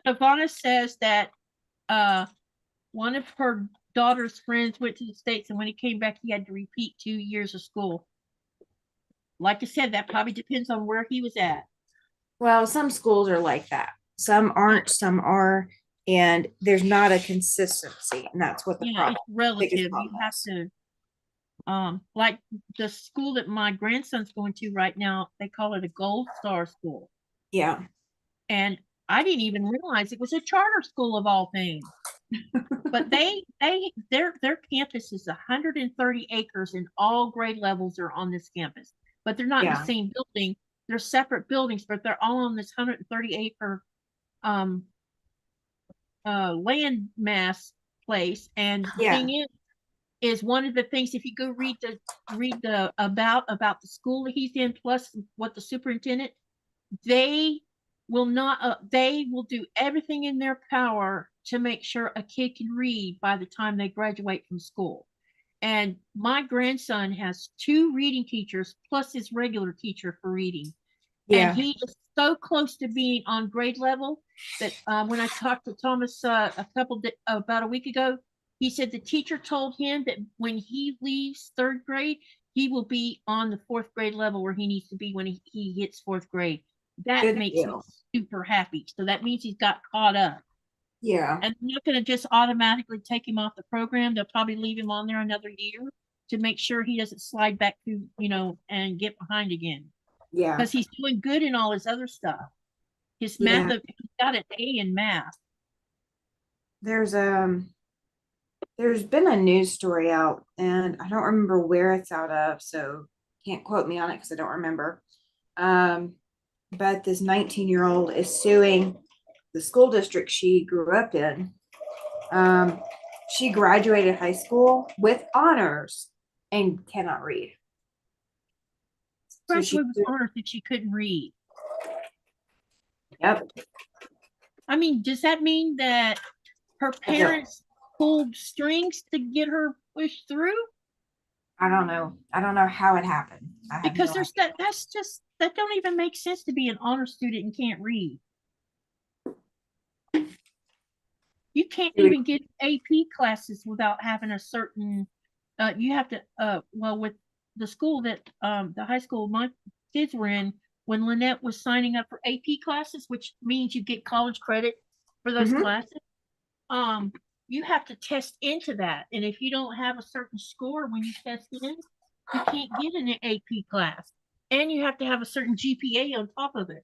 [SPEAKER 1] Ivana says that one of her daughter's friends went to the States, and when he came back, he had to repeat 2 years of school. Like I said, that probably depends on where he was at.
[SPEAKER 2] Well, some schools are like that. Some aren't, some are, and there's not a consistency, and that's what the
[SPEAKER 1] Yeah,
[SPEAKER 2] problem.
[SPEAKER 1] it's relative. You
[SPEAKER 2] problem
[SPEAKER 1] have
[SPEAKER 2] is.
[SPEAKER 1] to like the school that my grandson's going to right now, they call it a Gold Star school.
[SPEAKER 2] Yeah.
[SPEAKER 1] And I didn't even realize it was a charter school of all things. But their campus is 130 acres and all grade levels are on this campus. But they're not in the
[SPEAKER 2] Yeah.
[SPEAKER 1] same building. They're separate buildings, but they're all on this 130 acre land mass place. And the
[SPEAKER 2] Yeah.
[SPEAKER 1] thing is one of the things, if you go read the about the school that he's in, plus what the superintendent, they will not they will do everything in their power to make sure a kid can read by the time they graduate from school. And my grandson has 2 reading teachers plus his regular teacher for reading. And
[SPEAKER 2] Yeah.
[SPEAKER 1] he is so close to being on grade level that when I talked to Thomas about a week ago, he said the teacher told him that when he leaves 3rd grade, he will be on the 4th grade level where he needs to be when he hits 4th grade. That
[SPEAKER 2] Good
[SPEAKER 1] makes
[SPEAKER 2] deal.
[SPEAKER 1] him super happy. So that means he's got caught up.
[SPEAKER 2] Yeah.
[SPEAKER 1] And they're not going to just automatically take him off the program. They'll probably leave him on there another year to make sure he doesn't slide back to, and get behind again.
[SPEAKER 2] Yeah.
[SPEAKER 1] Because he's doing good in all his other stuff. His math, he's got an A in math.
[SPEAKER 2] There's been a news story out, and I don't remember where it's out of, so can't quote me on it because I don't remember. But this 19-year-old is suing the school district she grew up in. She graduated high school with honors and cannot read.
[SPEAKER 1] Graduated with honors that she couldn't read.
[SPEAKER 2] Yep.
[SPEAKER 1] I mean, does that mean that her parents pulled strings to get her pushed through?
[SPEAKER 2] I don't know. I don't know how it happened.
[SPEAKER 1] Because there's that don't even make sense to be an honor student and can't read. You can't even get AP classes without having a certain you have to with the school that the high school my kids were in, when Lynette was signing up for AP classes, which means you get college credit for those classes, you have to test into that. And if you don't have a certain score when you test in, you can't get in an AP class. And you have to have a certain GPA on top of it.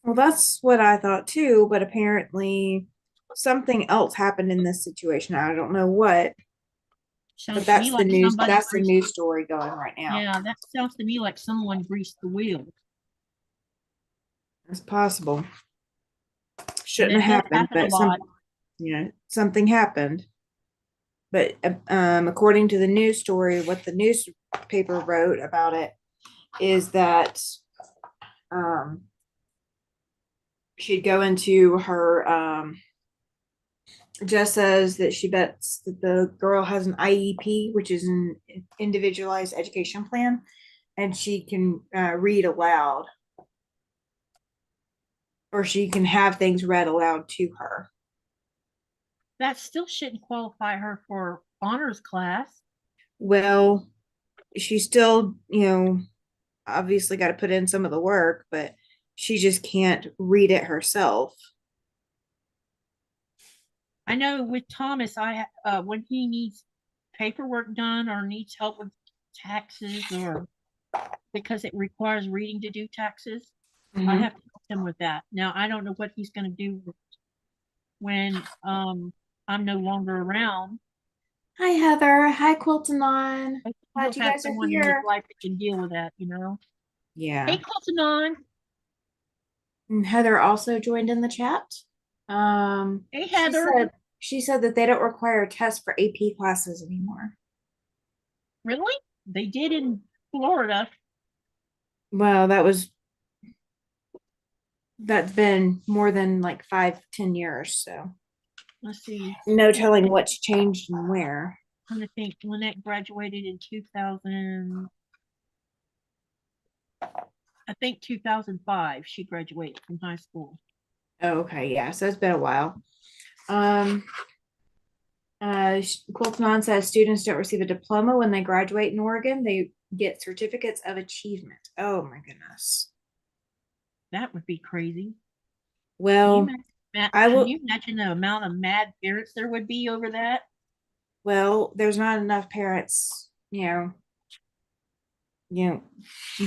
[SPEAKER 2] Well, that's what I thought too, but apparently something else happened in this situation. I don't know what. But that's the news. That's the news story going right now.
[SPEAKER 1] Yeah, that sounds to me like someone greased the wheel.
[SPEAKER 2] It's possible. Shouldn't have happened, but something happened. But according to the news story, what the newspaper wrote about it is that she'd go into her just says that she bets that the girl has an IEP, which is an individualized education plan, and she can read aloud, or she can have things read aloud to her.
[SPEAKER 1] That still shouldn't qualify her for honors class.
[SPEAKER 2] Well, she still, obviously got to put in some of the work, but she just can't read it herself.
[SPEAKER 1] I know with Thomas, when he needs paperwork done or needs help with taxes, or because it requires reading to do taxes, I have to help him with that. Now, I don't know what he's going to do when I'm no longer around.
[SPEAKER 2] Hi, Heather. Hi, Quilting on.
[SPEAKER 1] Glad you guys are here. In his life that can deal with that,
[SPEAKER 2] Yeah.
[SPEAKER 1] Hey, Quilting on.
[SPEAKER 2] And Heather also joined in the chat.
[SPEAKER 1] Hey, Heather.
[SPEAKER 2] She said that they don't require tests for AP classes anymore.
[SPEAKER 1] Really? They did in Florida.
[SPEAKER 2] Well, that's been more than like 5-10 years, so
[SPEAKER 1] let's see.
[SPEAKER 2] No telling what's changed and where.
[SPEAKER 1] I'm gonna think. Lynette graduated in 2000. I think 2005 she graduated from high school.
[SPEAKER 2] Oh, okay, yeah. So it's been a while. Quiltnon says students don't receive a diploma when they graduate in Oregon. They get certificates of achievement. Oh my goodness.
[SPEAKER 1] That would be crazy.
[SPEAKER 2] Well,
[SPEAKER 1] Can you imagine the amount of mad parents there would be over that?
[SPEAKER 2] Well, there's not enough parents,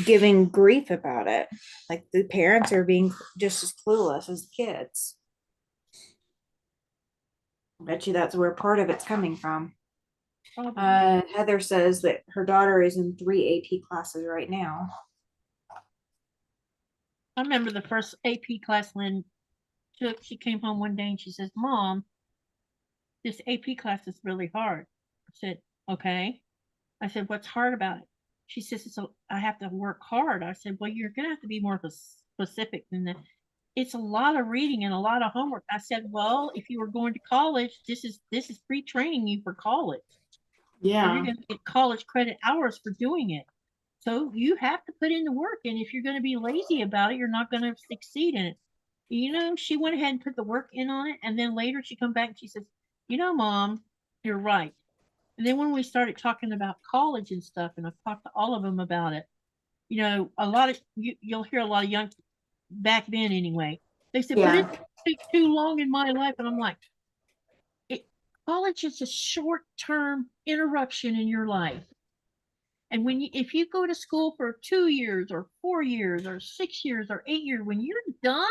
[SPEAKER 2] giving grief about it. Like the parents are being just as clueless as the kids. I bet you that's where part of it's coming from. Heather says that her daughter is in 3 AP classes right now.
[SPEAKER 1] I remember the first AP class Lynn took. She came home one day and she says, "Mom, this AP class is really hard." I said, "Okay." I said, "What's hard about it?" She says, "So I have to work hard." I said, "Well, you're gonna have to be more specific than that. It's a lot of reading and a lot of homework." I said, "Well, if you were going to college, this is pre-training you for college.
[SPEAKER 2] Yeah.
[SPEAKER 1] You're gonna get college credit hours for doing it. So you have to put in the work. And if you're gonna be lazy about it, you're not gonna succeed in it." She went ahead and put the work in on it, and then later she come back and she says, "Mom, you're right." And then when we started talking about college and stuff, and I talked to all of them about it, a lot of you'll hear a lot of young back then anyway. They said, "But it takes too long in my life," and I'm like, college is a short-term interruption in your life. And if you go to school for 2 years or 4 years or 6 years or 8 years, when you're done,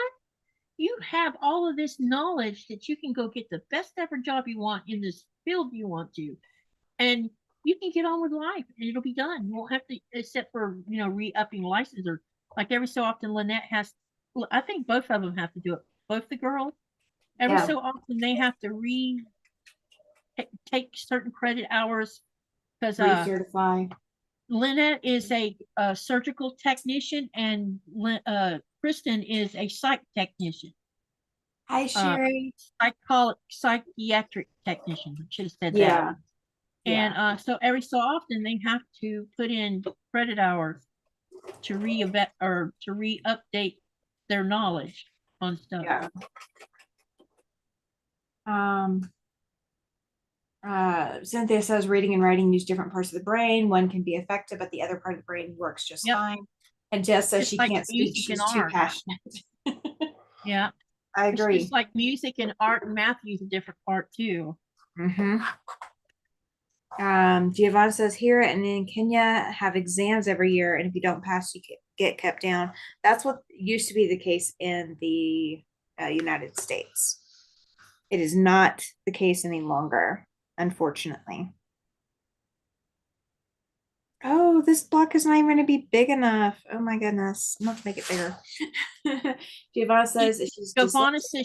[SPEAKER 1] you have all of this knowledge that you can go get the best ever job you want in this field you want to. And you can get on with life and it'll be done. You won't have to, except for, re-upping license, or like every so often Lynette has, I think both of them have to do it. Both the girls, every so often they have to take certain credit hours, because
[SPEAKER 2] recertify.
[SPEAKER 1] Lynette is a surgical technician and Kristen is a psych technician.
[SPEAKER 2] Hi, Sherry.
[SPEAKER 1] Psychiatric technician. I should have said that. And so every so often they have to put in credit hours to re-update their knowledge on stuff.
[SPEAKER 2] Yeah. Cynthia says reading and writing use different parts of the brain. One can be effective, but the other part of the brain works just fine. And Jess says she can't speak. She's too passionate.
[SPEAKER 1] Yeah.
[SPEAKER 2] I agree.
[SPEAKER 1] It's just like music and art and math use a different part too.
[SPEAKER 2] Giovanna says here and in Kenya have exams every year, and if you don't pass, you get kept down. That's what used to be the case in the United States. It is not the case any longer, unfortunately. Oh, this block is not even going to be big enough. Oh my goodness. I'm going to make it bigger. Giovanna says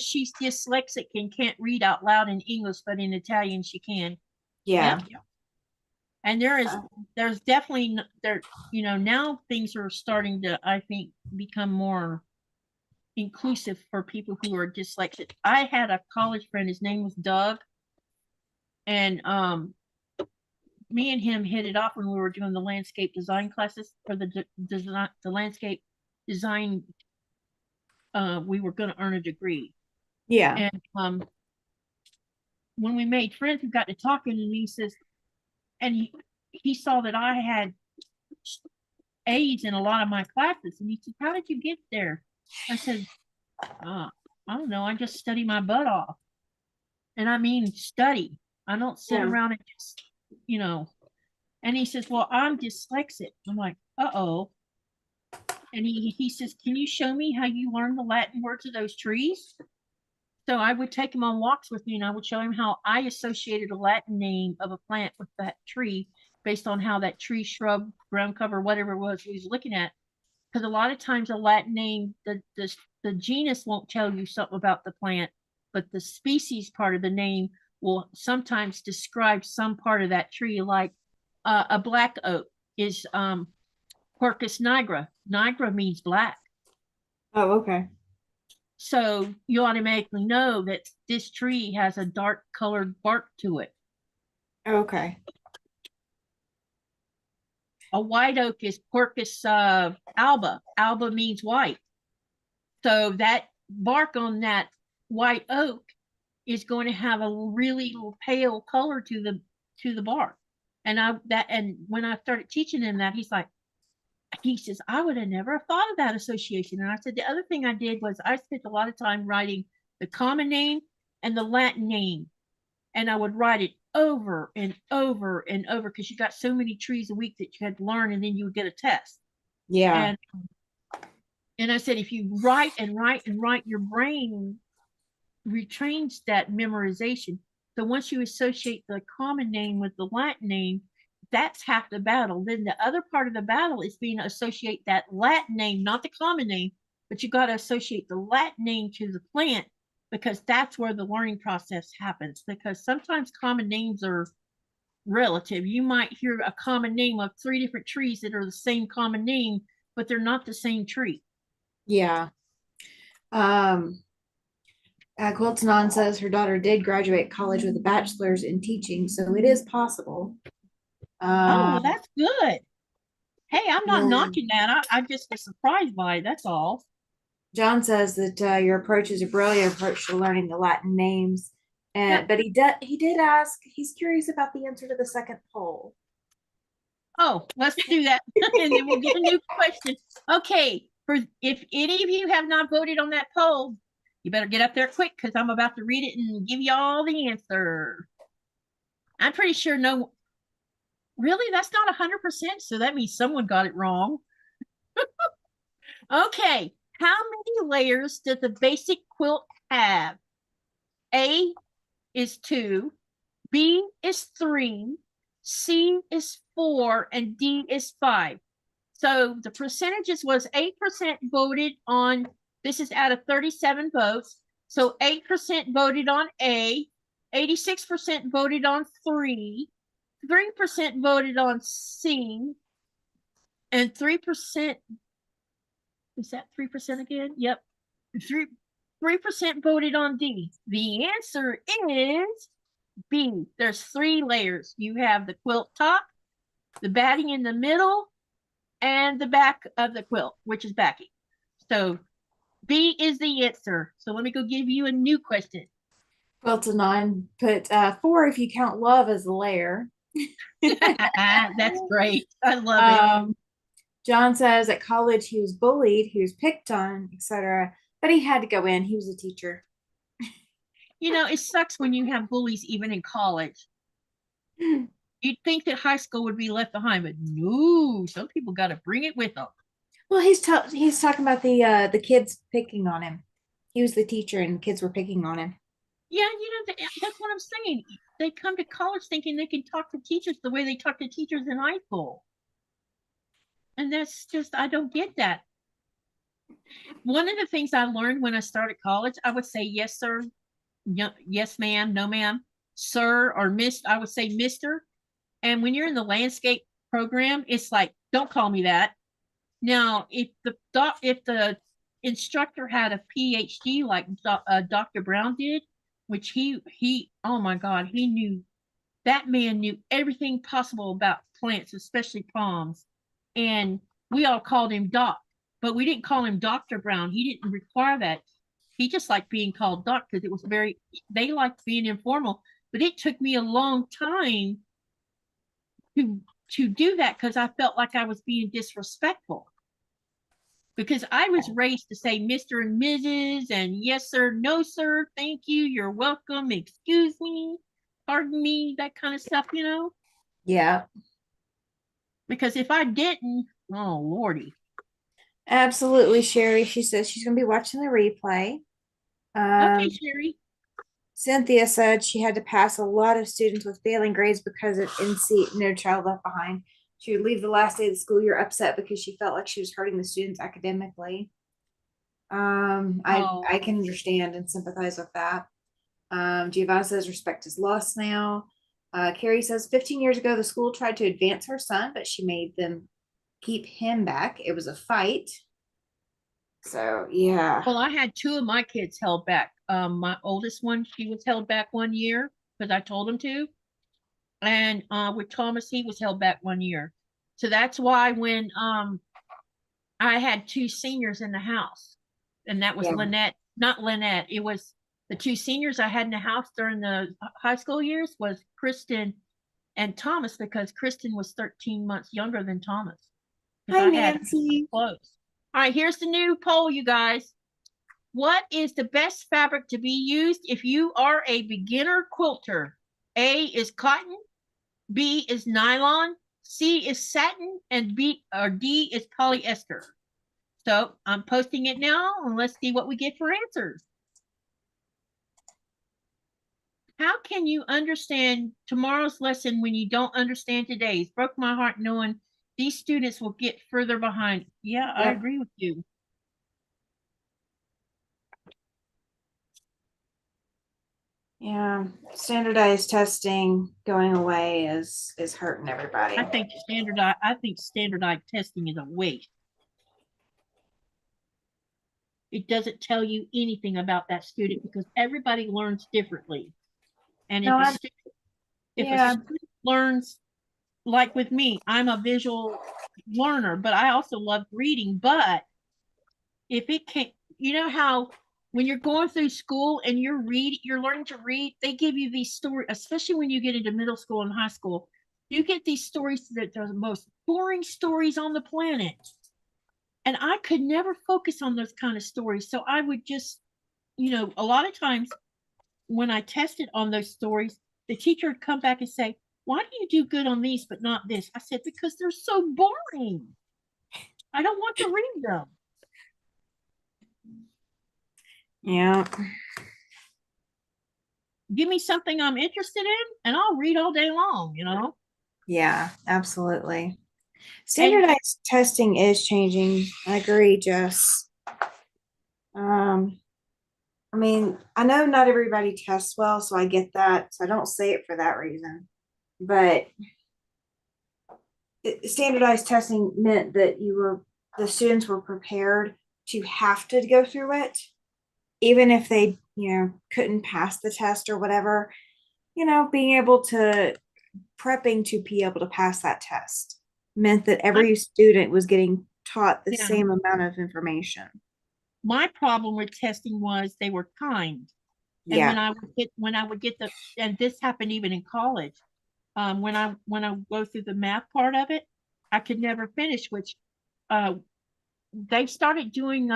[SPEAKER 1] she's dyslexic and can't read out loud in English, but in Italian she can.
[SPEAKER 2] Yeah.
[SPEAKER 1] Yep. And there's definitely now things are starting to, I think, become more inclusive for people who are dyslexic. I had a college friend, his name was Doug, and me and him hit it off when we were doing the landscape design classes for the landscape design. We were going to earn a degree.
[SPEAKER 2] Yeah.
[SPEAKER 1] And when we made friends, we got to talking, and he says, and he saw that I had A's in a lot of my classes, and he said, "How did you get there?" I said, "I don't know. I just study my butt off." And I mean study. I don't sit around and just, And he says, "Well, I'm dyslexic." I'm like, "Uh-oh." And he says, "Can you show me how you learned the Latin words of those trees?" So I would take him on walks with me, and I would show him how I associated a Latin name of a plant with that tree based on how that tree, shrub, ground cover, whatever it was he was looking at. Because a lot of times a Latin name, the genus won't tell you something about the plant, but the species part of the name will sometimes describe some part of that tree. Like a black oak is Quercus nigra. Nigra means black.
[SPEAKER 2] Oh, okay.
[SPEAKER 1] So you automatically know that this tree has a dark colored bark to it.
[SPEAKER 2] Okay.
[SPEAKER 1] A white oak is Quercus alba. Alba means white. So that bark on that white oak is going to have a really pale color to the bark. And when I started teaching him that, he says, I would have never thought of that association. And I said, the other thing I did was I spent a lot of time writing the common name and the Latin name. And I would write it over and over and over because you got so many trees a week that you had to learn, and then you would get a test.
[SPEAKER 2] Yeah.
[SPEAKER 1] And I said, if you write and write and write, your brain retrains that memorization. So once you associate the common name with the Latin name, that's half the battle. Then the other part of the battle is being to associate that Latin name, not the common name, but you got to associate the Latin name to the plant, because that's where the learning process happens. Because sometimes common names are relative. You might hear a common name of 3 different trees that are the same common name, but they're not the same tree.
[SPEAKER 2] Yeah. Quilting on says her daughter did graduate college with a bachelor's in teaching, so it is possible.
[SPEAKER 1] Oh, well, that's good. Hey, I'm not
[SPEAKER 2] Yeah.
[SPEAKER 1] knocking that. I just was surprised by it. That's all.
[SPEAKER 2] John says that your approach is a brilliant approach to learning the Latin names, and but he did ask. He's curious about the answer to the second poll.
[SPEAKER 1] Oh, let's do that, and then we'll get a new question. Okay, if any of you have not voted on that poll, you better get up there quick because I'm about to read it and give you all the answer. I'm pretty sure no. Really, that's not 100%. So that means someone got it wrong. Okay, how many layers does a basic quilt have? A is 2, B is 3, C is 4, and D is 5. So the percentages was 8% voted on, this is out of 37 votes. So 8% voted on A, 86% voted on 3, 3% voted on C, and 3%, is that 3% again? Yep. 3% voted on D. The answer is B. There's 3 layers. You have the quilt top, the batting in the middle, and the back of the quilt, which is backing. So B is the answer. So let me go give you a new question.
[SPEAKER 2] Quilting on put 4 if you count love as a layer.
[SPEAKER 1] That's great. I love it.
[SPEAKER 2] John says at college he was bullied, he was picked on, etc. But he had to go in. He was a teacher.
[SPEAKER 1] You know, it sucks when you have bullies even in college. You'd think that high school would be left behind, but no, some people got to bring it with them.
[SPEAKER 2] Well, he's talking about the kids picking on him. He was the teacher, and kids were picking on him.
[SPEAKER 1] Yeah, you know, that's what I'm saying. They come to college thinking they can talk to teachers the way they talk to teachers in high school. And that's just, I don't get that. One of the things I learned when I started college, I would say, yes, sir. Yes, ma'am. No, ma'am. Sir or miss, I would say Mr. And when you're in the landscape program, it's like, don't call me that. Now, if the instructor had a PhD like Dr. Brown did, which he oh my God, that man knew everything possible about plants, especially palms. And we all called him Doc, but we didn't call him Dr. Brown. He didn't require that. He just liked being called Doc because it was they liked being informal. But it took me a long time to do that because I felt like I was being disrespectful. Because I was raised to say Mr. and Mrs. and yes, sir, no, sir, thank you, you're welcome, excuse me, pardon me, that kind of stuff, you know?
[SPEAKER 2] Yeah.
[SPEAKER 1] Because if I didn't, oh, Lordy.
[SPEAKER 2] Absolutely, Sherry. She says she's going to be watching the replay.
[SPEAKER 1] Okay, Sherry.
[SPEAKER 2] Cynthia said she had to pass a lot of students with failing grades because of NC, No Child Left Behind. She would leave the last day of the school year upset because she felt like she was hurting the students academically. I can understand and sympathize with that. Giovanna says respect is lost now. Carrie says 15 years ago the school tried to advance her son, but she made them keep him back. It was a fight. So yeah.
[SPEAKER 1] Well, I had 2 of my kids held back. My oldest one, she was held back 1 year because I told him to. And with Thomas, he was held back 1 year. So that's why when I had two seniors in the house, and that was
[SPEAKER 2] Yeah.
[SPEAKER 1] Lynette, not Lynette. It was the two seniors I had in the house during the high school years was Kristen and Thomas, because Kristen was 13 months younger than Thomas.
[SPEAKER 2] Hi,
[SPEAKER 1] I had
[SPEAKER 2] Nancy.
[SPEAKER 1] close. All right, here's the new poll, you guys. What is the best fabric to be used if you are a beginner quilter? A is cotton, B is nylon, C is satin, and D is polyester. So I'm posting it now, and let's see what we get for answers. How can you understand tomorrow's lesson when you don't understand today's? Broke my heart knowing these students will get further behind. Yeah, I
[SPEAKER 2] Yep.
[SPEAKER 1] agree with you.
[SPEAKER 2] Yeah, standardized testing going away is hurting everybody.
[SPEAKER 1] I think standardized testing is a waste. It doesn't tell you anything about that student because everybody learns differently. And if
[SPEAKER 2] No,
[SPEAKER 1] a student learns, like with me, I'm a visual learner, but I also love reading. But if it can't, you know how when you're going through school and you're learning to read, they give you these stories, especially when you get into middle school and high school, you get these stories that are the most boring stories on the planet. And I could never focus on those kind of stories. So I would just, a lot of times when I tested on those stories, the teacher would come back and say, why do you do good on these but not this? I said, because they're so boring. I don't want to read them.
[SPEAKER 2] Yeah.
[SPEAKER 1] Give me something I'm interested in and I'll read all day long.
[SPEAKER 2] Yeah, absolutely. Standardized testing is changing. I agree, Jess. I mean, I know not everybody tests well, so I get that. So I don't say it for that reason. But standardized testing meant that the students were prepared to have to go through it, even if they, couldn't pass the test or whatever, being able to prepping to be able to pass that test meant that every student was getting taught the same amount of information.
[SPEAKER 1] My problem with testing was they were timed. And when I would get and this happened even in college, when I go through the math part of it, I could never finish, which they started doing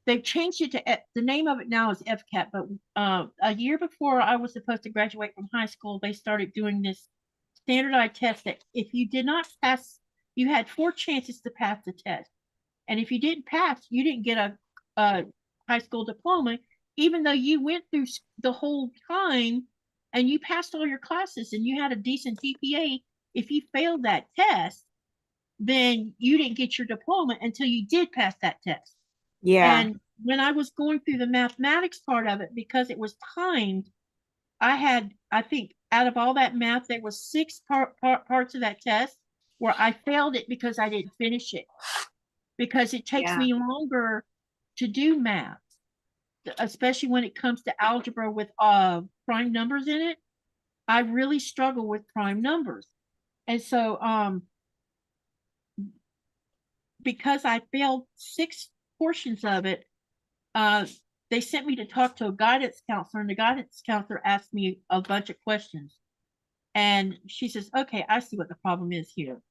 [SPEAKER 1] they've changed it to the name of it now is FCAT, but a year before I was supposed to graduate from high school, they started doing this standardized test that if you did not pass, you had 4 chances to pass the test. And if you didn't pass, you didn't get a high school diploma, even though you went through the whole time and you passed all your classes and you had a decent GPA. If you failed that test, then you didn't get your diploma until you did pass that test.
[SPEAKER 2] Yeah.
[SPEAKER 1] And when I was going through the mathematics part of it, because it was timed, I think out of all that math, there was 6 parts of that test where I failed it because I didn't finish it. Because it takes me longer to do math, especially when it comes to algebra with prime numbers in it. I really struggle with prime numbers. And so because I failed 6 portions of it, they sent me to talk to a guidance counselor, and the guidance counselor asked me a bunch of questions. And she says, okay, I see what the problem is here.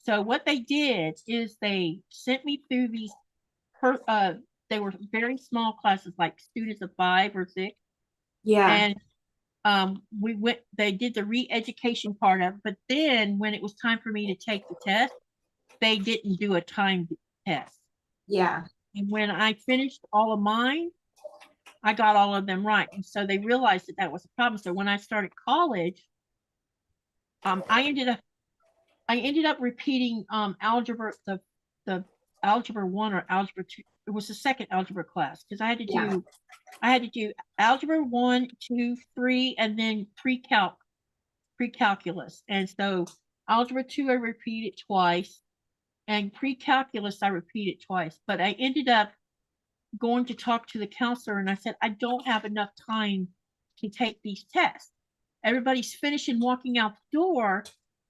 [SPEAKER 1] So what they did is they sent me through these, they were very small classes, like students of 5 or 6.
[SPEAKER 2] Yeah.
[SPEAKER 1] And they did the re-education part of it, but then when it was time for me to take the test, they didn't do a timed test.
[SPEAKER 2] Yeah.
[SPEAKER 1] And when I finished all of mine, I got all of them right. And so they realized that was a problem. So when I started college, I ended up repeating algebra, the algebra 1 or algebra 2. It was the second algebra class because I had to do algebra 1, 2, 3, and then pre-calculus. And so algebra 2 I repeated twice, and pre-calculus I repeated twice. But I ended up going to talk to the counselor, and I said, I don't have enough time to take these tests. Everybody's finishing walking out the door,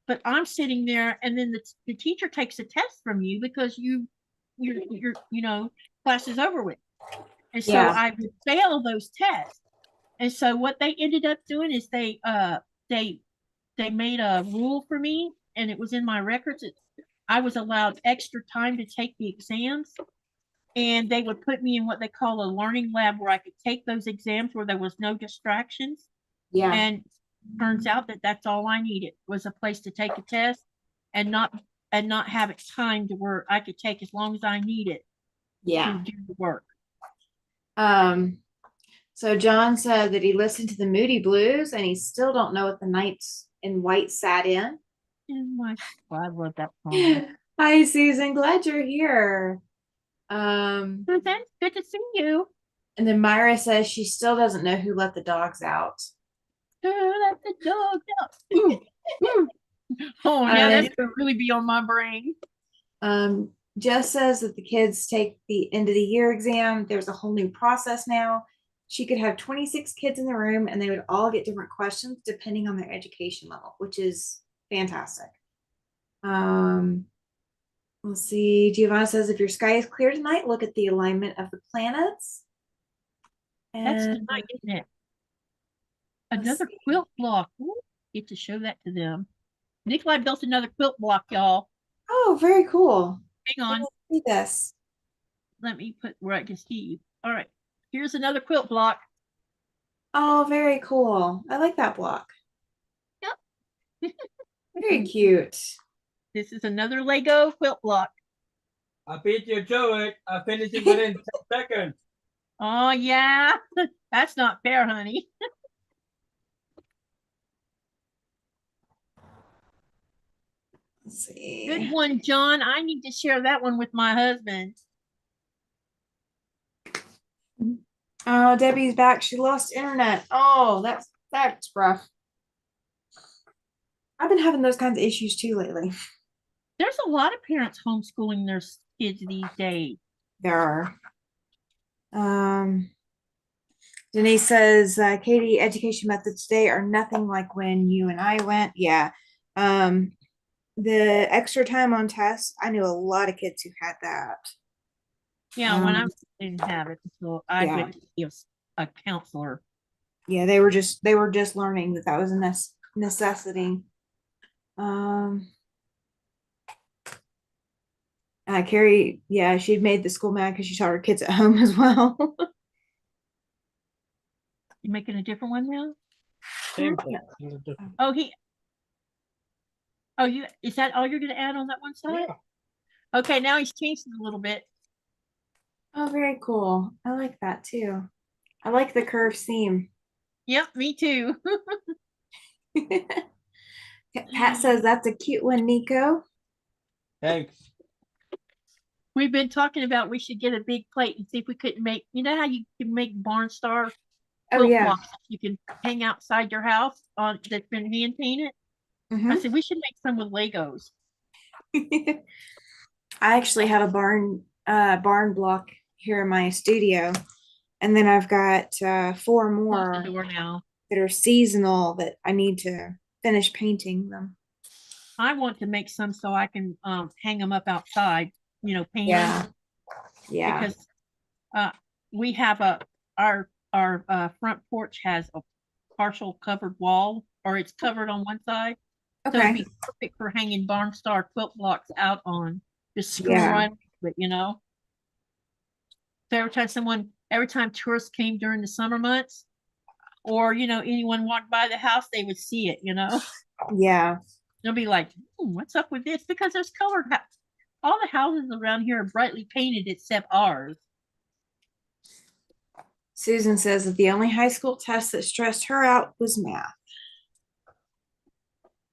[SPEAKER 1] but I'm sitting there, and then the teacher takes a test from you because you're class is over with. And so
[SPEAKER 2] Yeah.
[SPEAKER 1] I would fail those tests. And so what they ended up doing is they made a rule for me, and it was in my records. I was allowed extra time to take the exams, and they would put me in what they call a learning lab where I could take those exams where there was no distractions.
[SPEAKER 2] Yeah.
[SPEAKER 1] And turns out that that's all I needed was a place to take a test and not have it timed to where I could take as long as I needed
[SPEAKER 2] Yeah.
[SPEAKER 1] to do the work.
[SPEAKER 2] So John said that he listened to the Moody Blues and he still don't know what the Knights in White sat in.
[SPEAKER 1] I love that song.
[SPEAKER 2] Hi, Susan. Glad you're here.
[SPEAKER 1] Susan, good to see you.
[SPEAKER 2] And then Myra says she still doesn't know who let the dogs out.
[SPEAKER 1] Who let the dogs out? Ooh, ooh. Oh, yeah, that's going to really be on my brain.
[SPEAKER 2] Jess says that the kids take the end of the year exam. There's a whole new process now. She could have 26 kids in the room and they would all get different questions depending on their education level, which is fantastic. Let's see. Giovanna says if your sky is clear tonight, look at the alignment of the planets.
[SPEAKER 1] That's tonight, isn't it? Another quilt block. Ooh, get to show that to them. Nikolaj built another quilt block, y'all.
[SPEAKER 2] Oh, very cool.
[SPEAKER 1] Hang on.
[SPEAKER 2] See this.
[SPEAKER 1] Let me put where I can see you. All right. Here's another quilt block.
[SPEAKER 2] Oh, very cool. I like that block.
[SPEAKER 1] Yep.
[SPEAKER 2] Very cute.
[SPEAKER 1] This is another Lego quilt block.
[SPEAKER 3] I beat you to it. I finished it within 10 seconds.
[SPEAKER 1] Oh, yeah. That's not fair, honey.
[SPEAKER 2] Let's see.
[SPEAKER 1] Good one, John. I need to share that one with my husband.
[SPEAKER 2] Oh, Debbie's back. She lost internet. Oh, that's rough. I've been having those kinds of issues too lately.
[SPEAKER 1] There's a lot of parents homeschooling their kids these days.
[SPEAKER 2] There are. Denise says, Katie, education methods today are nothing like when you and I went. Yeah. The extra time on tests, I knew a lot of kids who had that.
[SPEAKER 1] Yeah, when I didn't have it, so I went to be a counselor.
[SPEAKER 2] Yeah, they were just learning that was a necessity. Carrie, yeah, she'd made the school mad because she taught her kids at home as well.
[SPEAKER 1] You making a different one now?
[SPEAKER 3] Same.
[SPEAKER 1] Is that all you're going to add on that one side? Yeah. Okay, now he's changed it a little bit.
[SPEAKER 2] Oh, very cool. I like that too. I like the curved seam.
[SPEAKER 1] Yep, me too.
[SPEAKER 2] Pat says that's a cute one, Niko.
[SPEAKER 3] Thanks.
[SPEAKER 1] We've been talking about we should get a big plate and see if we couldn't make, you know how you can make barn star quilt blocks you can hang outside your house on that's been hand painted. I said we should make some with Legos.
[SPEAKER 2] I actually have a barn block here in my studio, and then I've got 4 more that are seasonal that I need to finish painting them.
[SPEAKER 1] I want to make some so I can hang them up outside, paint them.
[SPEAKER 2] Yeah.
[SPEAKER 1] Because we have our front porch has a partial covered wall, or it's covered on one side. Okay. So it'd be perfect for hanging barn star quilt blocks out on. Just screw right with it, So every time tourists came during the summer months, or anyone walked by the house, they would see it,
[SPEAKER 2] Yeah.
[SPEAKER 1] They'll be like, what's up with this? Because there's colored all the houses around here are brightly painted except ours.
[SPEAKER 2] Susan says that the only high school test that stressed her out was math.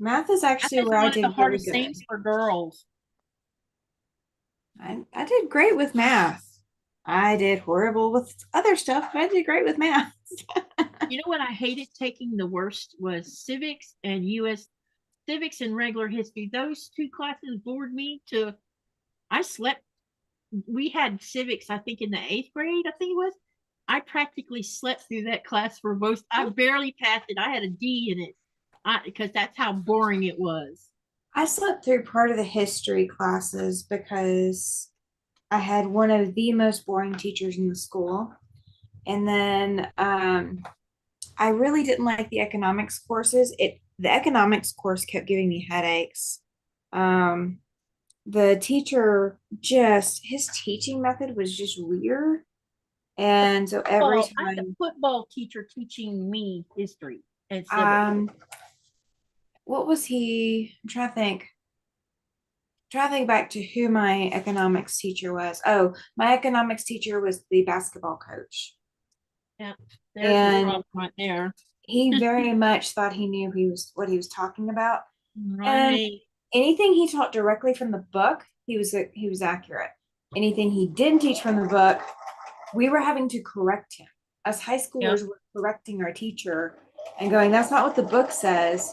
[SPEAKER 2] Math is actually where I did
[SPEAKER 1] the hardest things for girls.
[SPEAKER 2] I did great with math. I did horrible with other stuff, but I did great with math.
[SPEAKER 1] You know what I hated taking the worst was civics and civics and regular history. Those 2 classes bored me to. I slept. We had civics, I think, in the 8th grade. I think it was. I practically slept through that class for most. I barely passed it. I had a D in it because that's how boring it was.
[SPEAKER 2] I slept through part of the history classes because I had one of the most boring teachers in the school. And then I really didn't like the economics courses. The economics course kept giving me headaches. Um, the teacher just his teaching method was just weird. And so every
[SPEAKER 1] Well, I had a
[SPEAKER 2] time
[SPEAKER 1] football teacher teaching me history and civics.
[SPEAKER 2] what was he? I'm trying to think back to who my economics teacher was. Oh, my economics teacher was the basketball coach.
[SPEAKER 1] Yeah, there's the problem right there.
[SPEAKER 2] He very much thought he knew what he was talking about. And
[SPEAKER 1] Right.
[SPEAKER 2] anything he taught directly from the book, he was accurate. Anything he didn't teach from the book, we were having to correct him. Us high schoolers were correcting our teacher and going, "That's not what the book says."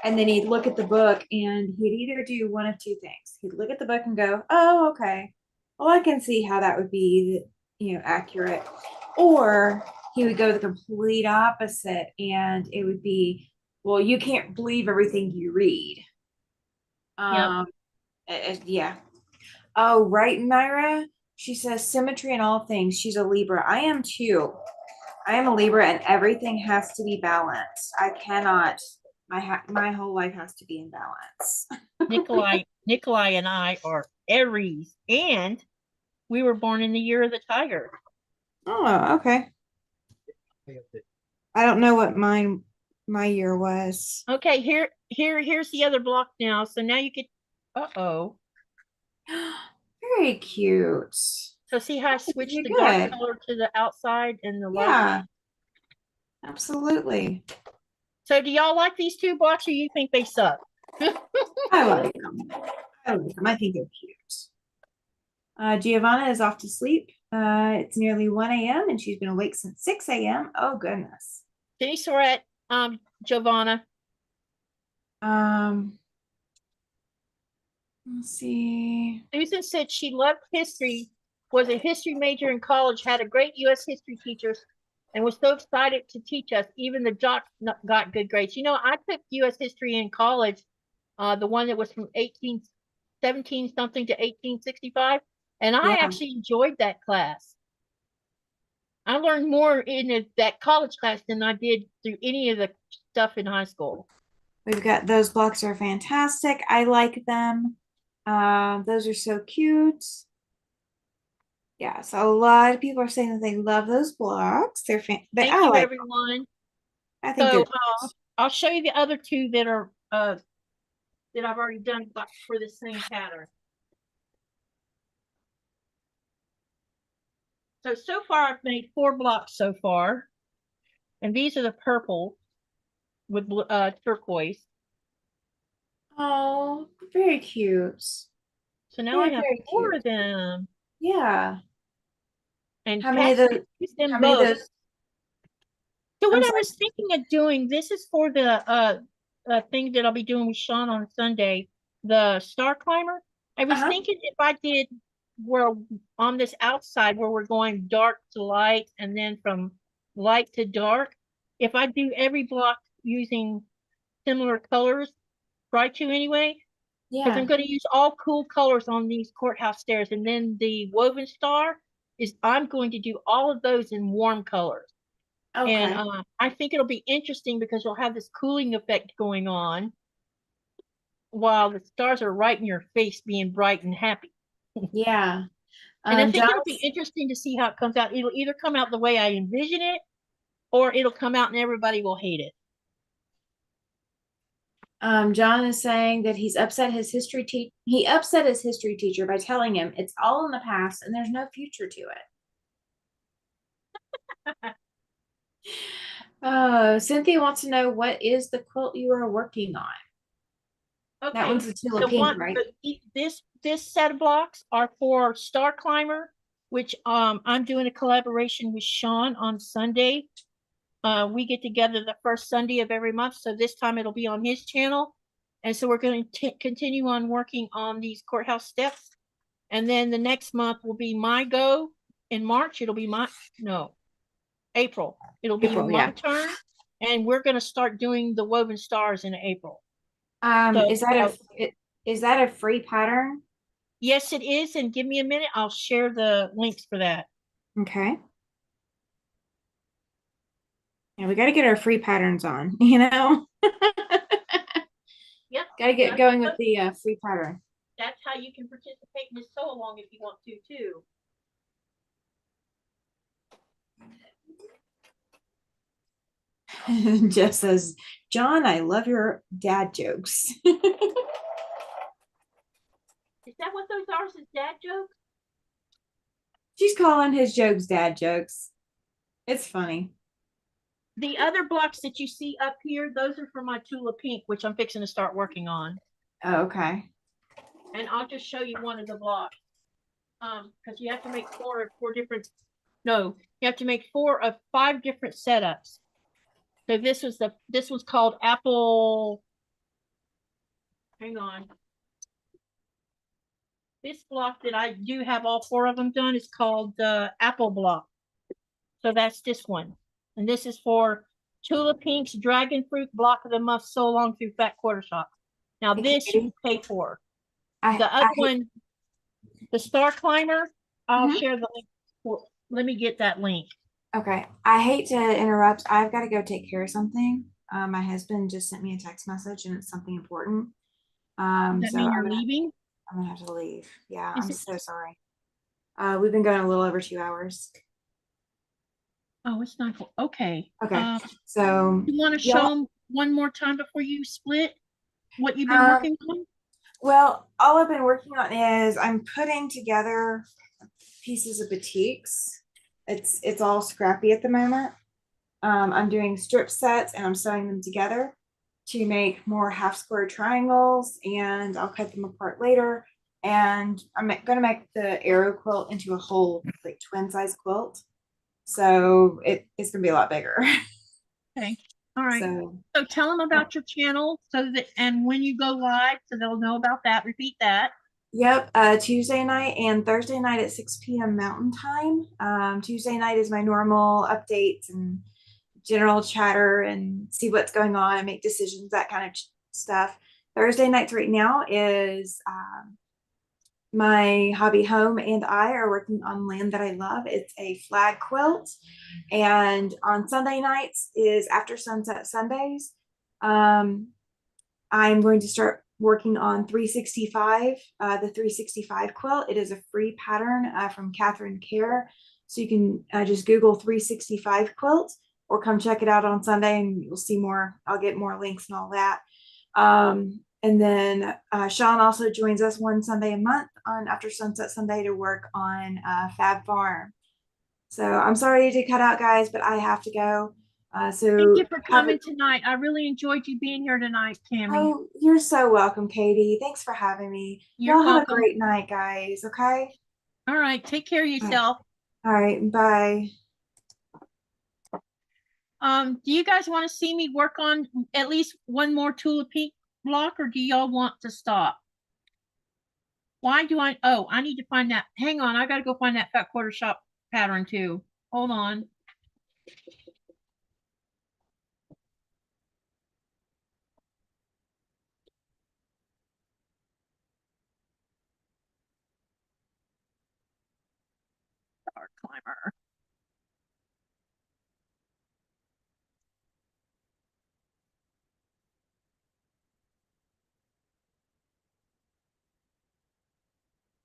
[SPEAKER 2] And then he'd look at the book and he'd either do one of two things. He'd look at the book and go, "Oh, okay. Well, I can see how that would be, accurate." Or he would go the complete opposite and it would be, "Well, you can't believe everything you read." Yeah. Oh, right, Myra. She says symmetry in all things. She's a Libra. I am too. I am a Libra, and everything has to be balanced. I cannot. My whole life has to be in balance.
[SPEAKER 1] Nikolaj and I are Aries, and we were born in the year of the tiger.
[SPEAKER 2] Oh, okay. I don't know what my year was.
[SPEAKER 1] Okay, here's the other block now. So now you get. Uh-oh.
[SPEAKER 2] Very cute.
[SPEAKER 1] So see how I switched the
[SPEAKER 2] good.
[SPEAKER 1] dark color to the outside and the light?
[SPEAKER 2] Yeah, absolutely.
[SPEAKER 1] So do y'all like these two blocks, or you think they suck?
[SPEAKER 2] I like them. I think they're cute. Giovanna is off to sleep. It's nearly 1 a.m. and she's been awake since 6 a.m. Oh goodness.
[SPEAKER 1] Denny Sorette, Giovanna.
[SPEAKER 2] Let's see.
[SPEAKER 1] Susan said she loved history, was a history major in college, had a great U.S. history teacher, and was so excited to teach us. Even the jocks got good grades. You know, I took U.S. history in college, the one that was from 1817 something to 1865, and I actually enjoyed that class. I learned more in that college class than I did through any of the stuff in high school.
[SPEAKER 2] We've got those blocks are fantastic. I like them. Those are so cute. Yeah, so a lot of people are saying that they love those blocks. Thank
[SPEAKER 1] you, everyone.
[SPEAKER 2] I think
[SPEAKER 1] so I'll show you the other two that are that I've already done for the same pattern. So far I've made 4 blocks so far, and these are the purple with turquoise.
[SPEAKER 2] Oh, very cute.
[SPEAKER 1] So now I have 4 of them.
[SPEAKER 2] Yeah.
[SPEAKER 1] And
[SPEAKER 2] how many of those?
[SPEAKER 1] How many of those? So what I was thinking of doing, this is for the thing that I'll be doing with Sean on Sunday, the Star Climber. I was thinking if I did where on this outside where we're going dark to light and then from light to dark, if I do every block using similar colors, try to anyway. Yeah. Because I'm going to use all cool colors on these courthouse stairs, and then the woven star is I'm going to do all of those in warm colors. Okay. And I think it'll be interesting because you'll have this cooling effect going on while the stars are right in your face being bright and happy.
[SPEAKER 2] Yeah.
[SPEAKER 1] And I think it'll be interesting to see how it comes out. It'll either come out the way I envision it, or it'll come out and everybody will hate it.
[SPEAKER 2] John is saying that he upset his history teacher by telling him it's all in the past and there's no future to it. Cynthia wants to know, what is the quilt you are working on? Okay. That one's the Tula Pink, right?
[SPEAKER 1] This set of blocks are for Star Climber, which I'm doing a collaboration with Sean on Sunday. We get together the first Sunday of every month, so this time it'll be on his channel. And so we're going to continue on working on these courthouse steps. And then the next month will be my go. In March, it'll be April. It'll be my turn. And we're going to start doing the woven stars in April. So,
[SPEAKER 2] is that a free pattern?
[SPEAKER 1] yes, it is. And give me a minute. I'll share the links for that.
[SPEAKER 2] Okay. Yeah, we got to get our free patterns on, you know?
[SPEAKER 1] Yep.
[SPEAKER 2] Got to get going with the free pattern.
[SPEAKER 1] That's how you can participate in this sew along if you want to too.
[SPEAKER 2] Jess says, John, I love your dad jokes.
[SPEAKER 1] Is that what those are? Is dad jokes?
[SPEAKER 2] She's calling his jokes dad jokes. It's funny.
[SPEAKER 1] The other blocks that you see up here, those are for my Tula Pink, which I'm fixing to start working on.
[SPEAKER 2] Oh, okay.
[SPEAKER 1] And I'll just show you one of the blocks. Because you have to make four different, no, you have to make 4 of 5 different setups. So this was called Apple. Hang on. This block that I do have all 4 of them done is called the Apple block. So that's this one. And this is for Tula Pink's Dragon Fruit block of the month so long through Fat Quarter Shop. Now this you pay for. The other one, the Star Climber, I'll share the link. For, let me get that link.
[SPEAKER 2] Okay. I hate to interrupt. I've got to go take care of something. My husband just sent me a text message and it's something important.
[SPEAKER 1] Does that
[SPEAKER 2] so
[SPEAKER 1] mean you're leaving?
[SPEAKER 2] I'm gonna have to leave. Yeah,
[SPEAKER 1] Is
[SPEAKER 2] I'm
[SPEAKER 1] it-
[SPEAKER 2] so sorry. We've been going a little over 2 hours.
[SPEAKER 1] Oh, it's not. Okay.
[SPEAKER 2] Okay. So
[SPEAKER 1] you want to show them one more time before you split what you've been working on?
[SPEAKER 2] Well, all I've been working on is I'm putting together pieces of batiks. It's all scrappy at the moment. I'm doing strip sets and I'm sewing them together to make more half square triangles, and I'll cut them apart later. And I'm going to make the arrow quilt into a whole like twin size quilt. So it's going to be a lot bigger.
[SPEAKER 1] Okay. All right.
[SPEAKER 2] So
[SPEAKER 1] tell them about your channel so that, and when you go live, so they'll know about that. Repeat that.
[SPEAKER 2] Yep, Tuesday night and Thursday night at 6 p.m. Mountain Time. Tuesday night is my normal updates and general chatter and see what's going on and make decisions, that kind of stuff. Thursday nights right now is my hobby home and I are working on Land That I Love. It's a flag quilt. And on Sunday nights is After Sunset Sundays. I'm going to start working on 365, the 365 quilt. It is a free pattern from Catherine Kerr. So you can just Google 365 quilt or come check it out on Sunday and you'll see more. I'll get more links and all that. And then Sean also joins us one Sunday a month on After Sunset Sunday to work on Fab Farm. So I'm sorry to cut out, guys, but I have to go. So
[SPEAKER 1] thank you for coming tonight. I really enjoyed you being here tonight, Tammy.
[SPEAKER 2] Oh, you're so welcome, Katie. Thanks for having me.
[SPEAKER 1] You're
[SPEAKER 2] Y'all have
[SPEAKER 1] welcome.
[SPEAKER 2] a great night, guys. Okay.
[SPEAKER 1] All right. Take care of yourself.
[SPEAKER 2] All right. Bye.
[SPEAKER 1] Do you guys want to see me work on at least one more Tula Pink block, or do y'all want to stop? Why do I? Oh, I need to find that. Hang on. I got to go find that Fat Quarter Shop pattern too. Hold on. Star Climber.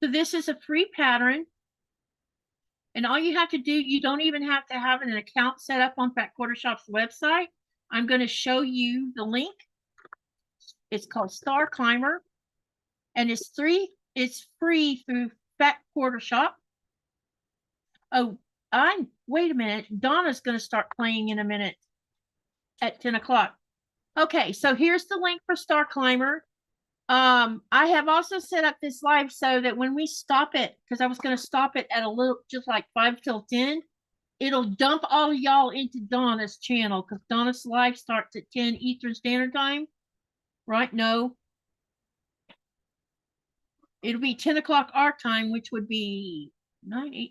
[SPEAKER 1] So this is a free pattern. And all you have to do, you don't even have to have an account set up on Fat Quarter Shop's website. I'm going to show you the link. It's called Star Climber. And it's free through Fat Quarter Shop. Oh, wait a minute. Donna's going to start playing in a minute at 10 o'clock. Okay, so here's the link for Star Climber. I have also set up this live so that when we stop it, because I was going to stop it at a little, just like 5 till 10, it'll dump all of y'all into Donna's channel, because Donna's live starts at 10 Eastern Standard Time. Right? No. It'll be 10 o'clock our time, which would be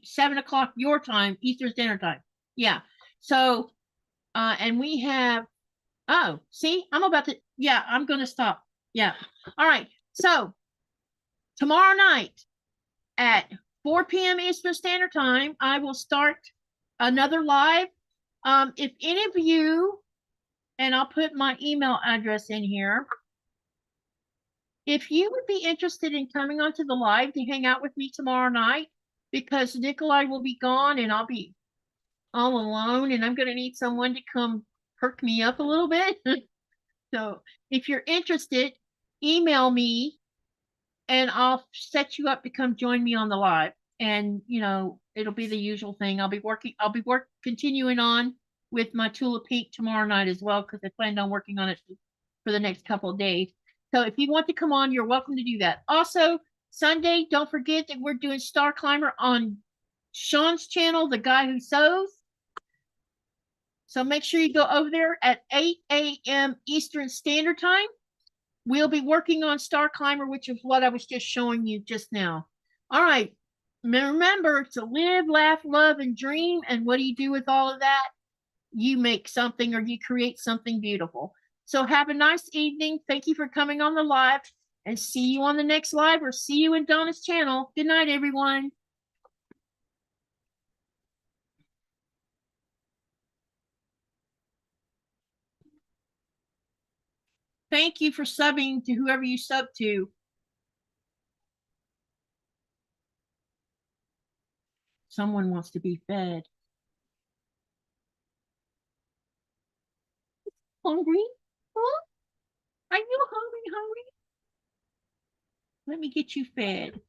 [SPEAKER 1] 7 o'clock your time, Eastern Standard Time. Yeah. So, and we have, oh, see, I'm about to, yeah, I'm going to stop. Yeah. All right. So tomorrow night at 4 p.m. Eastern Standard Time, I will start another live. If any of you, and I'll put my email address in here, if you would be interested in coming onto the live to hang out with me tomorrow night, because Nikolaj will be gone and I'll be all alone and I'm going to need someone to come perk me up a little bit. So if you're interested, email me and I'll set you up to come join me on the live. And you know, it'll be the usual thing. I'll be continuing on with my Tula Pink tomorrow night as well, because I planned on working on it for the next couple of days. So if you want to come on, you're welcome to do that. Also, Sunday, don't forget that we're doing Star Climber on Sean's channel, The Guy Who Sews. So make sure you go over there at 8 a.m. Eastern Standard Time. We'll be working on Star Climber, which is what I was just showing you just now. All right. Remember to live, laugh, love, and dream. And what do you do with all of that? You make something or you create something beautiful. So have a nice evening. Thank you for coming on the live, and see you on the next live, or see you in Donna's channel. Good night, everyone. Thank you for subbing to whoever you sub to. Someone wants to be fed. Hungry? Huh? Are you hungry? Let me get you fed.